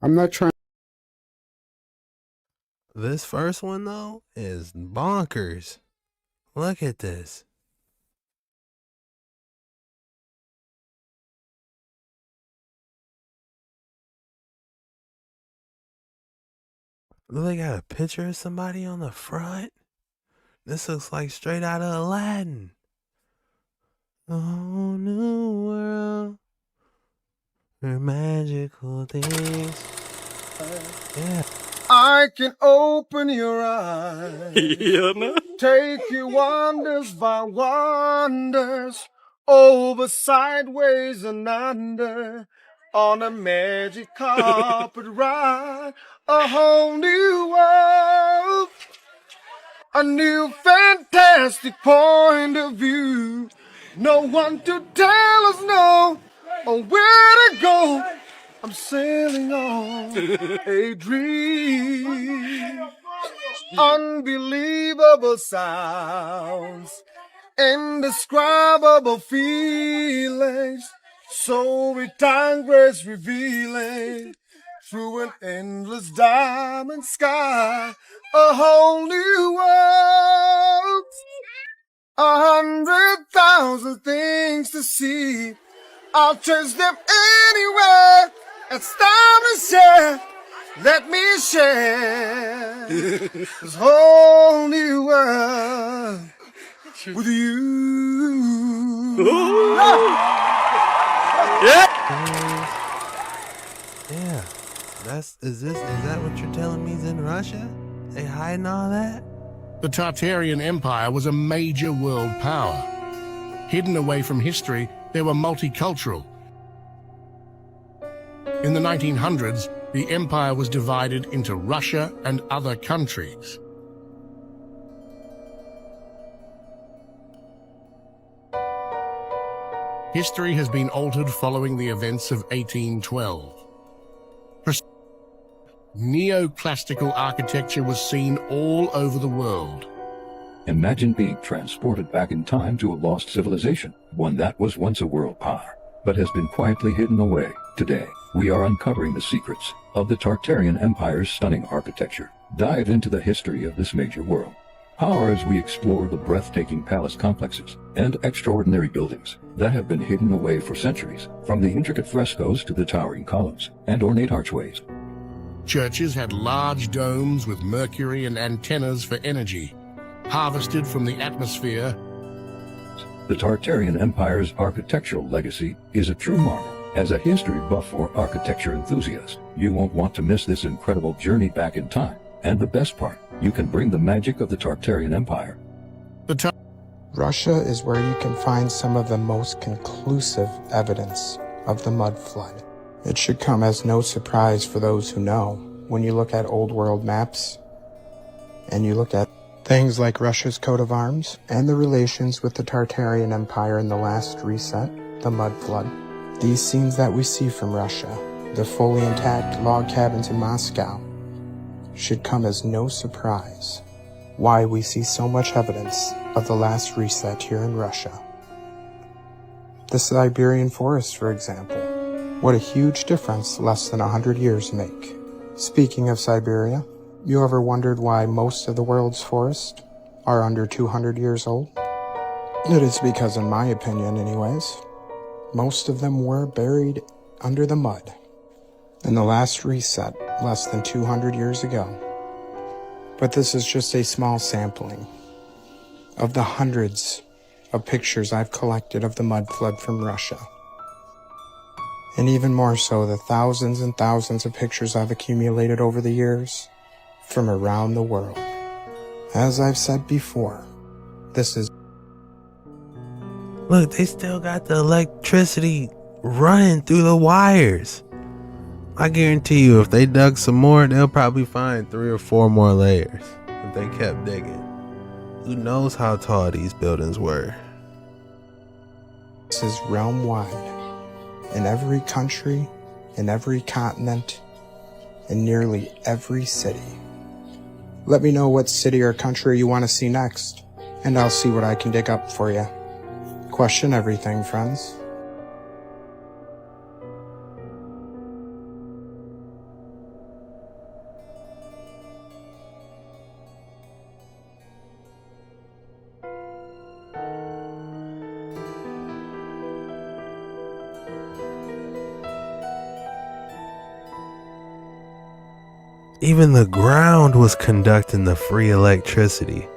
I'm not trying. This first one, though, is bonkers. Look at this. They got a picture of somebody on the front. This looks like straight out of Aladdin. A whole new world where magical things. Yeah. I can open your eyes. Take you wonders by wonders, over, sideways, and under, on a magic carpet ride. A whole new world. A new fantastic point of view. No one to tell us no or where to go. I'm sailing on a dream. Unbelievable sounds, indescribable feelings, so retired grace revealing through an endless diamond sky. A whole new world, 100,000 things to see. I'll chase them anywhere. It's time to share. Let me share this whole new world with you. Yeah. Is that what you're telling me is in Russia? They hiding all that? The Tartarian Empire was a major world power. Hidden away from history, they were multicultural. In the 1900s, the empire was divided into Russia and other countries. History has been altered following the events of 1812. Neoclassical architecture was seen all over the world. Imagine being transported back in time to a lost civilization, one that was once a world power, but has been quietly hidden away. Today, we are uncovering the secrets of the Tartarian Empire's stunning architecture. Dive into the history of this major world power as we explore the breathtaking palace complexes and extraordinary buildings that have been hidden away for centuries, from the intricate frescoes to the towering columns and ornate archways. Churches had large domes with mercury and antennas for energy, harvested from the atmosphere. The Tartarian Empire's architectural legacy is a true marvel. As a history buff or architecture enthusiast, you won't want to miss this incredible journey back in time. And the best part, you can bring the magic of the Tartarian Empire. Russia is where you can find some of the most conclusive evidence of the mud flood. It should come as no surprise for those who know when you look at old world maps and you look at things like Russia's coat of arms and the relations with the Tartarian Empire in the last reset, the mud flood. These scenes that we see from Russia, the fully intact log cabins in Moscow, should come as no surprise why we see so much evidence of the last reset here in Russia. The Siberian forest, for example. What a huge difference less than 100 years make. Speaking of Siberia, you ever wondered why most of the world's forests are under 200 years old? It is because, in my opinion anyways, most of them were buried under the mud in the last reset less than 200 years ago. But this is just a small sampling of the hundreds of pictures I've collected of the mud flood from Russia. And even more so, the thousands and thousands of pictures I've accumulated over the years from around the world. As I've said before, this is... Look, they still got the electricity running through the wires. I guarantee you, if they dug some more, they'll probably find 3 or 4 more layers if they kept digging. Who knows how tall these buildings were? This is realm-wide. In every country, in every continent, in nearly every city. Let me know what city or country you want to see next, and I'll see what I can dig up for you. Question everything, friends. Even the ground was conducting the free electricity.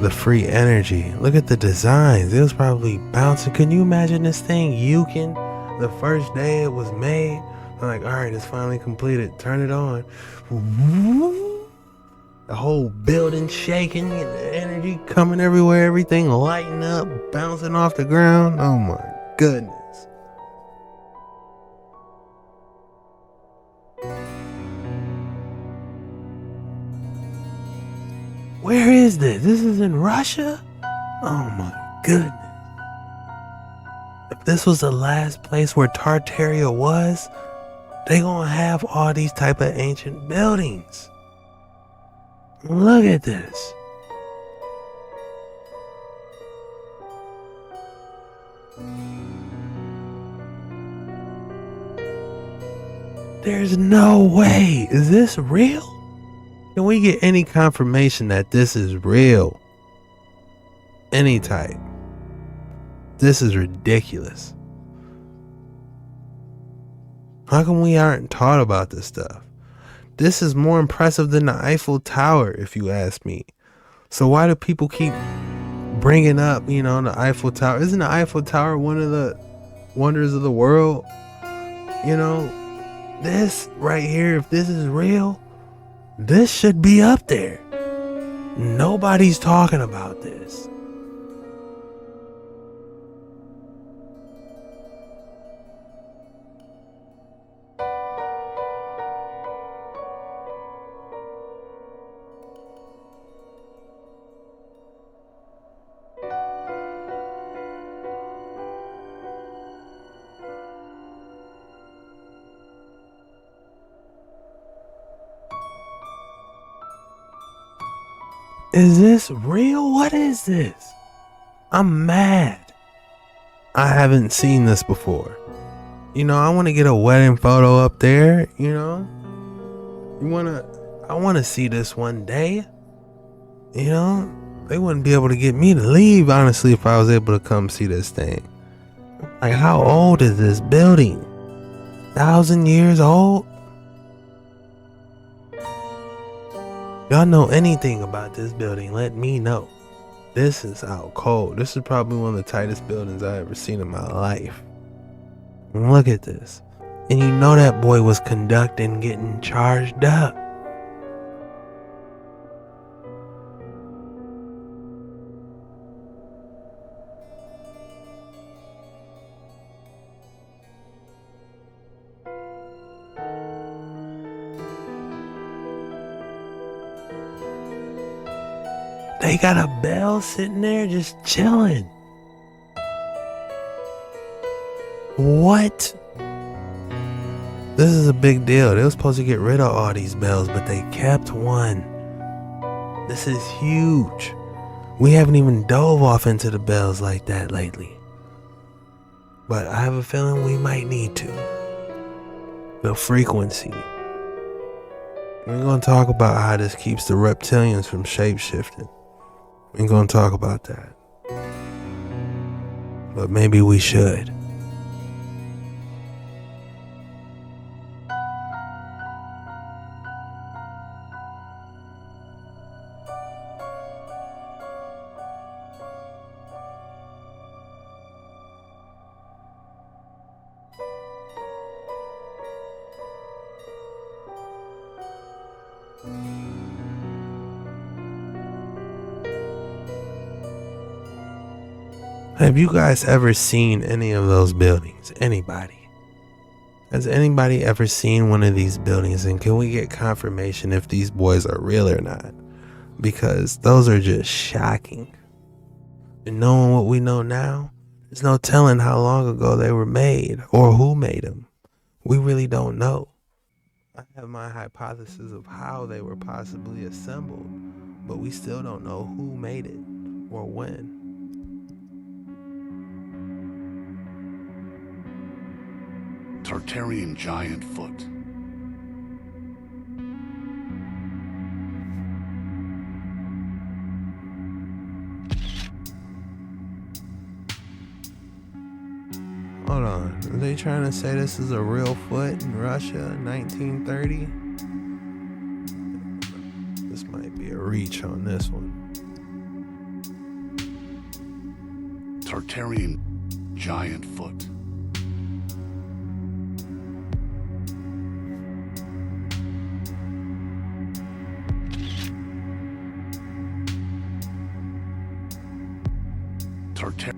The free energy. Look at the designs. It was probably bouncing. Can you imagine this thing yuking the first day it was made? I'm like, alright, it's finally completed. Turn it on. The whole building shaking, the energy coming everywhere, everything lighting up, bouncing off the ground. Oh my goodness. Where is this? This is in Russia? Oh my goodness. If this was the last place where Tartaria was, they gonna have all these type of ancient buildings. Look at this. There's no way. Is this real? Can we get any confirmation that this is real? Any type. This is ridiculous. How come we aren't taught about this stuff? This is more impressive than the Eiffel Tower, if you ask me. So why do people keep bringing up, the Eiffel Tower? Isn't the Eiffel Tower one of the wonders of the world? This right here, if this is real, this should be up there. Nobody's talking about this. Is this real? What is this? I'm mad. I haven't seen this before. I want to get a wedding photo up there, I want to see this one day. They wouldn't be able to get me to leave, honestly, if I was able to come see this thing. Like, how old is this building? 1,000 years old? Y'all know anything about this building, let me know This is out cold. This is probably one of the tightest buildings I've ever seen in my life. Look at this. And you know that boy was conducting, getting charged up. They got a bell sitting there just chilling. What? This is a big deal. They were supposed to get rid of all these bells, but they kept one. This is huge. We haven't even dove off into the bells like that lately. But I have a feeling we might need to. The frequency. We're going to talk about how this keeps the reptilians from shape-shifting. We're going to talk about that. But maybe we should. Have you guys ever seen any of those buildings? Anybody? Has anybody ever seen one of these buildings? And can we get confirmation if these boys are real or not? Because those are just shocking. And knowing what we know now, there's no telling how long ago they were made or who made them. We really don't know. I have my hypothesis of how they were possibly assembled, but we still don't know who made it or when. Tartarian giant foot. Hold on, are they trying to say this is a real foot in Russia, 1930? This might be a reach on this one. Tartarian giant foot. Tartar.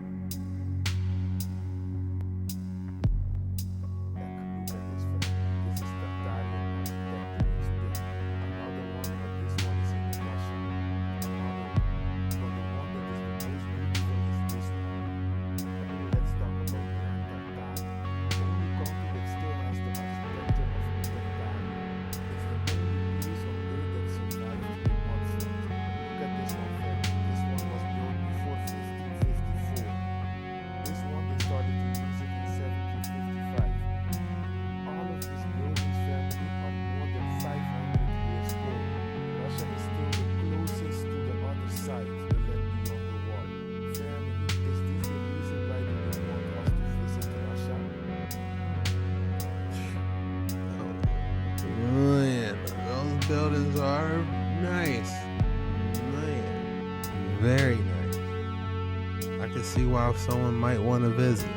Buildings are nice. Man, very nice. I can see why someone might want to visit.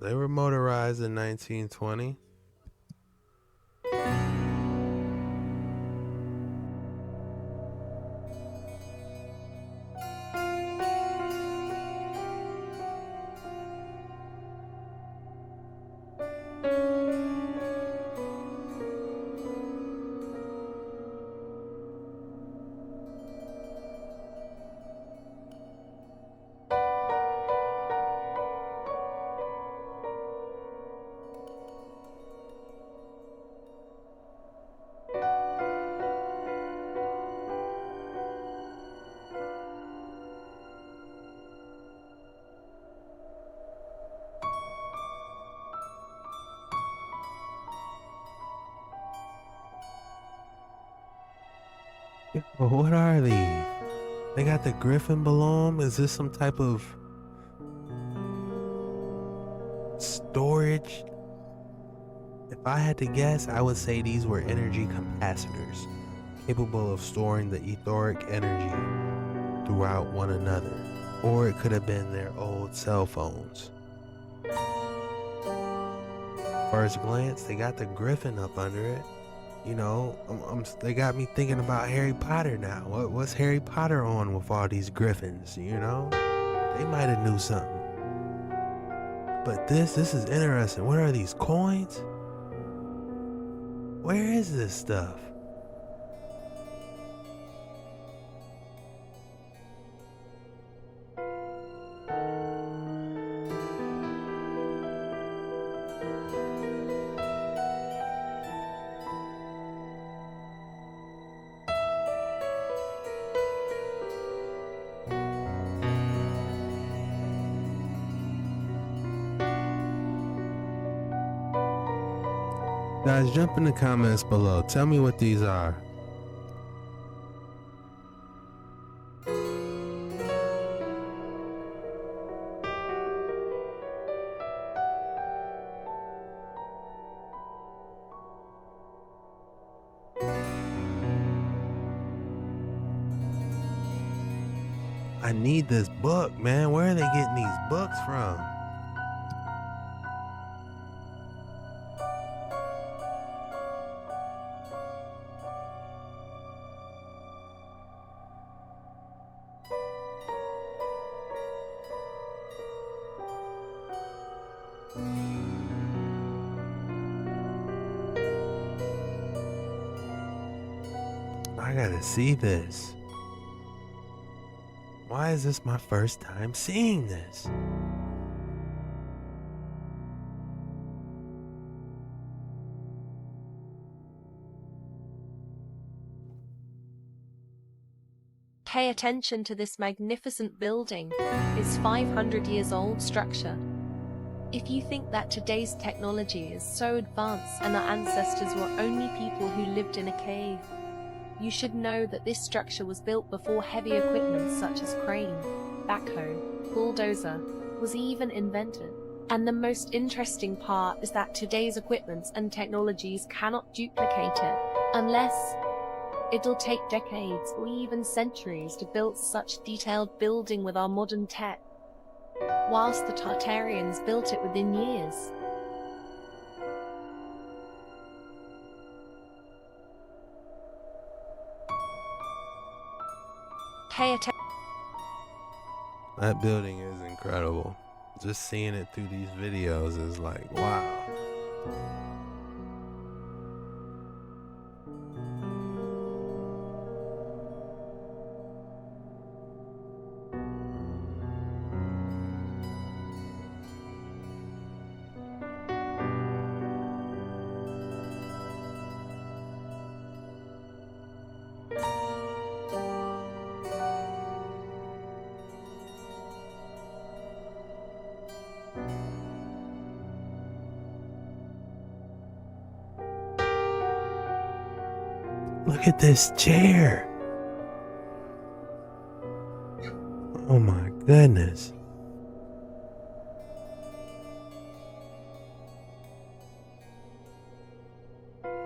They were motorized in 1920. Yo, what are these? They got the griffin below them? Is this some type of storage? If I had to guess, I would say these were energy capacitors, capable of storing the etheric energy throughout one another. Or it could have been their old cell phones. First glance, they got the griffin up under it. You know, they got me thinking about Harry Potter now. What's Harry Potter on with all these griffins, you know? They might have knew something. But this is interesting. What are these, coins? Where is this stuff? Guys, jump in the comments below. Tell me what these are. I need this book, man. Where are they getting these books from? I gotta see this. Why is this my first time seeing this? Pay attention to this magnificent building. It's 500 years old structure. If you think that today's technology is so advanced and our ancestors were only people who lived in a cave, you should know that this structure was built before heavy equipment such as crane, backhoe, bulldozer was even invented. And the most interesting part is that today's equipments and technologies cannot duplicate it, unless it'll take decades or even centuries to build such detailed building with our modern tech, whilst the Tartarians built it within years. Pay attention. That building is incredible. Just seeing it through these videos is like, wow. Look at this chair. Oh my goodness.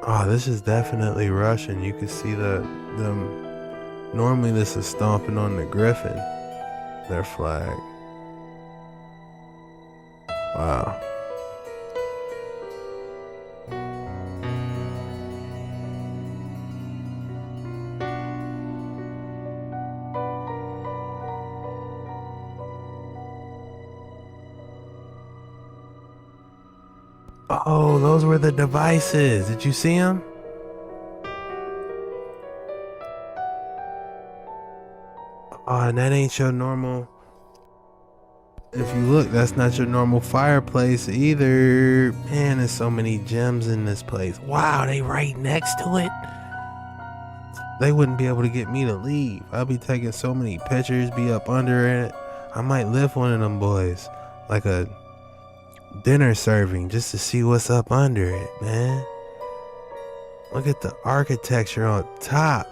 Oh, this is definitely Russian. You can see them. Normally this is stomping on the griffin, their flag. Wow. Oh, those were the devices. Did you see them? Oh, and that ain't your normal. If you look, that's not your normal fireplace either. Man, there's so many gems in this place. Wow, they right next to it. They wouldn't be able to get me to leave. I'll be taking so many pictures, be up under it. I might lift one of them boys. Like a dinner serving just to see what's up under it, man. Look at the architecture on top.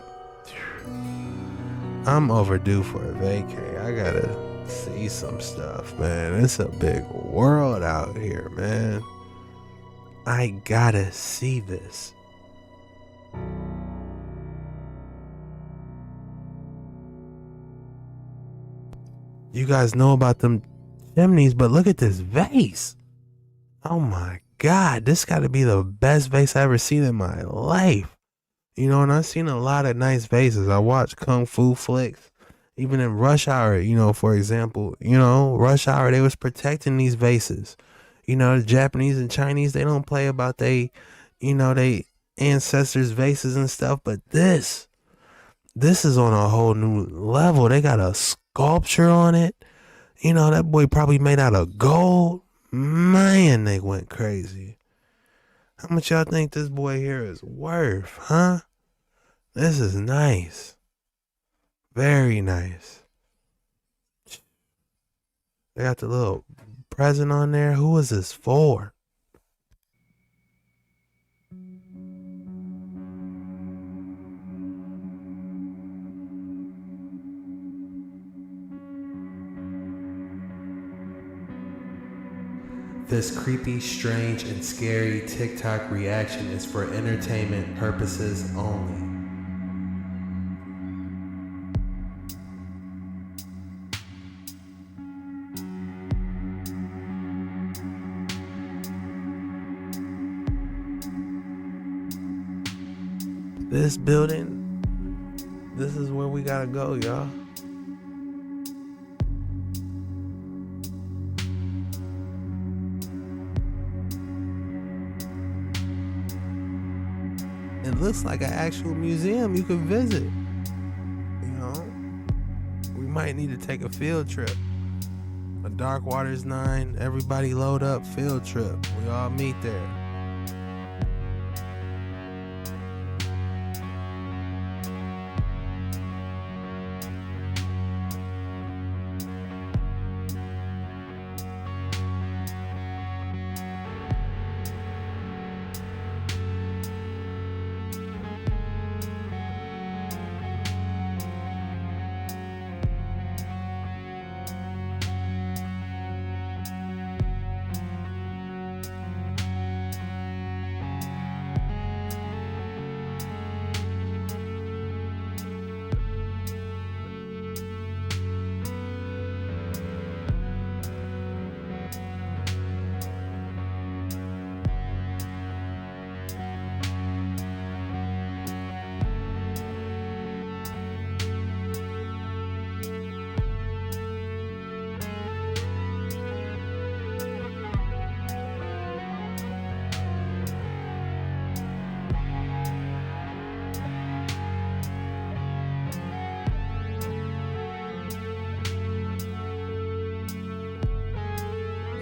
I'm overdue for a vacay. I gotta see some stuff, man. It's a big world out here, man. I gotta see this. You guys know about them chimneys, but look at this vase. Oh my God, this gotta be the best vase I ever seen in my life. You know, and I've seen a lot of nice vases. I watch Kung Fu flicks. Even in Rush Hour, you know, for example, you know, Rush Hour, they was protecting these vases. You know, the Japanese and Chinese, they don't play about they ancestors' vases and stuff. But this is on a whole new level. They got a sculpture on it. You know, that boy probably made out of gold. Man, they went crazy. How much y'all think this boy here is worth, huh? This is nice. Very nice. They got the little present on there. Who is this for? This creepy, strange, and scary TikTok reaction is for entertainment purposes only. This building, this is where we gotta go, y'all. It looks like an actual museum you could visit. You know, we might need to take a field trip. A Dark Waters 9, everybody load up, field trip. We all meet there.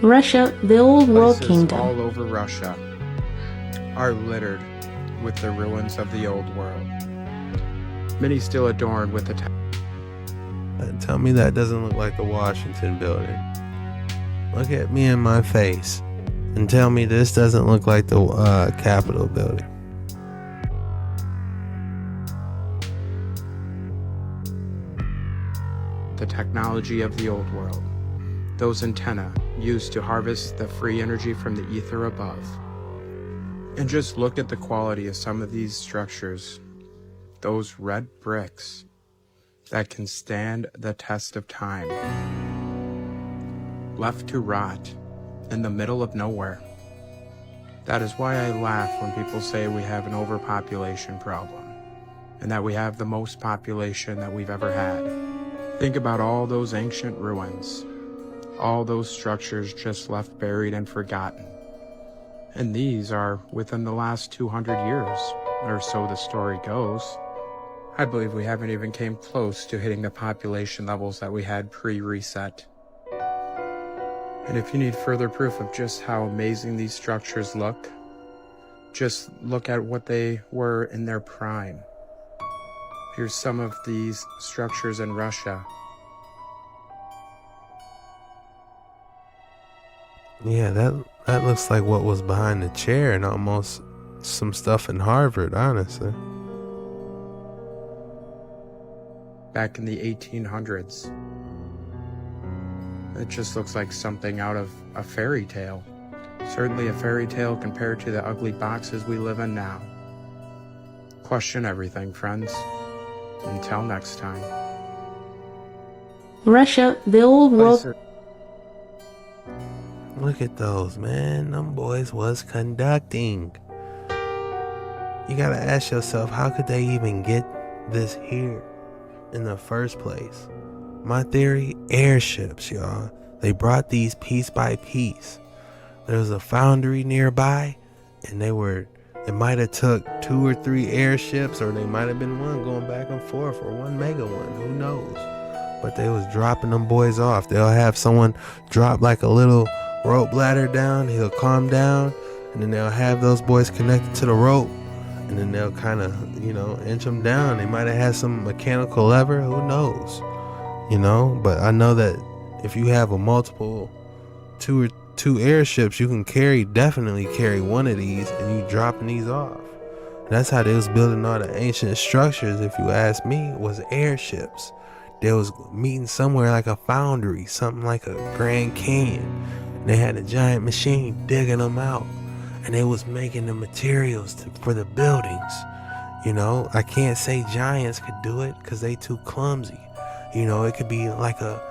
Russia, the old world Places kingdom. all over Russia are littered with the ruins of the old world. Many still adorned with the Tell me that doesn't look like the Washington building. Look at me in my face and tell me this doesn't look like the Capitol building. the technology of the old world. Those antennae used to harvest the free energy from the ether above. And just look at the quality of some of these structures. Those red bricks that can stand the test of time. Left to rot in the middle of nowhere. That is why I laugh when people say we have an overpopulation problem and that we have the most population that we've ever had. Think about all those ancient ruins, all those structures just left buried and forgotten. And these are within the last 200 years, or so the story goes. I believe we haven't even came close to hitting the population levels that we had pre-reset. And if you need further proof of just how amazing these structures look, just look at what they were in their prime. Here's some of these structures in Russia. Yeah, that looks like what was behind the chair and almost some stuff in Harvard, honestly. back in the 1800s. It just looks like something out of a fairy tale. Certainly a fairy tale compared to the ugly boxes we live in now. Question everything, friends. Until next time. Russia, the old world. Look at those, man. Them boys was conducting. You gotta ask yourself, how could they even get this here in the first place? My theory, airships, y'all. They brought these piece by piece. There was a foundry nearby, and it might have took 2 or 3 airships, or they might have been one going back and forth, or one mega one, who knows? But they was dropping them boys off. They'll have someone drop like a little rope ladder down, he'll calm down, and then they'll have those boys connected to the rope, and then they'll kind of, inch them down. They might have had some mechanical lever, who knows? But I know that if you have a multiple two airships, you can definitely carry one of these, and you dropping these off. That's how they was building all the ancient structures, if you ask me, was airships. They was meeting somewhere like a foundry, something like a Grand Canyon. They had a giant machine digging them out, and they was making the materials for the buildings. I can't say giants could do it because they too clumsy. It could be like a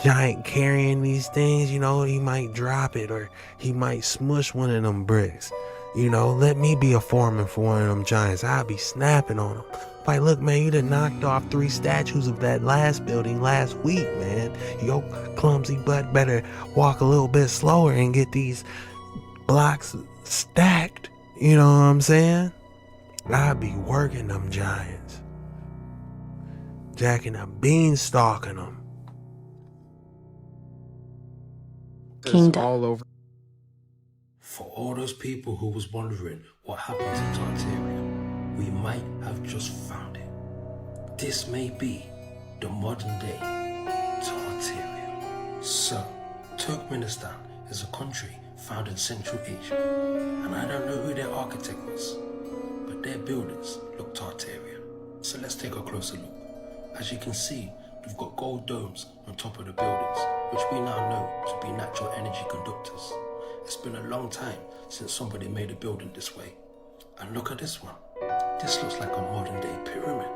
giant carrying these things, he might drop it, or he might smush one of them bricks. Let me be a foreman for one of them giants. I'll be snapping on them. Like, look, man, you done knocked off 3 statues of that last building last week, man. Your clumsy butt better walk a little bit slower and get these blocks stacked. You know what I'm saying? I'll be working them giants. Jacking a beanstalking them. Kingdom. All over. For all those people who was wondering what happened to Tartaria, we might have just found it. This may be the modern day Tartaria. So, Turkmenistan is a country found in Central Asia, and I don't know who their architect was, but their buildings look Tartarian. So let's take a closer look. As you can see, we've got gold domes on top of the buildings, which we now know to be natural energy conductors. It's been a long time since somebody made a building this way. And look at this one. This looks like a modern day pyramid.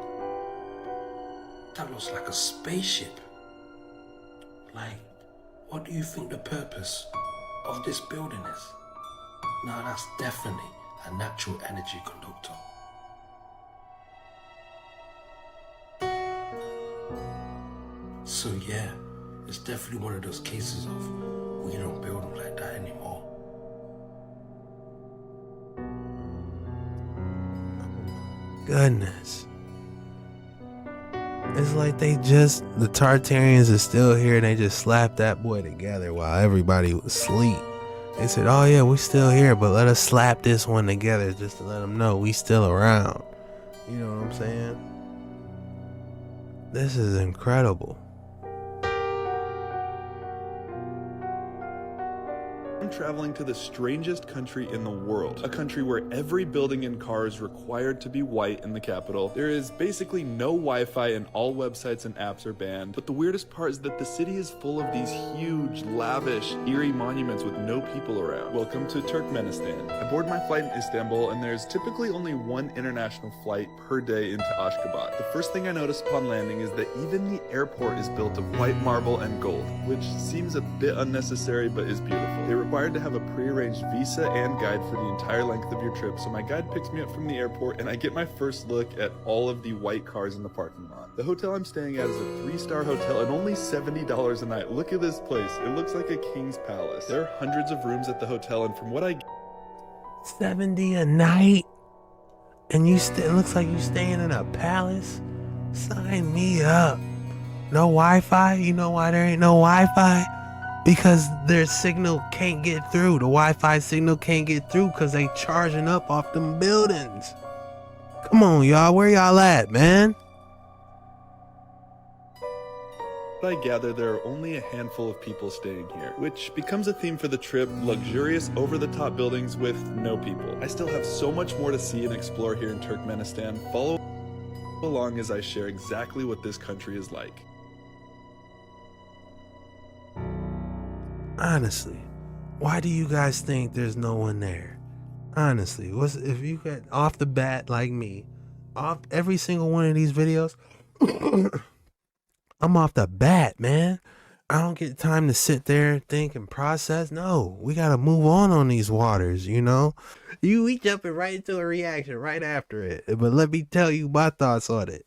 That looks like a spaceship. Like, what do you think the purpose of this building is? Now that's definitely a natural energy conductor. So yeah, it's definitely one of those cases of we don't build them like that anymore. Goodness. It's like the Tartarians are still here, and they just slapped that boy together while everybody was asleep. They said, oh yeah, we still here, but let us slap this one together just to let them know we still around. You know what I'm saying? This is incredible. I'm traveling to the strangest country in the world, a country where every building and car is required to be white in the capital. There is basically no Wi-Fi and all websites and apps are banned, but the weirdest part is that the city is full of these huge, lavish, eerie monuments with no people around. Welcome to Turkmenistan. I board my flight in Istanbul, and there's typically only one international flight per day into Ashgabat. The first thing I notice upon landing is that even the airport is built of white marble and gold, which seems a bit unnecessary but is beautiful. They required to have a pre-arranged visa and guide for the entire length of your trip, so my guide picks me up from the airport and I get my first look at all of the white cars in the parking lot. The hotel I'm staying at is a 3-star hotel and only $70 a night. Look at this place. It looks like a king's palace. There are hundreds of rooms at the hotel, and from what I... $70 a night? And it looks like you staying in a palace? Sign me up. No Wi-Fi? You know why there ain't no Wi-Fi? Because their signal can't get through. The Wi-Fi signal can't get through because they charging up off them buildings. Come on, y'all. Where y'all at, man? I gather there are only a handful of people staying here, which becomes a theme for the trip: luxurious, over-the-top buildings with no people. I still have so much more to see and explore here in Turkmenistan. Follow along as I share exactly what this country is like. Honestly, why do you guys think there's no one there? Honestly, if you get off the bat like me, off every single one of these videos, I'm off the bat, man. I don't get time to sit there, think, and process. No, we gotta move on these waters, you know? We jumping right into a reaction right after it. But let me tell you my thoughts on it.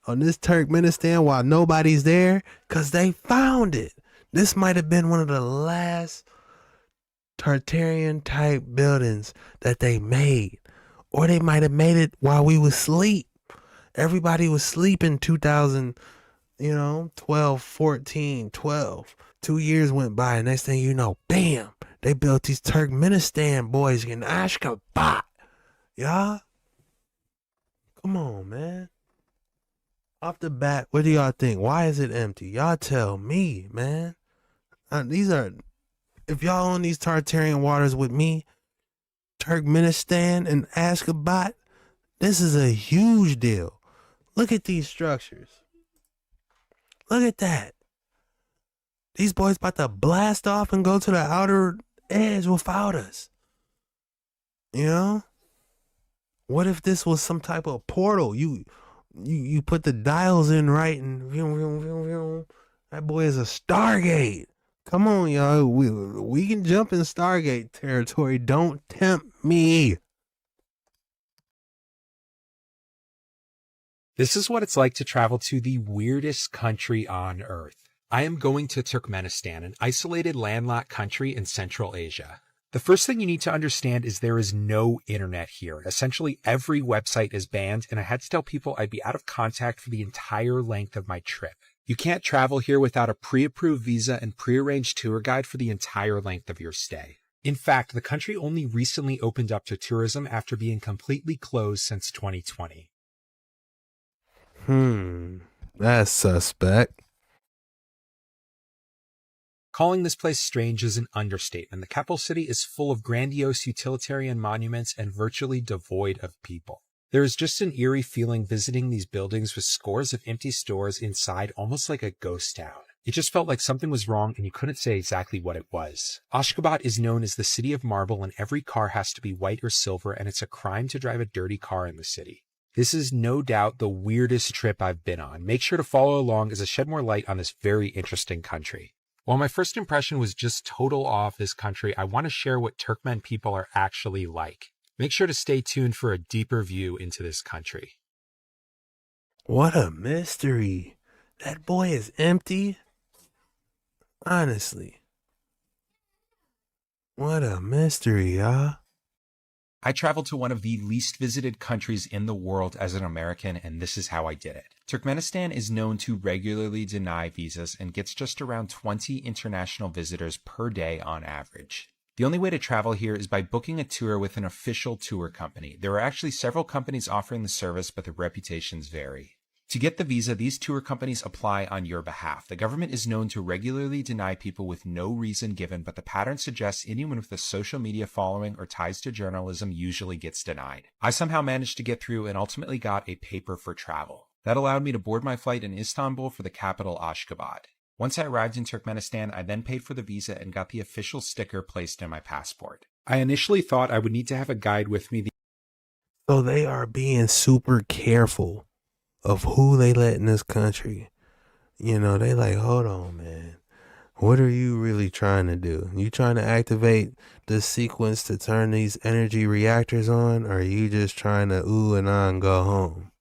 On this Turkmenistan, while nobody's there, because they found it. This might have been one of the last Tartarian type buildings that they made. Or they might have made it while we was asleep. Everybody was sleeping 12, 14, 12. 2 years went by, and next thing you know, bam, they built these Turkmenistan boys in Ashgabat. Y'all? Come on, man. Off the bat, what do y'all think? Why is it empty? Y'all tell me, man. If y'all on these Tartarian waters with me, Turkmenistan and Ashgabat, this is a huge deal. Look at these structures. Look at that. These boys about to blast off and go to the outer edge without us. You know? What if this was some type of portal? You put the dials in right and that boy is a Stargate. Come on, y'all. We can jump in Stargate territory. Don't tempt me. This is what it's like to travel to the weirdest country on Earth. I am going to Turkmenistan, an isolated landlocked country in Central Asia. The first thing you need to understand is there is no internet here. Essentially, every website is banned, and I had to tell people I'd be out of contact for the entire length of my trip. You can't travel here without a pre-approved visa and pre-arranged tour guide for the entire length of your stay. In fact, the country only recently opened up to tourism after being completely closed since 2020. That's suspect. Calling this place strange is an understatement. The capital city is full of grandiose utilitarian monuments and virtually devoid of people. There is just an eerie feeling visiting these buildings with scores of empty stores inside, almost like a ghost town. It just felt like something was wrong and you couldn't say exactly what it was. Ashgabat is known as the city of marble, and every car has to be white or silver, and it's a crime to drive a dirty car in the city. This is no doubt the weirdest trip I've been on. Make sure to follow along as I shed more light on this very interesting country. While my first impression was just total awe of this country, I want to share what Turkmen people are actually like. Make sure to stay tuned for a deeper view into this country. What a mystery. That boy is empty. Honestly. What a mystery, y'all. I traveled to one of the least visited countries in the world as an American, and this is how I did it. Turkmenistan is known to regularly deny visas and gets just around 20 international visitors per day on average. The only way to travel here is by booking a tour with an official tour company. There are actually several companies offering the service, but the reputations vary. To get the visa, these tour companies apply on your behalf. The government is known to regularly deny people with no reason given, but the pattern suggests anyone with a social media following or ties to journalism usually gets denied. I somehow managed to get through and ultimately got a paper for travel. That allowed me to board my flight in Istanbul for the capital Ashgabat. Once I arrived in Turkmenistan, I then paid for the visa and got the official sticker placed in my passport. I initially thought I would need to have a guide with me. So they are being super careful of who they let in this country. You know, they like, hold on, man. What are you really trying to do? You trying to activate this sequence to turn these energy reactors on? Or are you just trying to ooh and ah and go home?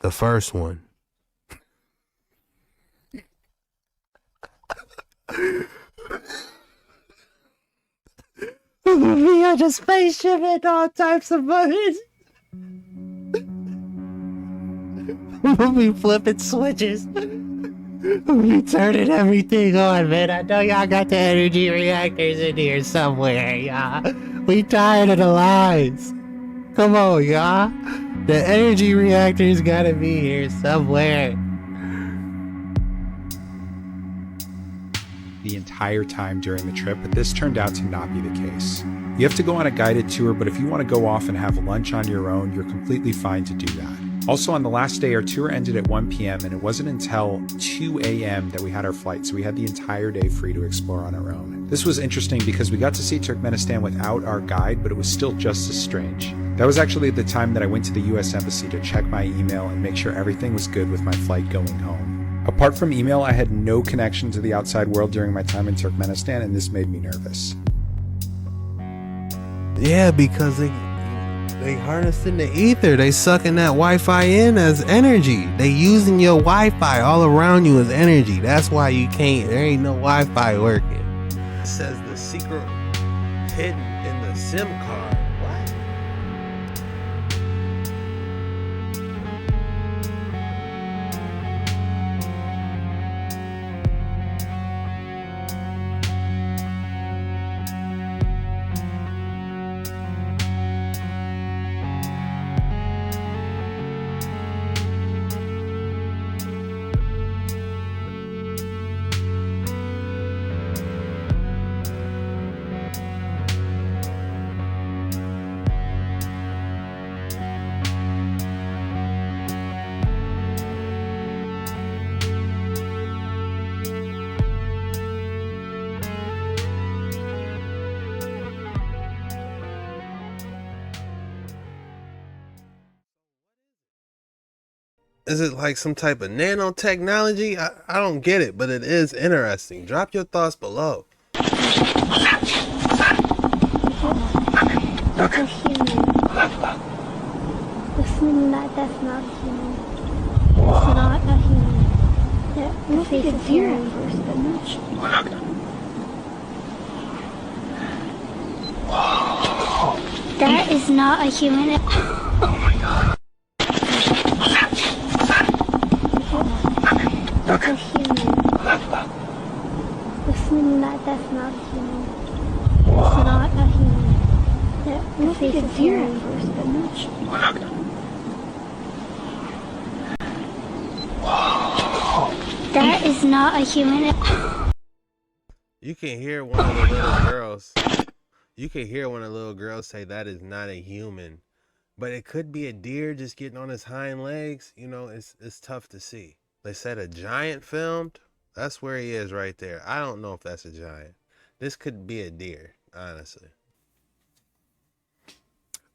The first one. We are the spaceship and all types of buttons. We'll be flipping switches. We'll be turning everything on, man. I know y'all got the energy reactors in here somewhere, y'all. We tired of the lies. Come on, y'all. The energy reactors gotta be here somewhere. The entire time during the trip, but this turned out to not be the case. You have to go on a guided tour, but if you want to go off and have lunch on your own, you're completely fine to do that. Also, on the last day, our tour ended at 1 p.m. and it wasn't until 2 a.m. that we had our flight, so we had the entire day free to explore on our own. This was interesting because we got to see Turkmenistan without our guide, but it was still just as strange. That was actually the time that I went to the US Embassy to check my email and make sure everything was good with my flight going home. Apart from email, I had no connection to the outside world during my time in Turkmenistan, and this made me nervous. Yeah, because they harnessing the ether. They sucking that Wi-Fi in as energy. They using your Wi-Fi all around you as energy. That's why you can't. There ain't no Wi-Fi working. It says the secret hidden in the SIM card. What? Is it like some type of nanotechnology? I don't get it, but it is interesting. Drop your thoughts below. That's a human. That's not human. It's not a human. The face is very first, but not sure. That is not a human. Oh my god. That's a human. That's not human. It's not a human. The face is very first, but not sure. That is not a human. You can hear one of the little girls. You can hear one of the little girls say that is not a human. But it could be a deer just getting on his hind legs. You know, it's tough to see. They said a giant filmed. That's where he is right there. I don't know if that's a giant. This could be a deer, honestly.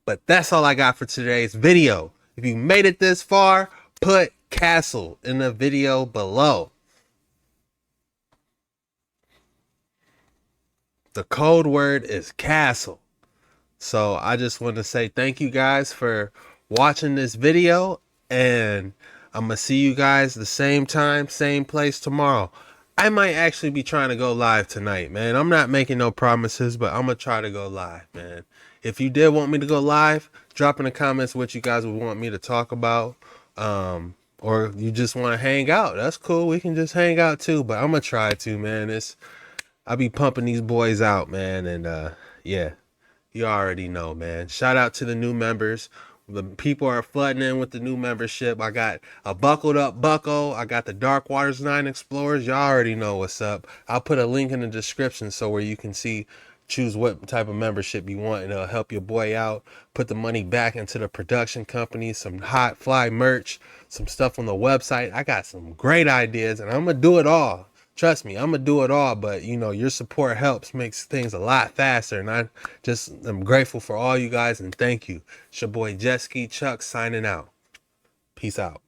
But that's all I got for today's video. If you made it this far, put castle in the video below. The code word is castle. So I just want to say thank you guys for watching this video, and I'm going to see you guys the same time, same place tomorrow. I might actually be trying to go live tonight, man. I'm not making no promises, but I'm going to try to go live, man. If you did want me to go live, drop in the comments what you guys would want me to talk about. Or you just want to hang out. That's cool. We can just hang out too, but I'm going to try to, man. I'll be pumping these boys out, man. And yeah, you already know, man. Shout out to the new members. The people are flooding in with the new membership. I got a buckled up bucko. I got the Dark Waters 9 Explorers. Y'all already know what's up. I'll put a link in the description so where you can choose what type of membership you want, and it'll help your boy out. Put the money back into the production company, some hot fly merch, some stuff on the website. I got some great ideas, and I'm going to do it all. Trust me, I'm going to do it all, but you know, your support helps, makes things a lot faster, and I'm grateful for all you guys, and thank you. It's your boy JetskiChucK signing out. Peace out.